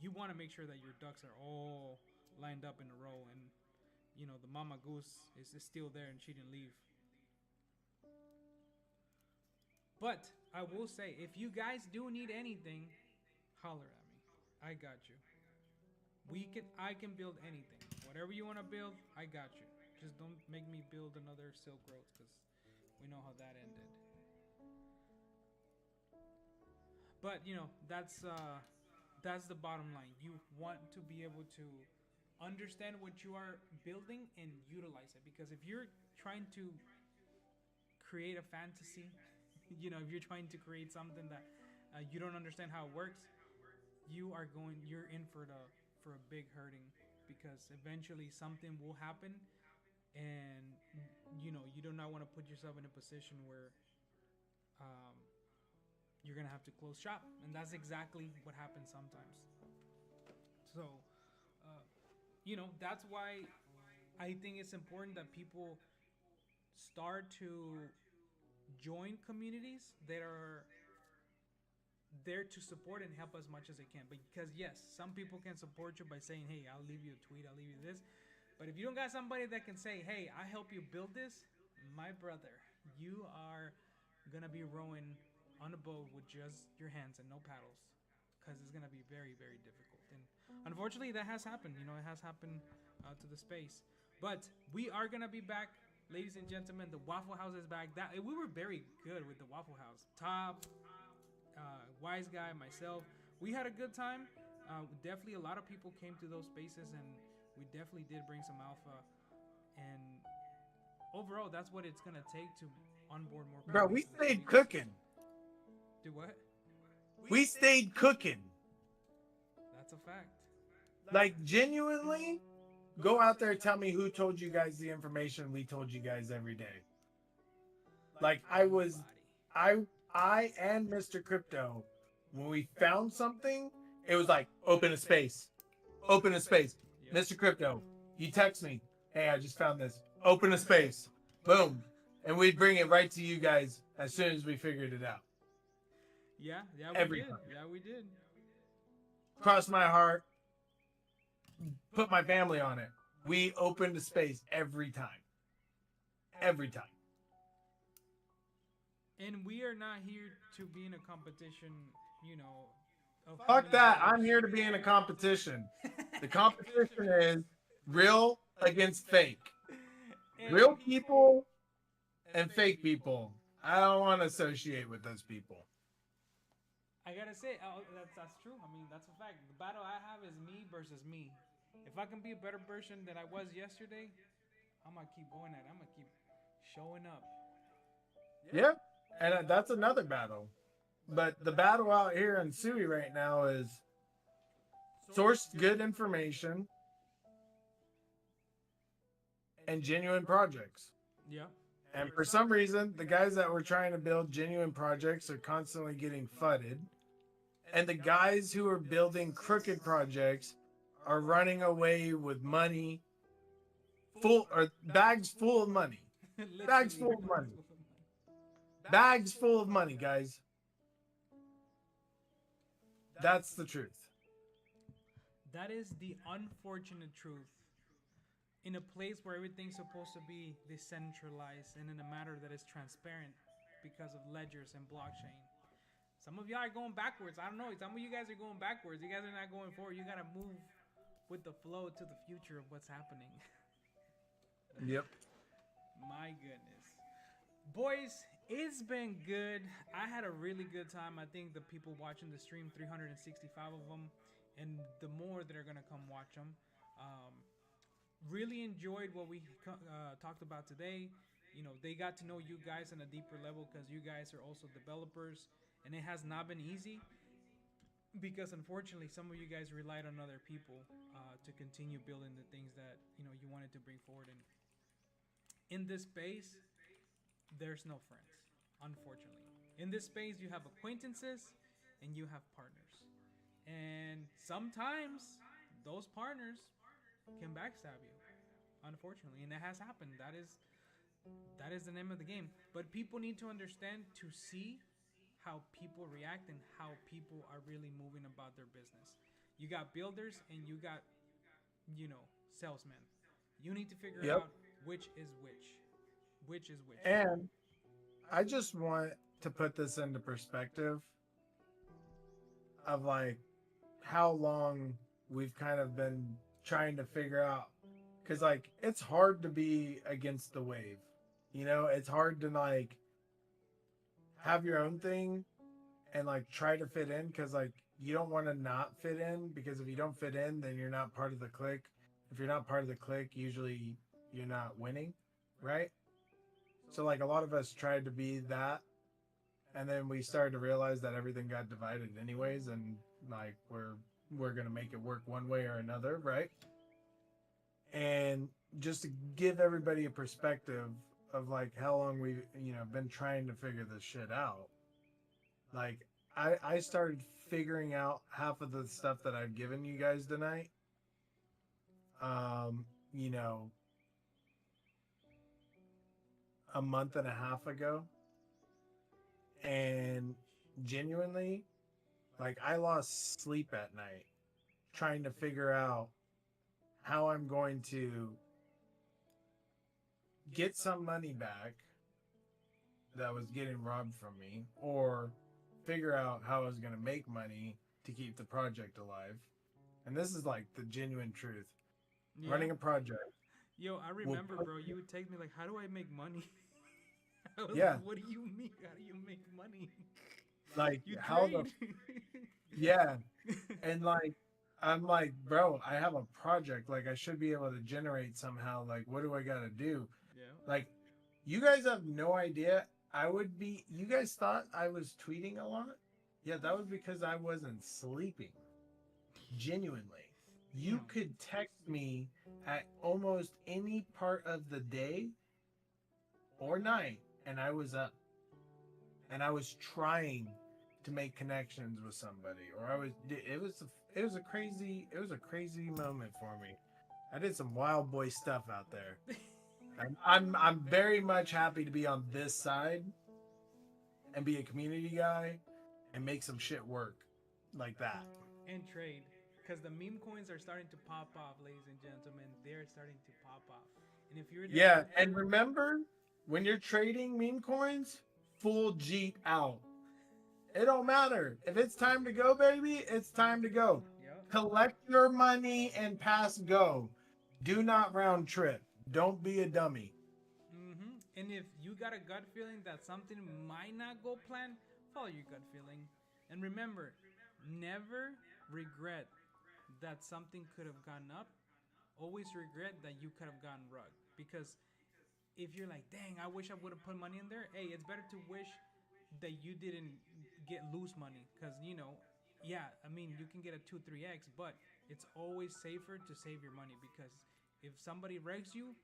You want to make sure that your ducks are all lined up in a row, and the mama goose is still there and she didn't leave. But I will say, if you guys do need anything, holler at me. I got you. I can build anything. Whatever you want to build, I got you. Just don't make me build another Silk Roads, because we know how that ended. But that's the bottom line. You want to be able to understand what you are building and utilize it, because if you're trying to create a fantasy, if you're trying to create something that you don't understand how it works, you're in for a big hurting, because eventually something will happen, and you do not want to put yourself in a position where um, you're gonna have to close shop, and that's exactly what happens sometimes. So, uh, that's why I think it's important that people start to join communities that are there to support and help as much as they can. Because yes, some people can support you by saying, "Hey, I'll leave you a tweet, I'll leave you this." But if you don't got somebody that can say, "Hey, I help you build this," my brother, you are gonna be rowing on a boat with just your hands and no paddles, because it's gonna be very, very difficult. And unfortunately, that has happened. You know, it has happened to the space. But we are gonna be back, ladies and gentlemen. The Waffle House is back. That we were very good with the Waffle House. Top, Wise Guy, myself, we had a good time. Definitely, a lot of people came to those spaces, and we definitely did bring some alpha. And overall, that's what it's gonna take to onboard more people. Bro, we into the stayed space. cooking. Do what? We stayed cooking. That's a fact. Like, genuinely, go out there and tell me who told you guys the information we told you guys every day. Like, I and Mr. Crypto, when we found something, it was like, open a space. Open a space. Mr. Crypto, you text me. Hey, I just found this. Open a space. Boom. And we'd bring it right to you guys as soon as we figured it out. Yeah, we Every did. time. Yeah, we did. Cross my heart. Put my family on it. We opened a space every time. Every time. And we are not here to be in a competition, you know. Of Fuck who that. knows. I'm here to be in a competition. The competition is real against fake. And Real people and fake people. I don't want to associate with those people. I gotta say, that's true. I mean, that's a fact. The battle I have is me versus me. If I can be a better version than I was yesterday, I'm gonna keep going at it. I'm gonna keep showing up. Yeah. And that's another battle. But the battle out here in Sui right now is source good information and genuine projects. Yeah. And for some reason, the guys that were trying to build genuine projects are constantly getting fudded. And the guys who are building crooked projects are running away with money, bags full of money. Bags full of money. Bags full of money, guys. That's the truth. That is the unfortunate truth. In a place where everything's supposed to be decentralized and in a matter that is transparent because of ledgers and blockchain. Some of y'all are going backwards. I don't know. Some of you guys are going backwards. You guys are not going forward. You gotta move with the flow to the future of what's happening. Yep. My goodness. Boys, it's been good. I had a really good time. I think the people watching the stream, 365 of them, and the more that are going to come watch them. Really enjoyed what we talked about today. You know, they got to know you guys on a deeper level because you guys are also developers. And it has not been easy because unfortunately some of you guys relied on other people to continue building the things that, you know, you wanted to bring forward. And in this space, there's no friends, unfortunately. In this space, you have acquaintances and you have partners. And sometimes those partners can backstab you, unfortunately. And that has happened. That is the name of the game. But people need to understand to see how people react and how people are really moving about their business. You got builders and you got, you know, salesmen. You need to figure out which is which. Which is which. And I just want to put this into perspective of like how long we've kind of been trying to figure out, because like it's hard to be against the wave, you know. It's hard to like have your own thing and like try to fit in, because like you don't want to not fit in, because if you don't fit in then you're not part of the clique. If you're not part of the clique, usually you're not winning, right? So like a lot of us tried to be that, and then we started to realize that everything got divided anyways, and like we're gonna make it work one way or another, right? And just to give everybody a perspective of like how long we've, you know, been trying to figure this shit out. Like I started figuring out half of the stuff that I've given you guys tonight. You know, a month and a half ago. And genuinely, like I lost sleep at night trying to figure out how I'm going to get some money back that was getting robbed from me, or figure out how I was going to make money to keep the project alive. And this is like the genuine truth. Yeah. Running a project. Yo, I will remember, put- bro. You would text me like, "How do I make money?" I was Yeah. like, "What do you mean? How do you make money?" Like, You how trade. yeah. And like, I'm like, bro, I have a project. Like, I should be able to generate somehow. Like, what do I got to do? Yeah. Like, you guys have no idea. You guys thought I was tweeting a lot? Yeah, that was because I wasn't sleeping. Genuinely. You could text me at almost any part of the day or night, and I was up. And I was trying to make connections with somebody, or it was a crazy moment for me. I did some wild boy stuff out there. I'm very much happy to be on this side and be a community guy and make some shit work like that. And trade, because the meme coins are starting to pop off, ladies and gentlemen. They're starting to pop off. And if you're Yeah, and remember, when you're trading meme coins, full Jeep out. It don't matter. If it's time to go, baby, it's time to go. Yep. Collect your money and pass go. Do not round trip. Don't be a dummy. And if you got a gut feeling that something might not go plan, follow your gut feeling. And remember, never regret that something could have gone up. Always regret that you could have gone rug. Because if you're like, dang, I wish I would have put money in there. Hey, it's better to wish that you didn't lose money. Because, yeah, I mean, you can get a 2-3x, but it's always safer to save your money. Because if somebody regs you,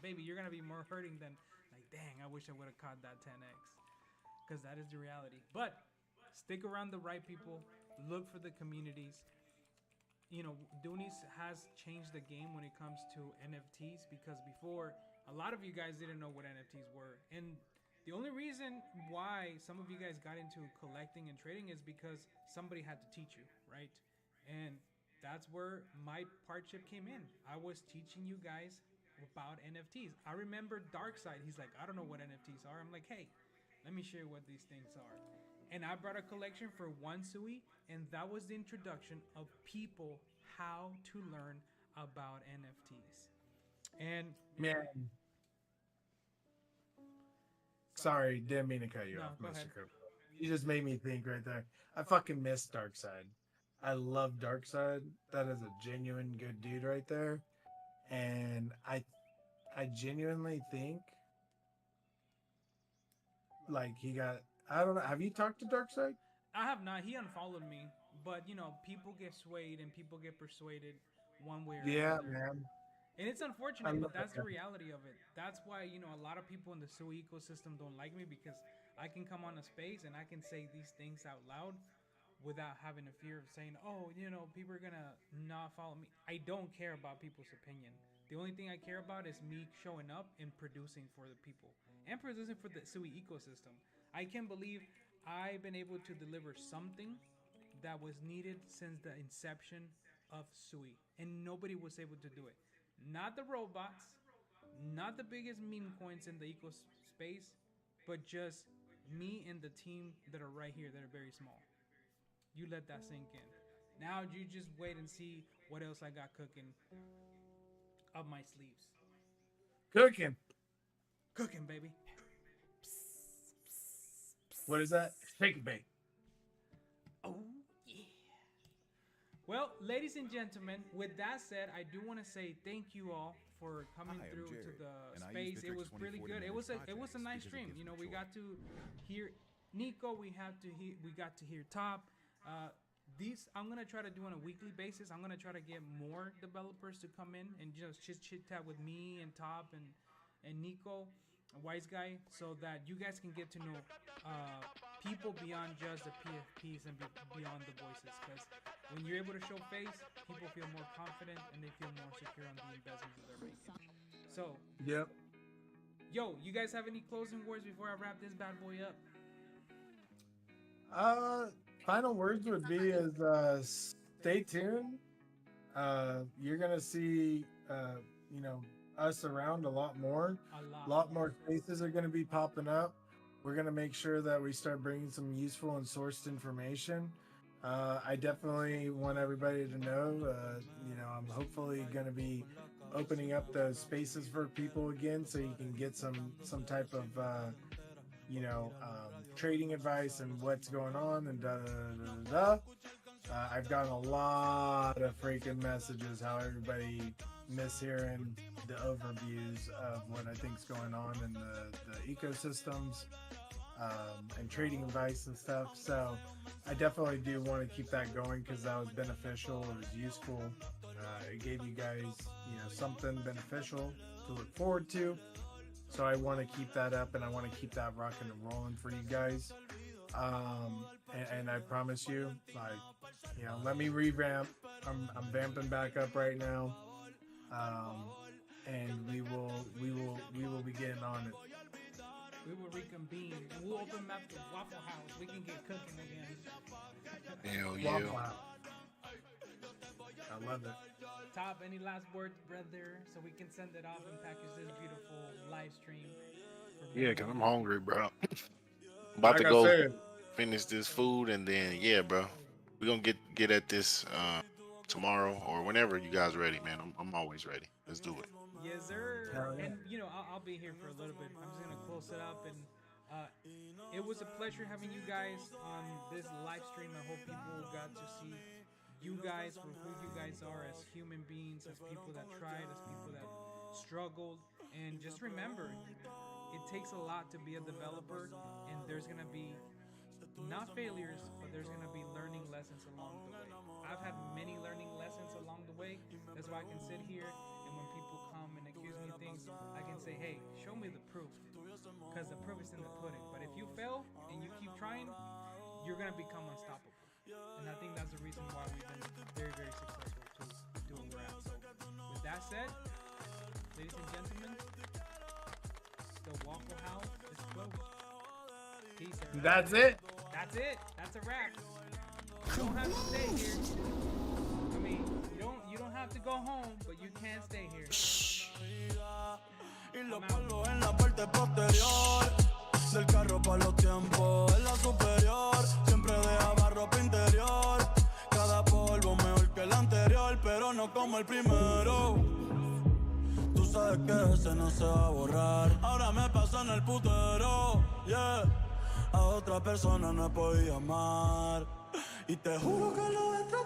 baby, you're going to be more hurting than like, dang, I wish I would have caught that 10x. Because that is the reality. But stick around the right people. Look for the communities. Doonies has changed the game when it comes to NFTs, because before, a lot of you guys didn't know what NFTs were. And the only reason why some of you guys got into collecting and trading is because somebody had to teach you, right? And that's where my partnership came in. I was teaching you guys about NFTs. I remember Darkside. He's like, I don't know what NFTs are. I'm like, hey, let me show you what these things are. And I brought a collection for one Sui, and that was the introduction of people how to learn about NFTs. And Man. Sorry, didn't mean to cut you No, off, go Mr. ahead. Crypto. You just made me think right there. I fucking miss Darkside. I love Darkside. That is a genuine good dude right there. And I genuinely think like he got, I don't know, have you talked to Darkside? I have not. He unfollowed me, but people get swayed and people get persuaded one way or Yeah, another. man. And it's I unfortunate, love but that's that the guy. reality of it. That's why, a lot of people in the SUI ecosystem don't like me, because I can come on a space and I can say these things out loud without having a fear of saying, oh, people are going to not follow me. I don't care about people's opinion. The only thing I care about is me showing up and producing for the people and producing for the SUI ecosystem. I can't believe I've been able to deliver something that was needed since the inception of SUI, and nobody was able to do it. Not the robots, not the biggest meme coins in the eco space, but just me and the team that are right here that are very small. You let that sink in. Now you just wait and see what else I got cooking up my sleeves. Cooking. Cooking, baby. What is that? Shake and bake. Oh, yeah. Well, ladies and gentlemen, with that said, I do want to say thank you all for coming Hi, I'm through to Jared, the and I use space. It Bittrex was really 2040 good. It was a contacts nice because it stream. gives me We joy. got to hear Nico. We got to hear Top. These I'm gonna try to do on a weekly basis. I'm gonna try to get more developers to come in and just chit chat with me and Top and Nico, a wise guy, so that you guys can get to know people beyond just the PFPs and beyond the voices. Because when you're able to show face, people feel more confident and they feel more secure on the investments that they're making. So, Yep. yo, you guys have any closing words before I wrap this bad boy up? Final words would be is stay tuned. You're gonna see us around a lot more. A A lot more spaces are going to be popping up. We're going to make sure that we start bringing some useful and sourced information. I definitely want everybody to know, I'm hopefully going to be opening up the spaces for people again, so you can get some type of, trading advice and what's going on and da da da da da. I've gotten a lot of freaking messages how everybody mishearing the overviews of what I think's going on in the ecosystems, and trading advice and stuff. So I definitely do want to keep that going because that was beneficial. It was useful. It gave you guys, something beneficial to look forward to. So I want to keep that up, and I want to keep that rocking and rolling for you guys. And I promise you, let me revamp. I'm vamping back up right now. And we will be getting on it. We will reconvene. We'll open up the Waffle House. We can get cooking again. Hell yeah. Waffle House. I love it. Top, any last words, brother? So we can send it off and package this beautiful live stream. Yeah, because I'm hungry, bro. About to go finish this food, and then, yeah, bro. We're going to get at this tomorrow or whenever you guys are ready, man. I'm always ready. Let's do it. Yes, sir. And I'll be here for a little bit. I'm just gonna close it up, and it was a pleasure having you guys on this live stream. I hope people got to see you guys for who you guys are as human beings, as people that tried, as people that struggled. And just remember, it takes a lot to be a developer, and there's gonna be not failures, but there's gonna be learning lessons along the way. I've had many learning lessons along the way. That's why I can sit here, and when people come and accuse me of things, I can say, hey, show me the proof, because the proof is in the pudding. But if you fail and you keep trying, you're gonna become unstoppable. And I think that's the reason why we've been very, very successful to do what we're at. So with that said, ladies and gentlemen, the Waffle House is closed. Peace, everybody. That's it. That's it. That's a wrap. You don't have to stay here. I mean, you don't have to go home, but you can stay here. Y los palos en la parte posterior del carro para los tiempos en la superior, siempre dejaba ropa interior, cada polvo mejor que el anterior, pero no como el primero. Tú sabes que ese no se va a borrar. Ahora me paso en el putero, yeah. A otra persona no he podido amar, y te juro que lo he tratado.